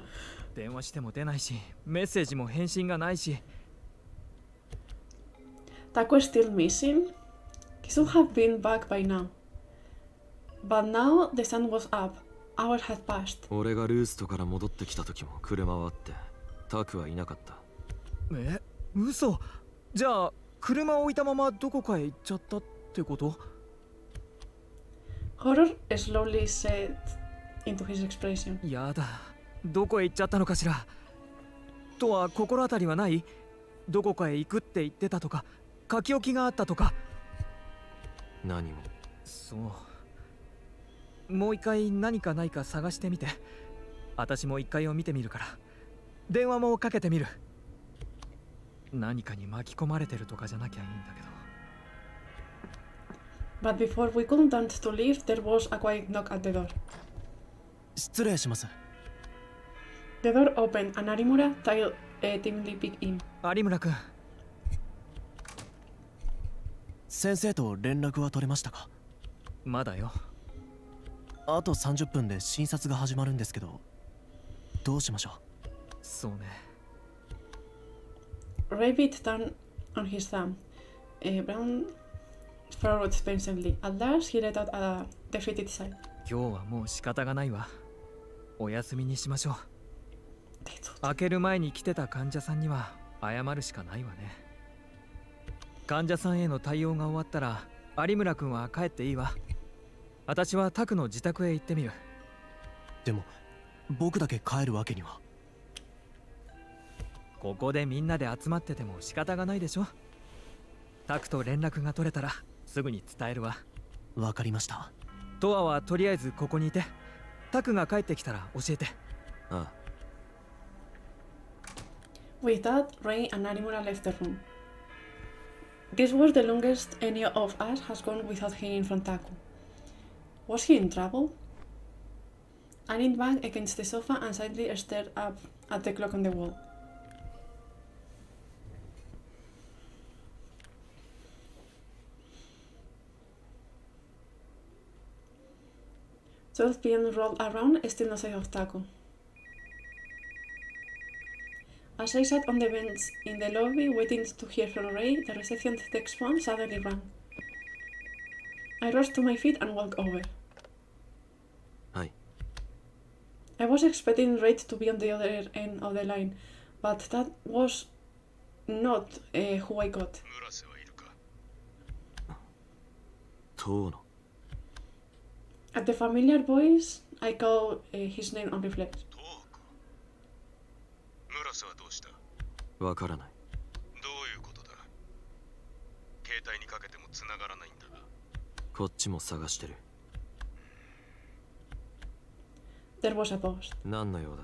電話しても出ないし、メッセージも返信がないし。Taco is still missing. He should have been back by now. But now the sun was up. Hours had passed. 俺がルーストから戻ってきた時も車はあって、タクはいなかった。え、嘘。じゃあ車を置いたままどこかへ行っちゃったってこと？ Horror slowly set into his expression. やだ、どこへ行っちゃったのかしら。とは心当たりはない？どこかへ行くって言ってたとか、書き置きがあったとか。何も。そう。もう一回何かないか探してみて。私も一回を見てみるから。電話もかけてみる。何かに巻き込まれてるとかじゃなきゃいいんだけど。But before we could turn to leave, there was a quiet knock at the door. 失礼します。 The door opened and Arimura timidly peeked in. 有村君。先生と連絡は取れましたか？まだよ。あと30分で診察が始まるんですけど、どうしましょう？そうね。Rabbit turned on his thumb. Brown frowned pensively. At last, he let out a defeated sigh. 今日はもう仕方がないわ。お休みにしましょう。 They thought. 開ける前に来てた患者さんには謝るしかないわね。患者さんへの対応が終わったら有村君は帰っていいわ。私はタクの自宅へ行ってみる。でも僕だけ帰るわけには。ここでみんなで集まってても仕方がないでしょ。タクと連絡が取れたらすぐに伝えるわ。わかりました。トアはとりあえずここにいて、タクが帰ってきたら教えて。ああ。With that, Ray and Arimura left the room. This was the longest any of us has gone without hearing from Taku. Was he in trouble? I leaned back against the sofa and silently stared up at the clock on the wall. "12 p.m. rolled around, still no sign of Taku. As I sat on the bench in the lobby waiting to hear from Ray, the reception text phone suddenly rang. I rose to my feet and walked over. はい。 I was expecting Ray to be on the other end of the line, but that was not who I got. 村瀬はいるか？遠野。 At the familiar voice, I called his name on reflex. トーク。村瀬はどうした？わからない。どういうことだ？携帯にかけても繋がらないんだが。こっちも探してる。There was a pause. 何の用だ？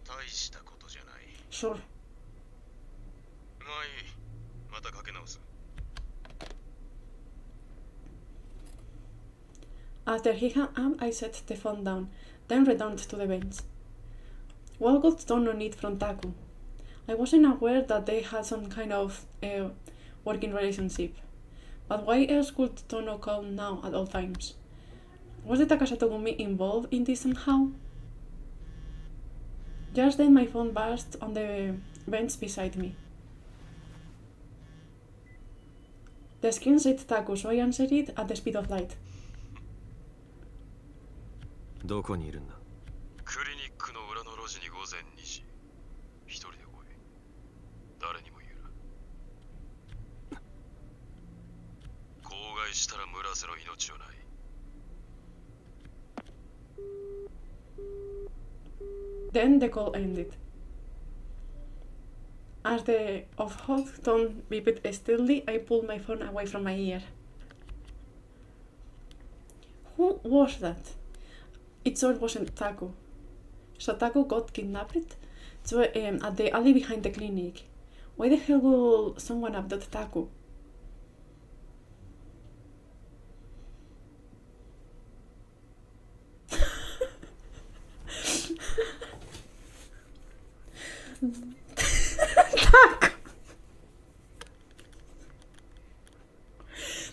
大したことじゃない。Sure. まあいい。またかけ直す。After he hung up, I set the phone down, then returned to the bench. What could Tono need from Taku? I wasn't aware that they had some kind of working relationship. But why else could Tono call now at all times? Was the Takasatogumi involved in this somehow? Just then my phone buzzed on the bench beside me. The screen said Taku, so I answered it at the speed of light. どこにいるんだ？クリニックの裏の路地に午前2時。一人で来い。誰にも言うな。ちはない。Then the call ended. As the off-hot tone beeped steadily, I pulled my phone away from my ear. Who was that? It sure wasn't Taku. So Taku got kidnapped at the alley behind the clinic. Why the hell would someone abduct Taku?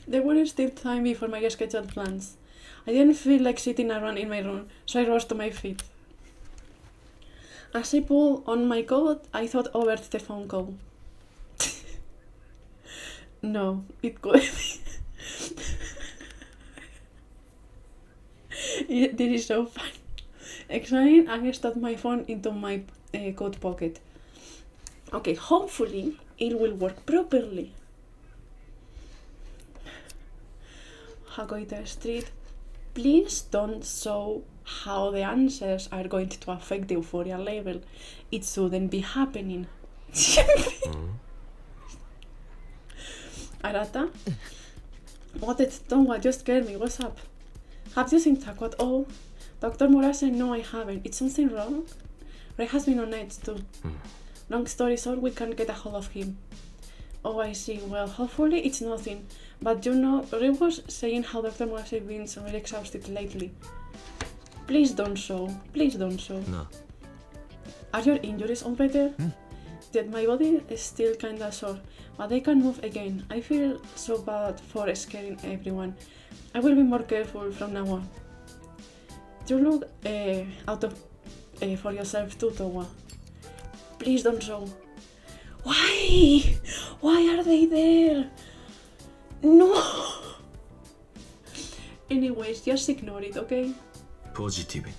There was still time before my scheduled plans. I didn't feel like sitting around in my room, so I rose to my feet. As I pulled on my coat, I thought over the phone call. No, it couldn't be. This is so fun. Excited, I stuffed my phone into my coat pocket. Okay, hopefully it will work properly. I go to the street. Please don't show how the answers are going to affect the euphoria level. It shouldn't be happening. Arata? What? Don't just scare me. What's up? Have you seen Taku at all? Dr. Mura said no, I haven't. Is something wrong? Ray has been on nights too. Long story short, we can't get a hold of him. Oh, I see. Well, hopefully it's nothing. But you know, Ray was saying how Dr. Mura has been so very exhausted lately. Please don't show. Please don't show. No. Are your injuries all better? Yet my body is still kinda sore, but I can move again. I feel so bad for scaring everyone. I will be more careful from now on. You look out of for yourself too, Towa. Please don't show. Why? Why are they there? No! Anyways, just ignore it, okay? ポジティブに。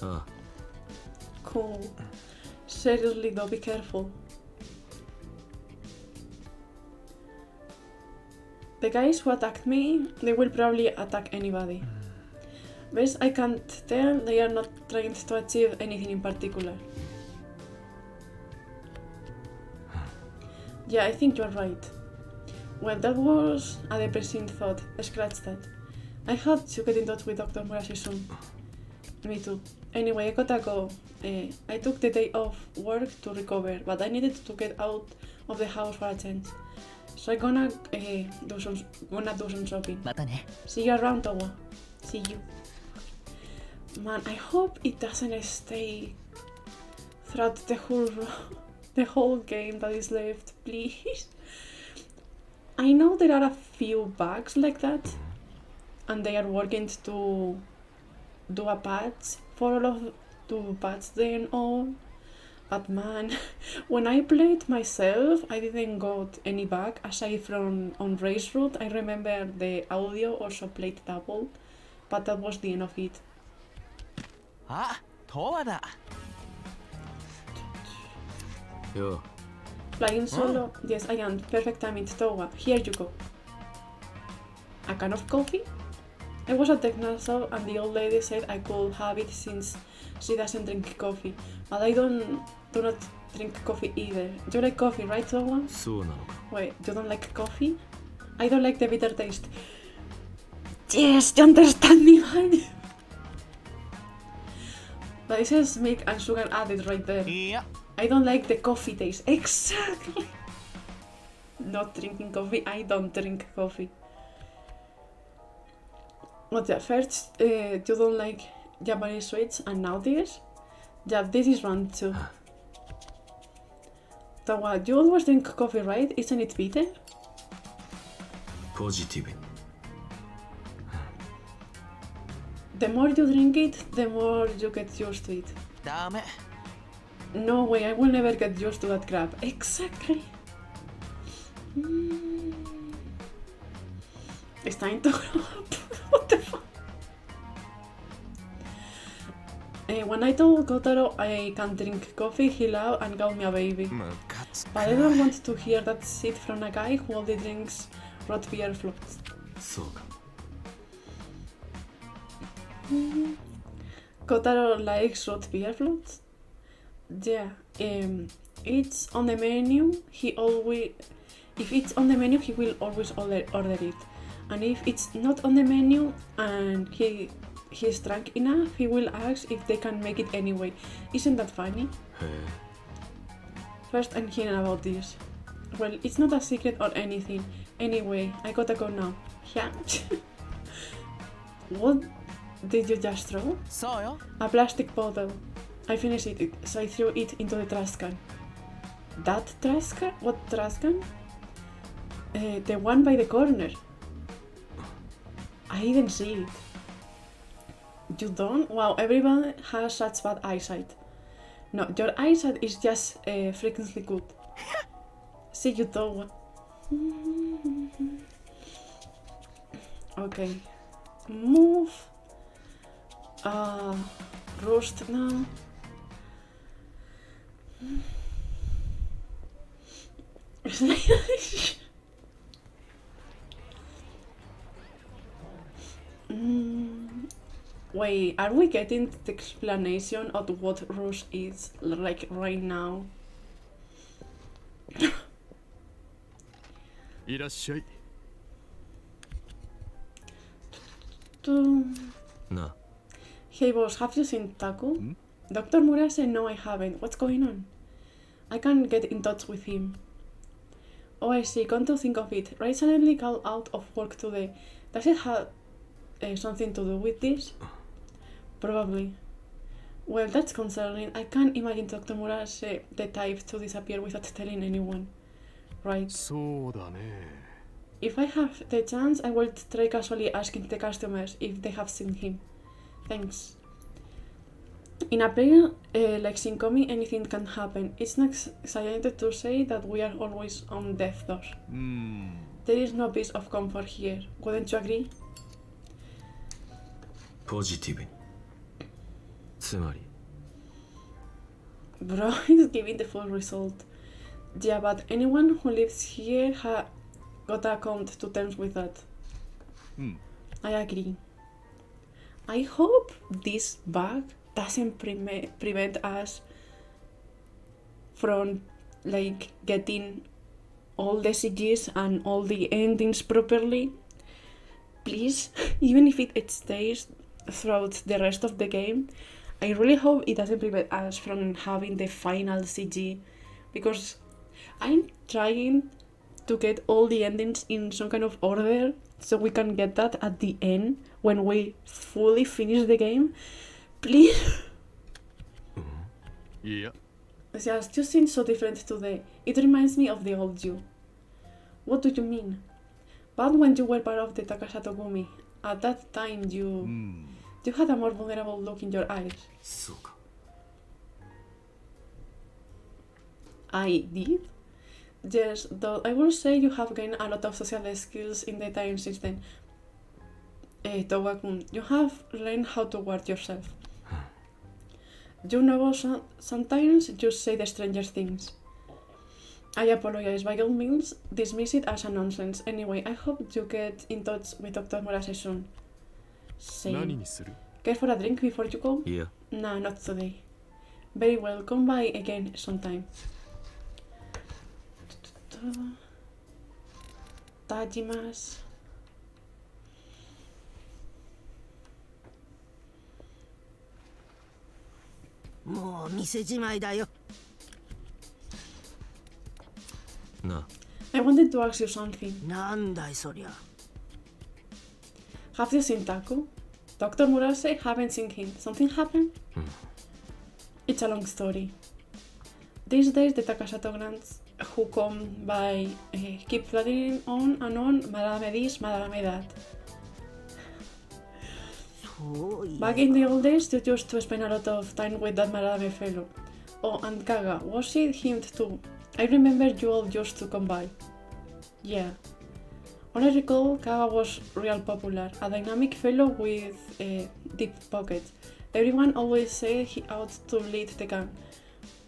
ああ。Cool. Seriously though, be careful. The guys who attacked me, they will probably attack anybody. Best I can't tell, they are not trying to achieve anything in particular. Yeah, I think you're right. Well, that was a depressing thought. Scratch that. I had to get in touch with Dr. Murashi soon. Me too. Anyway, I gotta go. I took the day off work to recover, but I needed to get out of the house for a change. So I'm gonna do some shopping. See you around, Towa. See you. Man, I hope it doesn't stay throughout the whole game that is left, please. I know there are a few bugs like that, and they are working to do a patch for all of to patch them all. But man, when I played myself, I didn't got any bug aside from on race route. I remember the audio also played double, but that was the end of it. Ah, Towa da. Yo. Flying solo? Yes, I am. Perfect timing, Towa. Here you go. A can of coffee? I was at the Technosol and the old lady said I could have it since she doesn't drink coffee. But I do not drink coffee either. You like coffee, right, Towa? そうなのか。 Wait, you don't like coffee? I don't like the bitter taste. Yes, you understand me, man. But it says milk and sugar added right there. Yeah. I don't like the coffee taste. Exactly. Not drinking coffee. I don't drink coffee. But yeah, first, you don't like Japanese sweets, and now this? Yeah, this is wrong too. Tawa, you always drink coffee, right? Isn't it bitter? ポジティブに。 The more you drink it, the more you get used to it. ダメ。 No way, I will never get used to that crap. Exactly. It's time to grow up. What the fuck? When I told Kotaro I can drink coffee, he laughed and called me a baby. But I don't want to hear that shit from a guy who only drinks root beer floats. そうか。Kotaro likes root beer floats. Yeah, it's on the menu. If it's on the menu, he will always order it. And if it's not on the menu and he's drunk enough, he will ask if they can make it anyway. Isn't that funny? First, I'm hearing about this. Well, it's not a secret or anything. Anyway, I gotta go now. Yeah. What did you just throw? A plastic bottle. I finished it, so I threw it into the trash can. That trash can? What trash can? The one by the corner. I didn't see it. You don't? Wow, everyone has such bad eyesight. No, your eyesight is just freakishly good. See, you don't. Okay. Move. Roast now. Wait, are we getting the explanation of what Rush is like right now? いらっしゃい。な。 Hey boss, have you seen Taco? Dr. Murase? No, I haven't. What's going on? I can't get in touch with him. Oh, I see. Come to think of it, Ray suddenly got out of work today. Does it have something to do with this? Probably. Well, that's concerning. I can't imagine Dr. Murase the type to disappear without telling anyone. Right. そうだね。 If I have the chance, I will try casually asking the customers if they have seen him. Thanks. In a player like Shinkomi, anything can happen. It's not exaggerated to say that we are always on death door. There is no piece of comfort here. Wouldn't you agree? ポジティブに。つまり。 Bro, he's giving the full result. Yeah, but anyone who lives here gotta come to terms with that. I agree. I hope this bug doesn't prevent us from like getting all the CGs and all the endings properly. Please, even if it stays throughout the rest of the game, I really hope it doesn't prevent us from having the final CG, because I'm trying to get all the endings in some kind of order so we can get that at the end when we fully finish the game. Please. Yeah. You seem so different today. It reminds me of the old you. What do you mean? But when you were part of the Takasato Gumi, at that time you had a more vulnerable look in your eyes. そうか。 I did? Yes, though I will say you have gained a lot of social skills in the time since then. Towa-kun, you have learned how to guard yourself. You know, sometimes you say the strangest things. I apologize. By all means, dismiss it as a nonsense. Anyway, I hope you get in touch with Dr. Murase soon. 何にする? Care for a drink before you go? いや。 Nah, not today. Very well, come by again sometime. Tajimasu. I wanted to ask you something. Have you seen Taku? Dr. Murase, haven't seen him. Something happened? It's a long story. These days, the Takasato grants who come by keep fluttering on and on, Madarame this, Madarame that. Back in the old days, you used to spend a lot of time with that Madarame fellow. Oh, and Kaga, was it him too? I remember you all used to come by. Yeah. When I recall, Kaga was real popular, a dynamic fellow with deep pockets. Everyone always said he ought to lead the gang.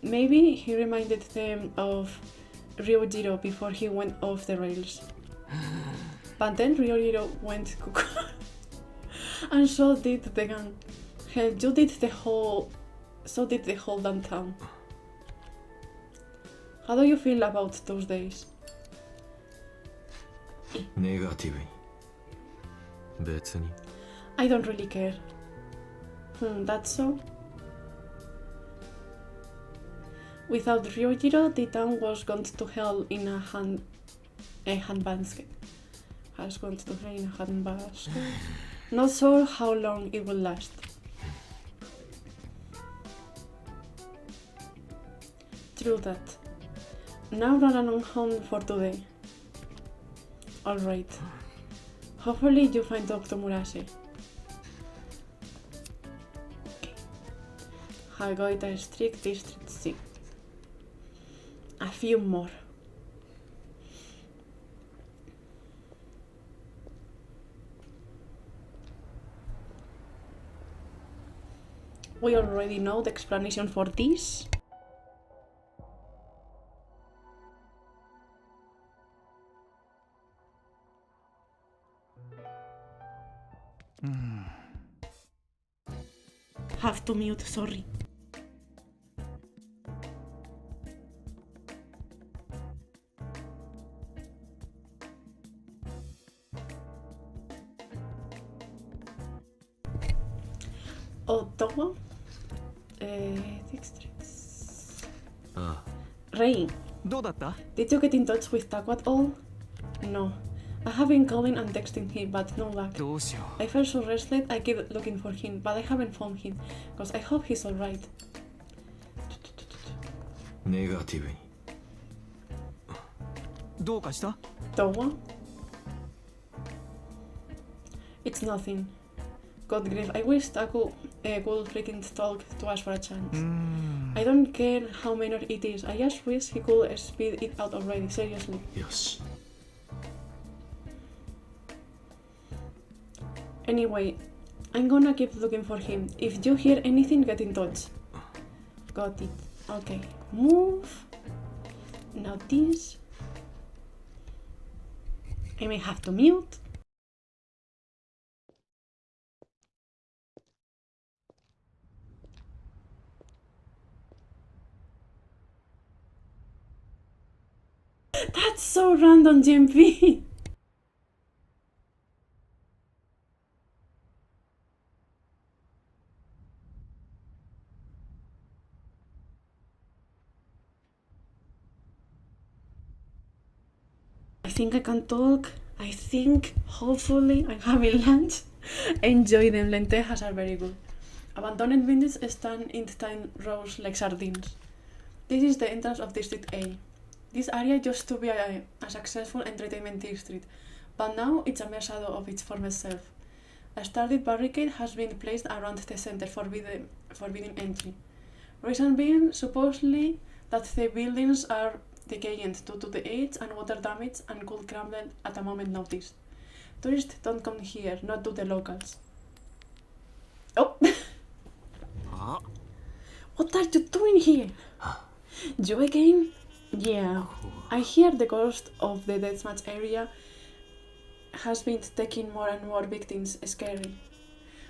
Maybe he reminded them of Ryojiro before he went off the rails. But then Ryojiro went cuckoo. And so did the gang. Hell, you did the whole... So did the whole damn town. How do you feel about those days? ネガティブに。別に。I don't really care. That's so? Without Ryojiro, the town was gone to hell in a handbasket. Has gone to hell in a handbasket. Not sure how long it will last. True that. Now run home for today. Alright. Hopefully you find Dr. Murase. Okay. Hagoita District, District C. A few more. We already know the explanation for this. Have to mute, sorry. Ottawa? Districts. Ray, どうだった did you get in touch with Taco at all? No. I have been calling and texting him, but no luck. どうしよ I felt so restless I keep looking for him, but I haven't found him, because I hope he's alright. ネガティブに。うどうかした Towa? It's nothing. God grief, I wish Taku could freaking talk to us for a chance. I don't care how minor it is, I just wish he could speed it out already, seriously. よし。 Anyway, I'm gonna keep looking for him. If you hear anything, get in touch. Got it. Okay, move. Now this. I may have to mute. That's so random, GMP. I think I can talk. I think, hopefully, I'm having lunch. Enjoy them. Lentejas are very good. Abandoned buildings stand in tiny rows like sardines. This is the entrance of District A. This area used to be a successful entertainment district, but now it's a mere shadow of its former self. A sturdy barricade has been placed around the center, forbidding entry. Reason being, supposedly, that the buildings are decaying due to the age and water damage and could crumble at a moment's notice. Tourists don't come here, not to the locals. Oh! What are you doing here? You again? Yeah, I hear the ghost of the deathmatch area has been taking more and more victims. Scary.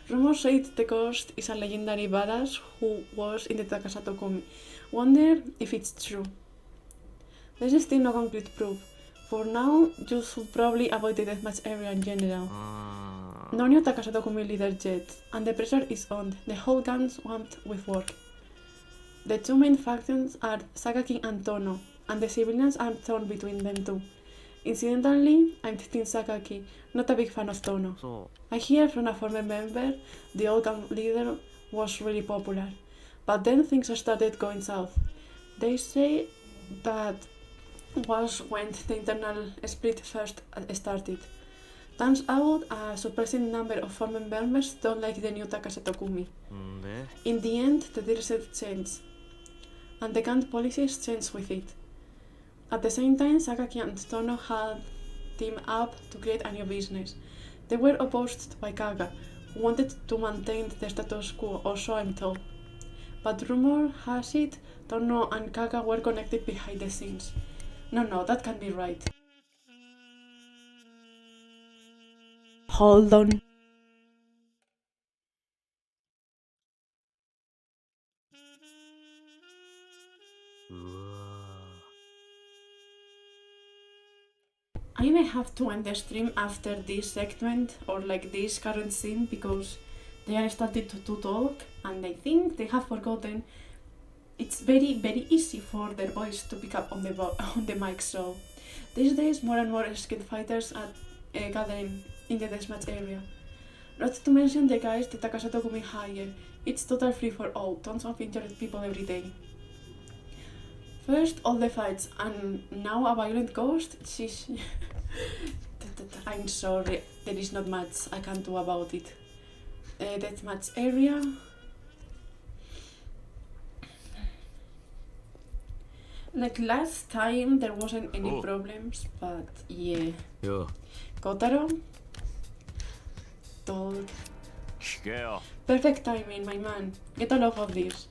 Rumors say the ghost is a legendary badass who was in the Takasato Kumi. Wonder if it's true. There's still no concrete proof. For now, you should probably avoid the deathmatch area in general. No new Takasato Kumi leader yet, and the pressure is on. The whole gang swamped with work. The two main factions are Sakaki and Tono, and the civilians are torn between them too. Incidentally, I'm Team Sakaki, not a big fan of Tono. I hear from a former member the old gang leader was really popular, but then things started going south. They say that was when the internal split first started. Turns out a surprising number of former members don't like the new Takasato Kumi. In the end, the deal set changed, and the gang policies changed with it. At the same time, Sakaki and Tono had teamed up to create a new business. They were opposed by Kaga, who wanted to maintain the status quo, or so I'm told. But rumor has it, Tono and Kaga were connected behind the scenes. No, that can't be right. Hold on. I may have to end the stream after this segment or like this current scene because they are started to talk and I think they have forgotten it's very easy for their voice to pick up on the mic. So these days more and more skilled fighters are gathering in the deathmatch area. Not to mention the guys the Takasato Gumi hire. It's total free for all, tons of injured people every day. First all the fights and now a violent ghost? Sheesh. I'm sorry, there is not much I can do about it. Deathmatch area. Like last time there wasn't any problems, but yeah. Yo. Kotaro. Talk. 聞けよ。 Perfect timing, my man. Get a load of this.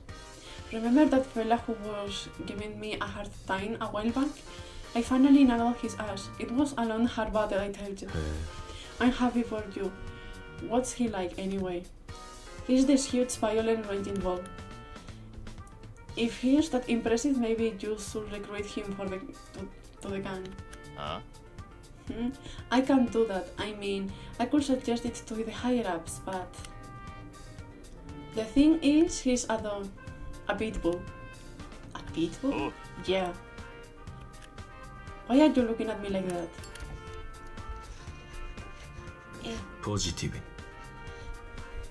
Remember that fella who was giving me a hard time a while back? I finally nailed his ass. It was a long hard battle, I tell you. I'm happy for you. What's he like anyway? He's this huge violent raging ball. If he's that impressive, maybe you should recruit him for to the gang. Huh? I can't do that. I mean, I could suggest it to the higher-ups, but... The thing is, he's a dog. A pitbull. A pitbull? Oh. Yeah. Why are you looking at me like that? ポジティブに。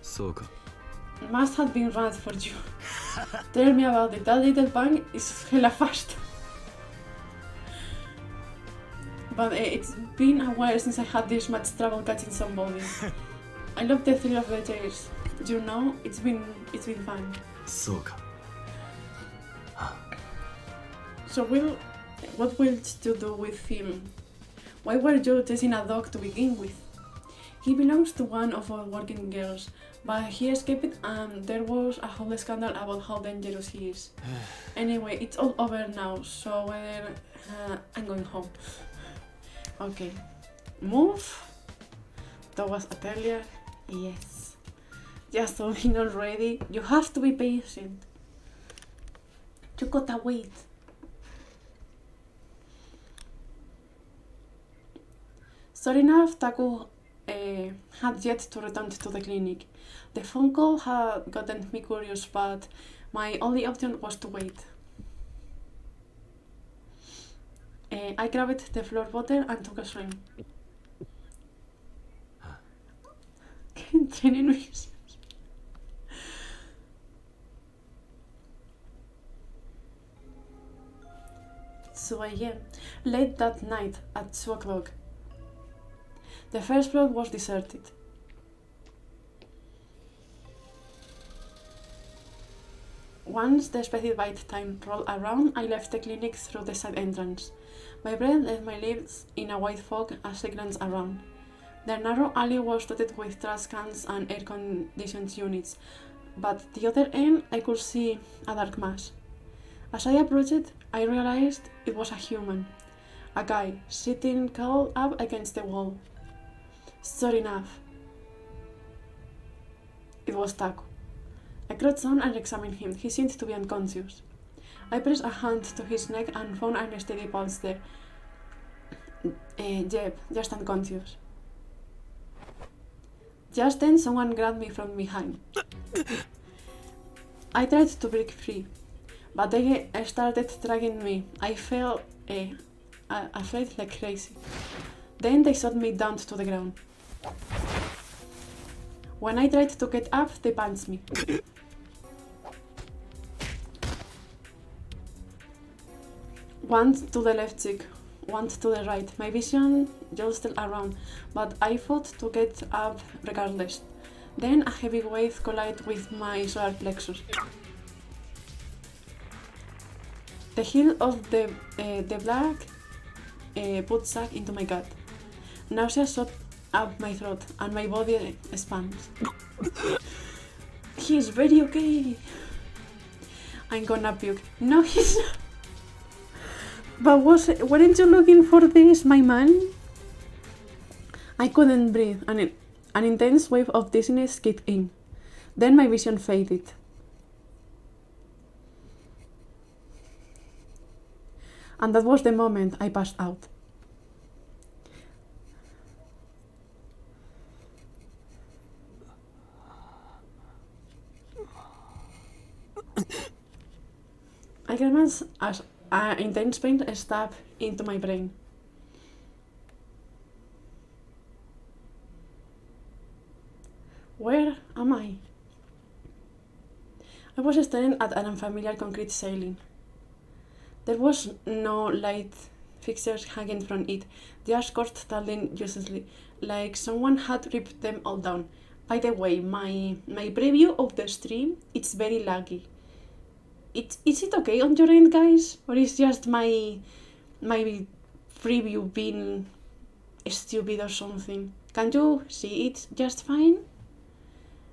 そうか。 Must have been rad for you. Tell me about it. That little punk is hella fast. But it's been a while since I had this much trouble catching somebody. I love the thrill of the chase. You know, it's been fun. そうか。 So what will you do with him? Why were you chasing a dog to begin with? He belongs to one of our working girls, but he escaped and there was a whole scandal about how dangerous he is. Anyway, it's all over now, so I'm going home. Okay. Move towards Atelier. Yes. Just being already. You have to be patient. You gotta wait. Sorry enough, Taku had yet to return to the clinic. The phone call had gotten me curious, but my only option was to wait. I grabbed the floor bottle and took a swing. So again, late that night at 2 o'clock. The first floor was deserted. Once the specified time rolled around, I left the clinic through the side entrance. My breath left my lips in a white fog as I glanced around. The narrow alley was dotted with trash cans and air-conditioned units, but at the other end I could see a dark mass. As I approached, I realized it was a human. A guy, sitting curled up against the wall. Sure enough, it was Taku. I crouched down and examined him. He seemed to be unconscious. I pressed a hand to his neck and found an steady pulse there. Yep, just unconscious. Just then someone grabbed me from behind. I tried to break free, but they started dragging me. I felt afraid like crazy. Then they shot me down to the ground. When I tried to get up, they punched me. One to the left cheek, one to the right. My vision jostled around, but I fought to get up regardless. Then a heavy wave collided with my solar plexus. The heel of the black put sack into my gut. Nausea shot up my throat and my body expands. He's very okay. I'm gonna puke. No, he's not. But weren't you looking for this, my man? I couldn't breathe, and an intense wave of dizziness kicked in. Then my vision faded. And that was the moment I passed out. Ackermann's as intense pain stabbed into my brain. Where am I? I was staring at an unfamiliar concrete ceiling. There was no light fixtures hanging from it, just cords tumbling uselessly, like someone had ripped them all down. By the way, my preview of the stream, it's very laggy. Is it okay on your end, guys? Or is just my preview being stupid or something? Can you see it just fine?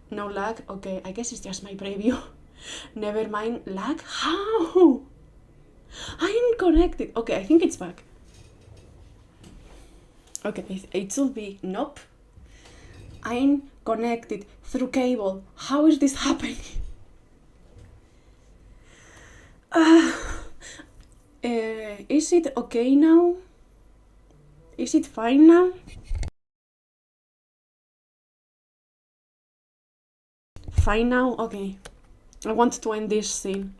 No lag? Okay, I guess it's just my preview. Never mind, lag? How? I'm connected. Okay, I think it's back. Okay, it should be. Nope. I'm connected through cable. How is this happening? Is it okay now? Is it fine now? Fine now? Okay. I want to end this scene.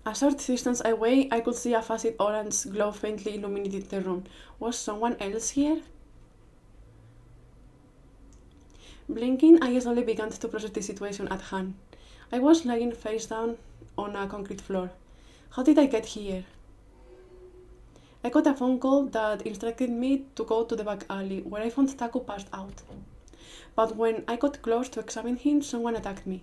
A short distance away, I could see a fuzzy orange glow faintly illuminated the room. Was someone else here? Blinking, I slowly began to process the situation at hand. I was lying face down on a concrete floor. How did I get here? I got a phone call that instructed me to go to the back alley, where I found Taku passed out. But when I got close to examine him, someone attacked me.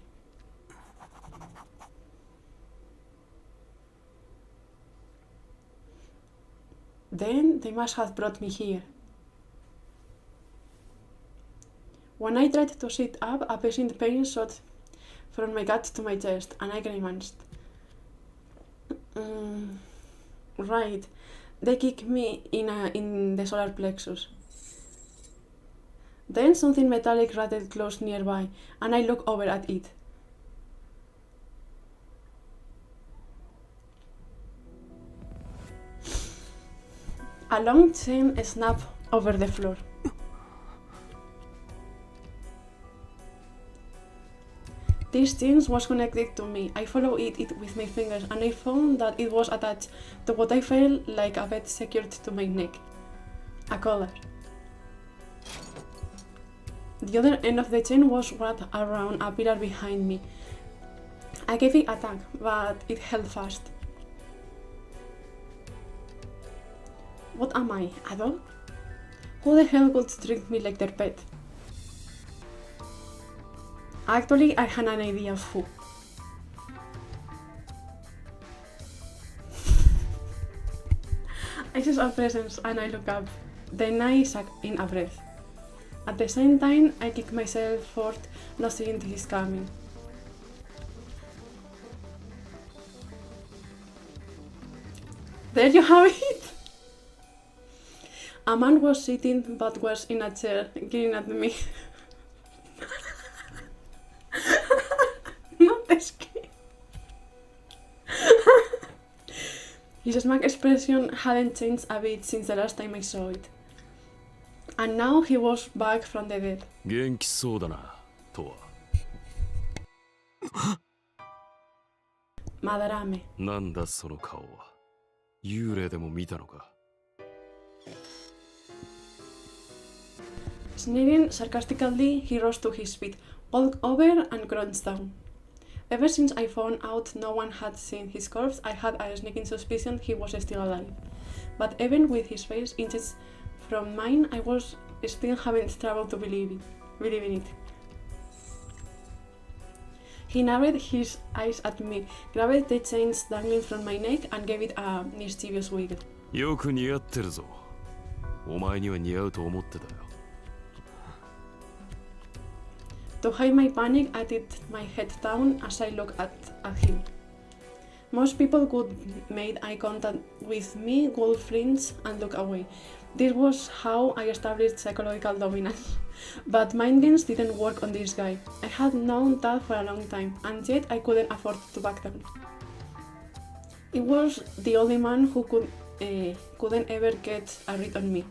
Then they must have brought me here. When I tried to sit up, a piercing pain shot from my gut to my chest, and I grimaced. Right, they kicked me in the solar plexus. Then something metallic rattled close nearby, and I looked over at it. A long chain snapped over the floor. This chain was connected to me. I followed it with my fingers, and I found that it was attached to what I felt like a bed secured to my neck. A collar. The other end of the chain was wrapped around a pillar behind me. I gave it a tug, but it held fast. What am I, a dog? Who the hell would treat me like their pet? Actually, I had an idea of who. I saw a presence and I looked up. Then I sucked in a breath. At the same time, I kicked myself forth, not seeing this coming. There you have it! A man was sitting but was in a chair, grinning at me. Not scared. His smug expression hadn't changed a bit since the last time I saw it. And now he was back from the dead. 元気そうだな、とは。Madarame. なんだその顔は。幽霊でも見たのか。Sneering sarcastically, he rose to his feet, walked over and crouched down. Ever since I found out no one had seen his corpse, I had a sneaking suspicion he was still alive. But even with his face inches from mine, I was still having trouble to believe in it. He narrowed his eyes at me, grabbed the chains dangling from my neck, and gave it a mischievous wiggle. よく似合ってるぞ。お前には似合うと思ってたよ。To hide my panic, I tipped my head down as I looked at him. Most people would make eye contact with me, would flinch and look away. This was how I established psychological dominance. But mind games didn't work on this guy. I had known that for a long time, and yet I couldn't afford to back down. It was the only man who couldn't ever get a read on me.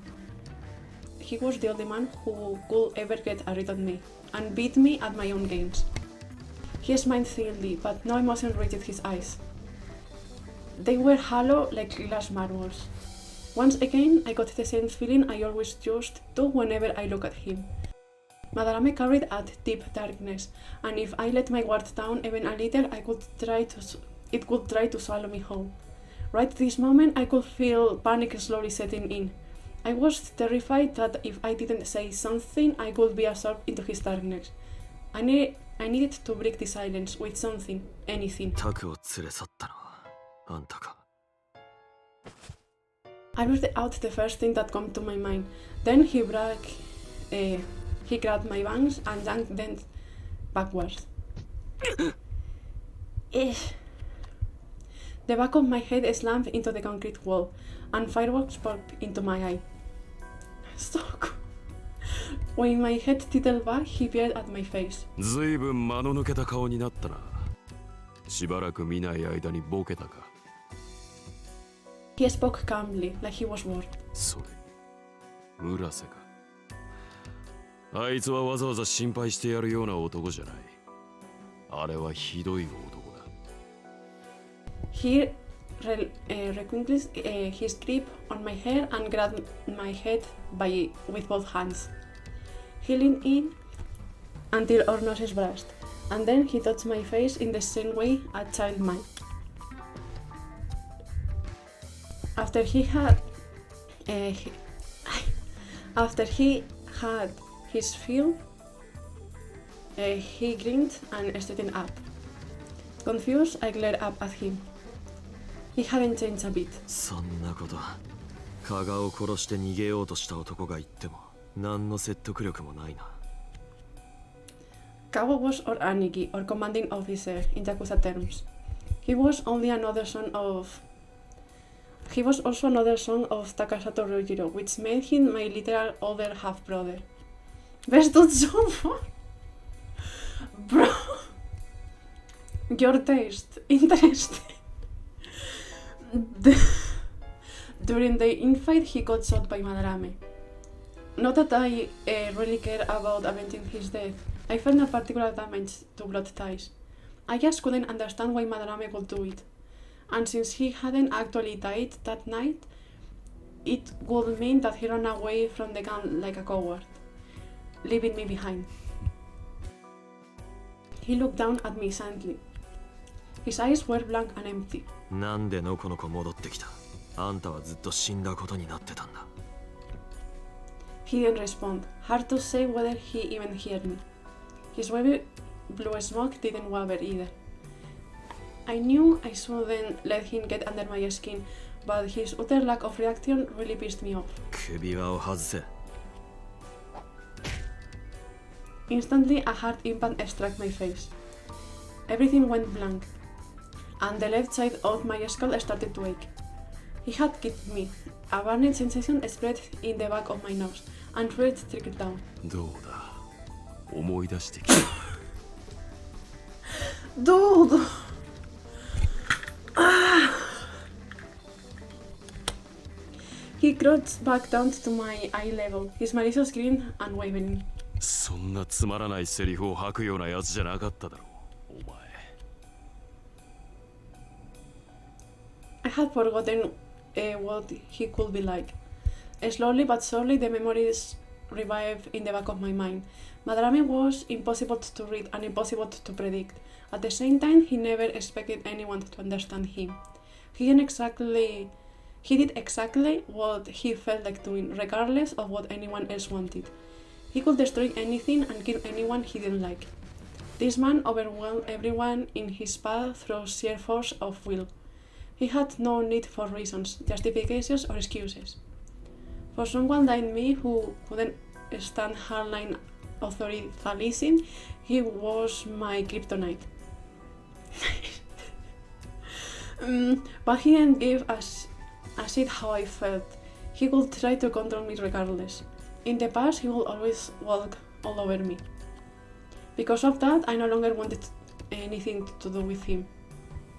He was the only man who could ever get a read on me and beat me at my own games. He smiled thinly, but no emotion reached his eyes. They were hollow like glass marbles. Once again, I got the same feeling I always used to whenever I look at him. Madarame carried a deep darkness, and if I let my guard down even a little, it would try to swallow me whole. Right this moment, I could feel panic slowly setting in. I was terrified that if I didn't say something, I would be absorbed into his darkness. I needed to break the silence with something, anything. タクを連れ去ったのはあんたか。 I blurted out the first thing that came to my mind. Then he grabbed my bangs and yanked them backwards. The back of my head slammed into the concrete wall, and fireworks popped into my eye. So cool. When my head tilted back, he peered at my face. ずいぶん間の抜けた顔になったな。しばらく見ない間にボケたか。 He spoke calmly, like he was bored. それ、村瀬か。あいつはわざわざ心配してやるような男じゃない。あれはひどい男だ。He relinquished his grip on my hair and grabbed my head with both hands. He leaned in until our noses brushed, and then he touched my face in the same way a child might. After he had his fill, he grinned and straightened up. Confused, I glared up at him. He hadn't changed a bit. そんなこと、加賀を殺して逃げようとした男が言っても何の説得力もないな。Kawa was our Aniki, or commanding officer in Yakuza terms. He was also another son of Takasato Ryujiro, which made him my literal older half-brother. Best dude so far? Bro, your taste, interesting. During the infight, he got shot by Madarame. Not that I really care about avenging his death. I felt no particular damage to blood ties. I just couldn't understand why Madarame would do it. And since he hadn't actually died that night, it would mean that he ran away from the gun like a coward, leaving me behind. He looked down at me silently. His eyes were blank and empty. なんでのこのこ戻ってきた。あんたはずっと死んだことになってたんだ。He didn't respond. Hard to say whether he even heard me. His wavy blue smoke didn't waver either. I knew I shouldn't let him get under my skin, but his utter lack of reaction really pissed me off. 首輪を外せ。 Instantly, a hard impact struck my face. Everything went blank, and the left side of my skull started to ache. He had kicked me. A burning sensation spread in the back of my nose, and fluid trickled down. どうだ、思い出してきた。Dude! He crouched back down to my eye level, his malicious grin unwavering. そんなつまらないセリフを吐くようなやつじゃなかっただろう、お前。I had forgotten what he could be like. Slowly but surely, the memories revived in the back of my mind. Madarame was impossible to read and impossible to predict. At the same time, he never expected anyone to understand him. He did exactly what he felt like doing, regardless of what anyone else wanted. He could destroy anything and kill anyone he didn't like. This man overwhelmed everyone in his path through sheer force of will. He had no need for reasons, justifications, or excuses. For someone like me who couldn't stand hardline authoritarianism, he was my kryptonite. But he didn't give a shit how I felt. He would try to control me regardless. In the past, he would always walk all over me. Because of that, I no longer wanted anything to do with him.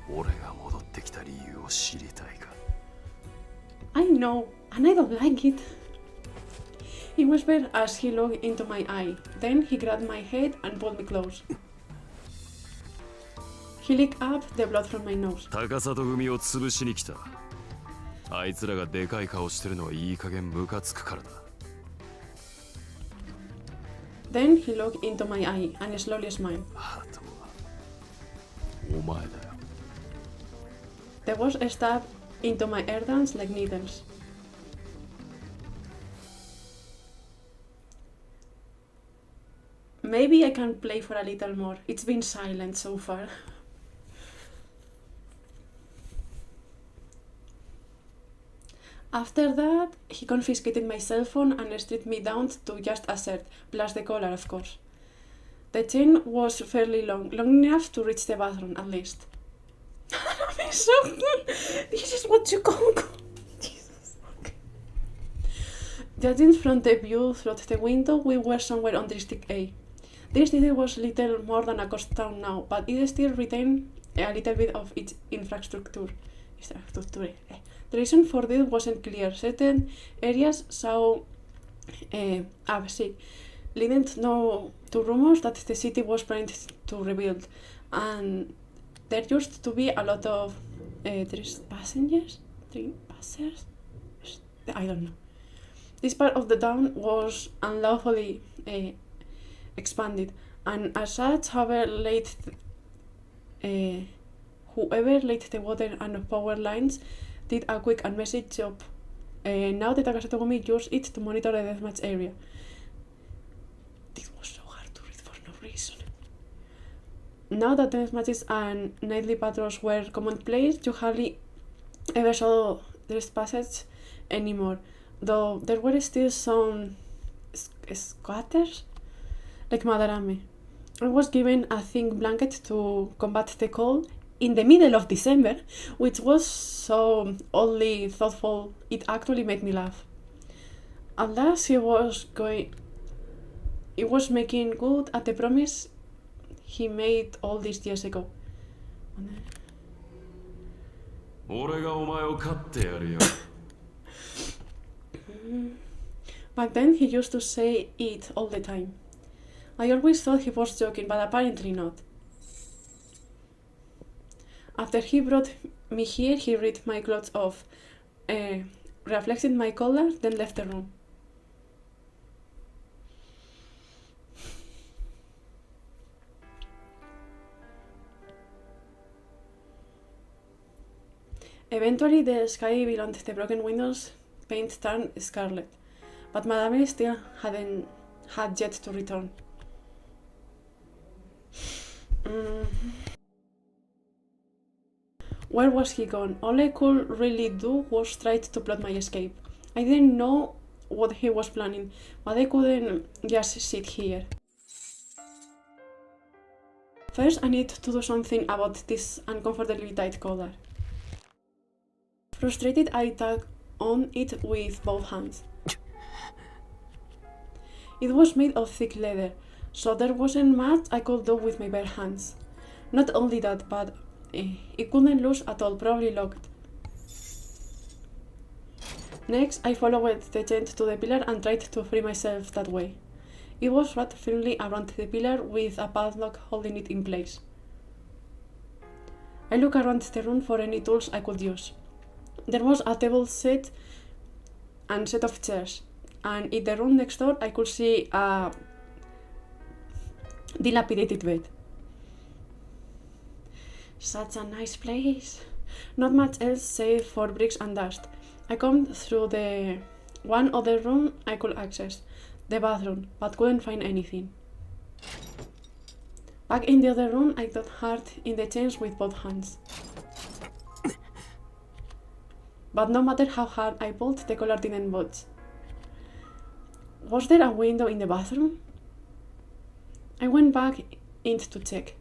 俺が戻ってきた理由を知りたいか。 I know, and I don't like it. He whispered as he looked into my eye. Then he grabbed my head and pulled me close. He licked up the blood from my nose. 高里組を潰しに来た。あいつらがでかい顔してるのはいい加減ムカつくからだ。Then he looked into my eye and slowly smiled. あとはお前だよ。There was a stab into my eardrums like needles. Maybe I can play for a little more. It's been silent so far. After that, he confiscated my cell phone and stripped me down to just a shirt, plus the collar, of course. The chain was fairly long enough to reach the bathroom, at least. This is what you call Jesus. Okay. Judging from the view through the window, we were somewhere on District A. This city was little more than a coast town now, but it still retained a little bit of its infrastructure. The reason for this wasn't clear. Certain areas saw leading to rumors that the city was planning to rebuild, and there used to be a lot of passers. I don't know. This part of the town was unlawfully expanded, and as such, whoever laid the water and power lines did a quick and messy job. Now the Takasato Gumi used it to monitor the deathmatch area. This was so hard to read for no reason. Now that deathmatches and nightly patrols were commonplace, you hardly ever saw this passage anymore, though there were still some squatters, like Madarame. I was given a thin blanket to combat the cold in the middle of December, which was so oddly thoughtful, it actually made me laugh. At last he was making good at the promise he made all these years ago. 俺がお前を飼ってやるよ。Back then he used to say it all the time. I always thought he was joking, but apparently not. After he brought me here, he ripped my clothes off, reflected my collar, then left the room. Eventually, the sky beyond the broken windows paint turned scarlet, but Madame still had yet to return. Where was he gone? All I could really do was try to plot my escape. I didn't know what he was planning, but I couldn't just sit here. First, I need to do something about this uncomfortably tight collar. Frustrated, I tugged on it with both hands. It was made of thick leather, so there wasn't much I could do with my bare hands. Not only that, but it couldn't loose at all, probably locked. Next, I followed the chain to the pillar and tried to free myself that way. It was wrapped firmly around the pillar with a padlock holding it in place. I looked around the room for any tools I could use. There was a table set and set of chairs, and in the room next door I could see a dilapidated bed. Such a nice place. Not much else save for bricks and dust. I combed through the one other room I could access, the bathroom, but couldn't find anything. Back in the other room, I got hard in the chains with both hands. But no matter how hard I pulled, the collar didn't budge. Was there a window in the bathroom? I went back in to check.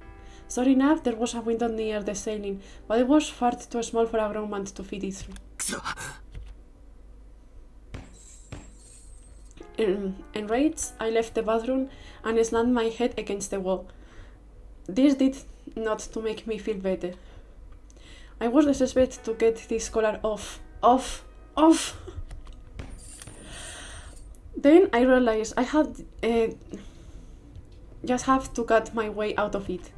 Sure enough, there was a window near the ceiling, but it was far too small for a grown man to fit it through. Enraged, I left the bathroom and slammed my head against the wall. This did not to make me feel better. I was desperate to get this collar off. Then I realized I had just have to cut my way out of it.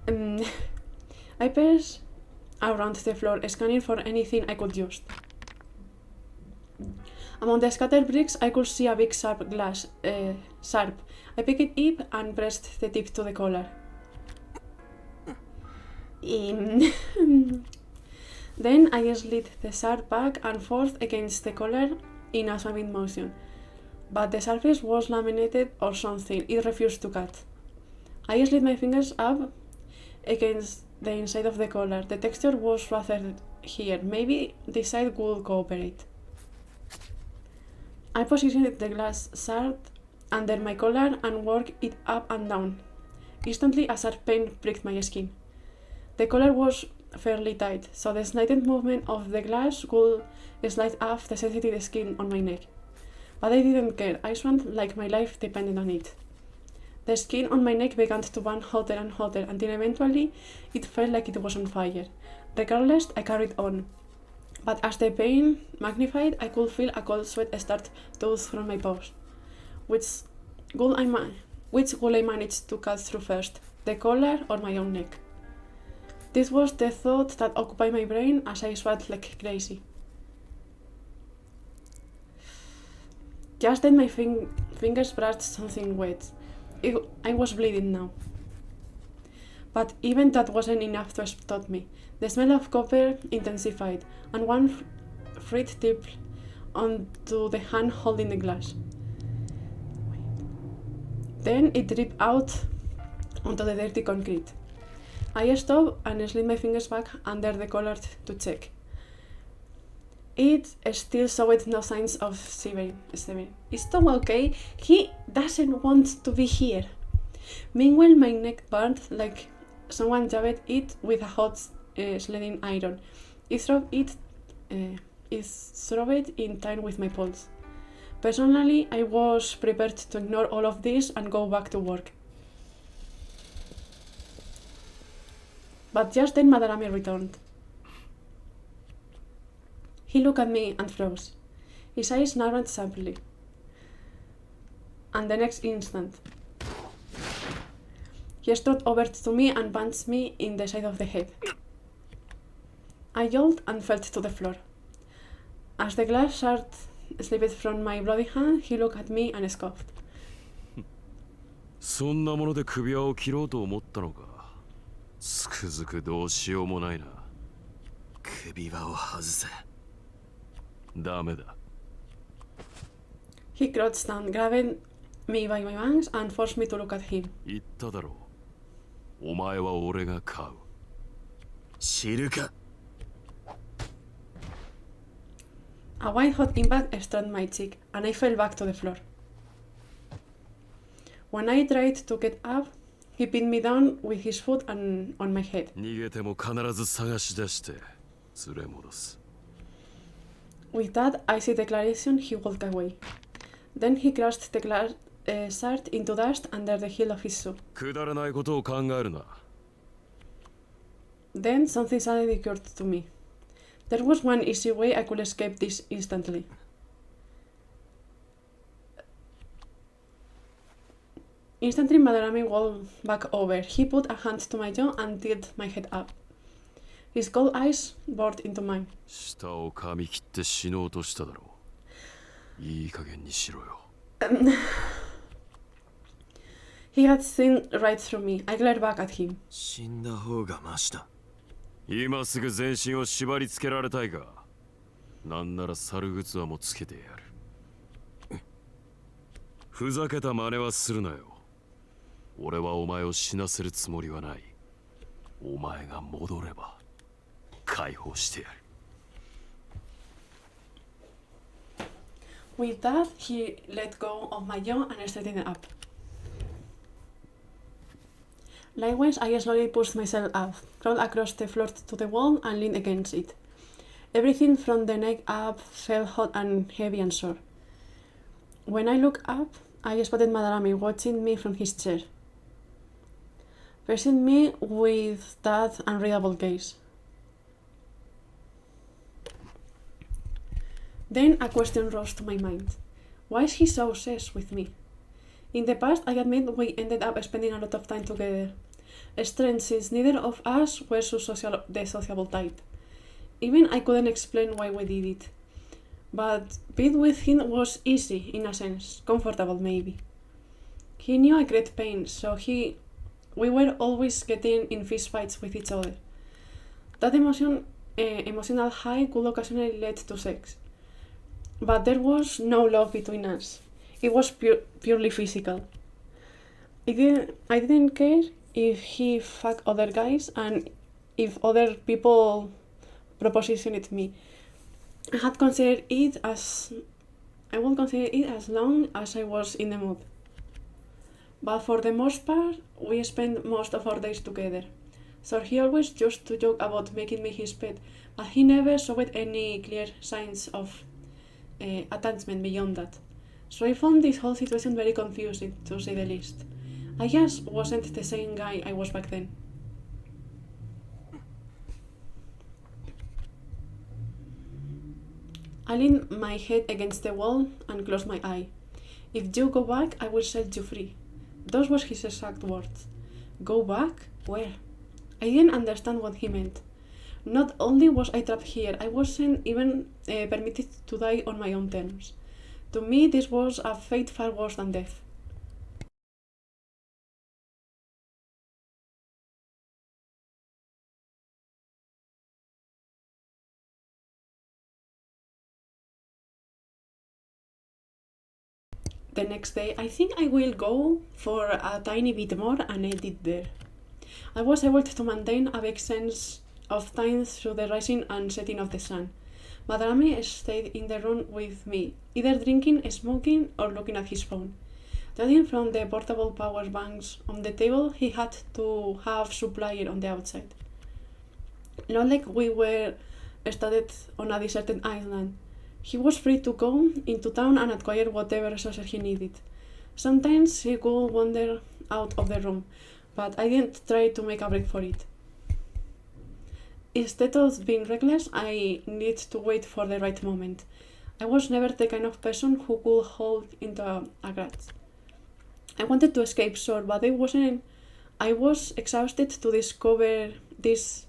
I paced around the floor, scanning for anything I could use. Among the scattered bricks, I could see a big sharp glass. Sharp. I picked it up and pressed the tip to the collar. Then I slid the sharp back and forth against the collar in a swimming motion. But the surface was laminated or something. It refused to cut. I slid my fingers up against the inside of the collar. The texture was rather here. Maybe this side would cooperate. I positioned the glass shard under my collar and worked it up and down. Instantly, a sharp pain pricked my skin. The collar was fairly tight, so the slightest movement of the glass would slide off the sensitive skin on my neck. But I didn't care. I swam like my life depended on it. The skin on my neck began to burn hotter and hotter until eventually it felt like it was on fire. Regardless, I carried on. But as the pain magnified, I could feel a cold sweat start to ooze from my pores. Which would I manage to cut through first, the collar or my own neck? This was the thought that occupied my brain as I sweat like crazy. Just then my fingers brushed something wet. I was bleeding now. But even that wasn't enough to stop me. The smell of copper intensified, and one frit tipped onto the hand holding the glass. Then it dripped out onto the dirty concrete. I stopped and slid my fingers back under the collar to check. It still showed no signs of severing. Is Tom okay? He doesn't want to be here. Meanwhile, my neck burned like someone jabbed it with a hot sliding iron. It throbbed in time with my pulse. Personally, I was prepared to ignore all of this and go back to work. But just then Madarame returned. He looked at me and froze. His eyes narrowed sharply. And the next instant, he strode over to me and punched me in the side of the head. I yelled and fell to the floor. As the glass shard slipped from my bloody hand, he looked at me and scoffed. そんなもので首輪を切ろうと思ったのか。つくづくどうしようもないな。首輪を外せ。ダメだ。He crouched down, grabbing me by my bangs and forced me to look at him. 言っただろう。お前は俺が飼う。知るか。A white hot impact struck my cheek, and I fell back to the floor. When I tried to get up, he pinned me down with his foot and on my head. 逃げても必ず探し出して連れ戻す。With that icy declaration, he walked away. Then he crushed the glass shard into dust under the heel of his shoe. くだらないことを考えるな。Then something suddenly occurred to me. There was one easy way I could escape this instantly. Instantly, Madarame walked back over. He put a hand to my jaw and tilted my head up. His cold eyes bored into mine. 舌を噛み切って死のうとしただろう。いい加減にしろよ。He had seen right through me. I glared back at him. 死んだ方がマシだ。今すぐ全身を縛り付けられたいか。なんなら猿靴はもつけてやる。ふざけた真似はするなよ。俺はお前を死なせるつもりはない。お前が戻れば解放してやる。With that, he let go of my jaw and straightened up. Likewise, I slowly pushed myself up, crawled across the floor to the wall, and leaned against it. Everything from the neck up felt hot and heavy and sore. When I looked up, I spotted Madarame watching me from his chair, facing me with that unreadable gaze. Then a question rose to my mind. Why is he so obsessed with me? In the past, I admit we ended up spending a lot of time together, strange since neither of us were the sociable type. Even I couldn't explain why we did it. But being with him was easy, in a sense, comfortable maybe. He knew I great pain, so we were always getting in fistfights with each other. That emotional high could occasionally lead to sex. But there was no love between us. It was purely physical. I didn't care if he fucked other guys and if other people propositioned me. I would consider it as long as I was in the mood. But for the most part, we spent most of our days together. So he always used to joke about making me his pet, but he never showed any clear signs of attachment beyond that. So I found this whole situation very confusing, to say the least. I just wasn't the same guy I was back then. I leaned my head against the wall and closed my eye. If you go back, I will set you free. Those were his exact words. Go back? Where? I didn't understand what he meant. Not only was I trapped here, I wasn't even permitted to die on my own terms. To me, this was a fate far worse than death. The next day, I think I will go for a tiny bit more and end it there. I was able to maintain a vague sense of time through the rising and setting of the sun. Madarame stayed in the room with me, either drinking, smoking, or looking at his phone. Judging from the portable power banks on the table, he had to have supply on the outside. Not like we were stranded on a deserted island. He was free to go into town and acquire whatever resources he needed. Sometimes he could wander out of the room, but I didn't try to make a break for it. Instead of being reckless, I needed to wait for the right moment. I was never the kind of person who could hold into a grudge. I wanted to escape, sure, but I was exhausted to discover this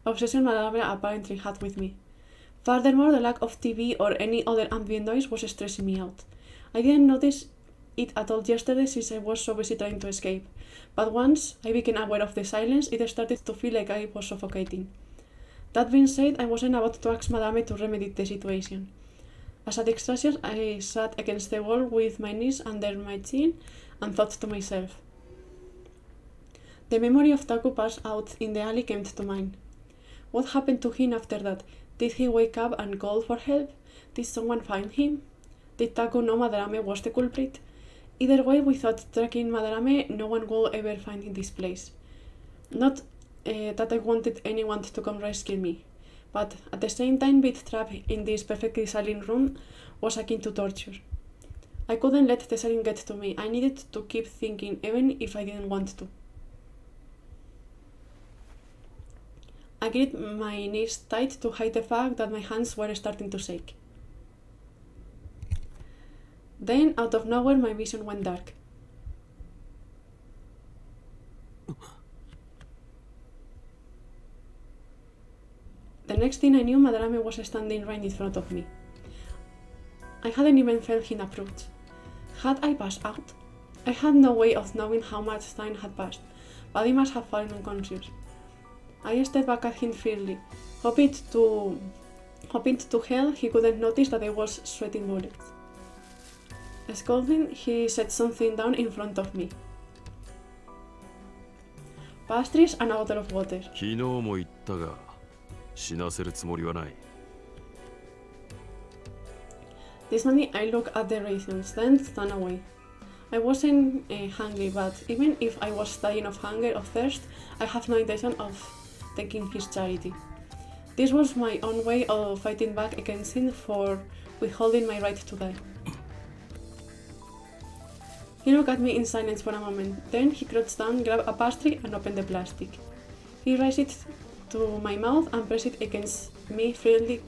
obsession Madarame apparently had with me. Furthermore, the lack of TV or any other ambient noise was stressing me out. I didn't notice it at all yesterday since I was so busy trying to escape, but once I became aware of the silence, it started to feel like I was suffocating. That being said, I wasn't about to ask Madame to remedy the situation. As a distraction, I sat against the wall with my knees under my chin and thought to myself. The memory of Taku passed out in the alley came to mind. What happened to him after that? Did he wake up and call for help? Did someone find him? Did Taku know Madarame was the culprit? Either way, without tracking Madarame, no one will ever find in this place. Not that I wanted anyone to come rescue me, but at the same time, being trapped in this perfectly silent room was akin to torture. I couldn't let the silence get to me. I needed to keep thinking, even if I didn't want to. I gripped my knees tight to hide the fact that my hands were starting to shake. Then, out of nowhere, my vision went dark. The next thing I knew, Madarame was standing right in front of me. I hadn't even felt him approach. Had I passed out? I had no way of knowing how much time had passed, but he must have fallen unconscious. I stepped back at him fiercely, hoping to hell he couldn't notice that I was sweating bullets. Scolding, he set something down in front of me. Pastries and a bottle of water. 昨日も言ったが、死なせるつもりはない。Dismally, I looked at the rations, then turned away. I wasn't hungry, but even if I was dying of hunger or thirst, I have no intention of taking his charity. This was my own way of fighting back against him for withholding my right to die. He looked at me in silence for a moment, then he crouched down, grabbed a pastry and opened the plastic. He raised it to my mouth and pressed it against me friendly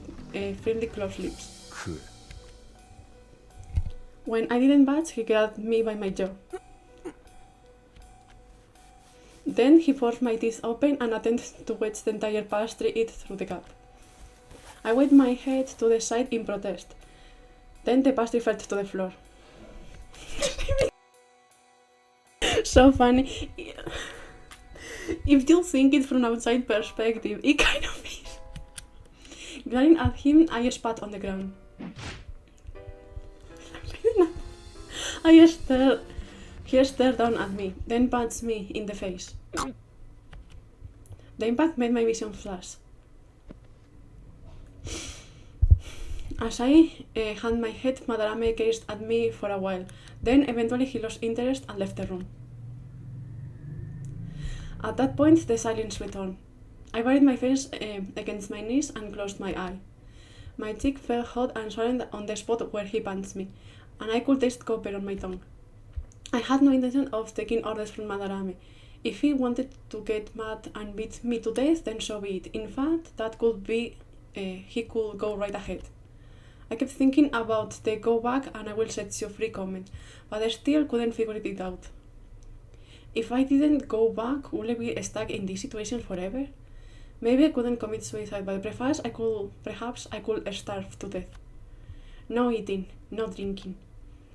closed lips. When I didn't budge, he grabbed me by my jaw. Then he forced my teeth open and attempted to wedge the entire pastry it through the gap. I waved my head to the side in protest. Then the pastry fell to the floor. So funny. If you think it from outside perspective, it kind of is. Glaring at him, I spat on the ground. He stared down at me, then punched me in the face. The impact made my vision flash. As I had my head, Madarame gazed at me for a while. Then eventually he lost interest and left the room. At that point, the silence returned. I buried my face against my knees and closed my eye. My cheek felt hot and swollen on the spot where he punched me, and I could taste copper on my tongue. I had no intention of taking orders from Madarame. If he wanted to get mad and beat me to death, then so be it. In fact, that could be, he could go right ahead. I kept thinking about the go back and I will set you free comment, but I still couldn't figure it out. If I didn't go back, would I be stuck in this situation forever? Maybe I couldn't commit suicide, but perhaps I could starve to death. No eating, no drinking.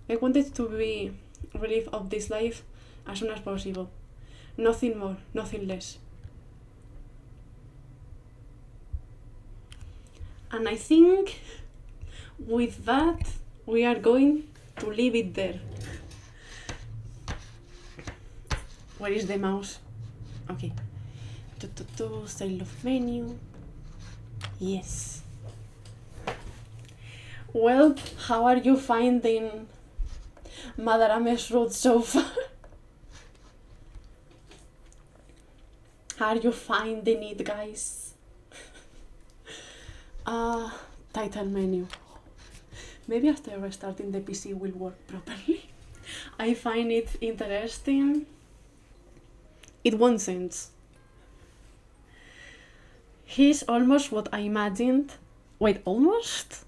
I wanted to be relieved of this life as soon as possible. Nothing more, nothing less. And I think with that, we are going to leave it there. Where is the mouse? Okay. Style of menu. Yes. Well, how are you finding Madarame's route so far? Are you finding it, guys? Title menu. Maybe after restarting the PC will work properly. I find it interesting. It won't sense. He's almost what I imagined. Wait, almost?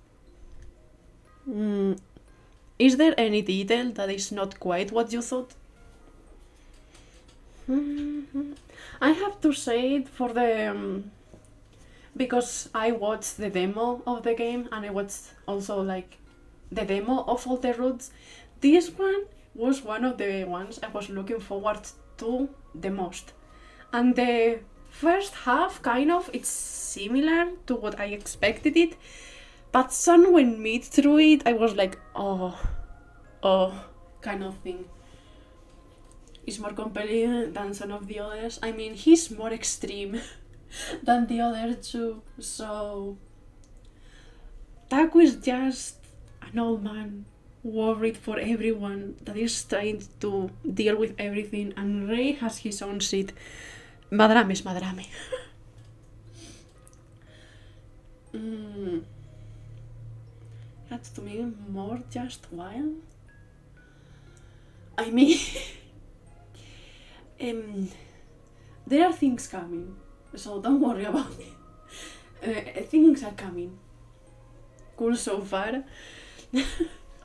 Is there any detail that is not quite what you thought? I have to say it for the... because I watched the demo of the game and I watched also like the demo of all the routes. This one was one of the ones I was looking forward to the most. And the first half kind of, it's similar to what I expected it, but some when mid through it I was like, oh, kind of thing. It's more compelling than some of the others. I mean, he's more extreme than the other two, so Taku is just an old man worried for everyone that is trying to deal with everything, and Rei has his own shit. Madarame is Madarame. That's to me more just wild. I mean, there are things coming, so don't worry about it. Things are coming. Cool so far.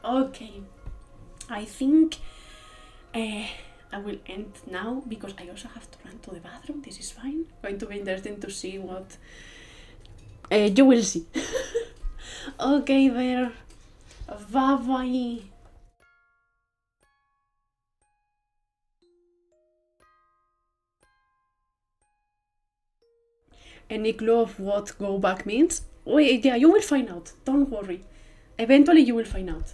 Okay, I think I will end now because I also have to run to the bathroom. This is fine. Going to be interesting to see what you will see. Okay, there. Bye bye. Any clue of what go back means? Wait, yeah, you will find out. Don't worry. Eventually you will find out.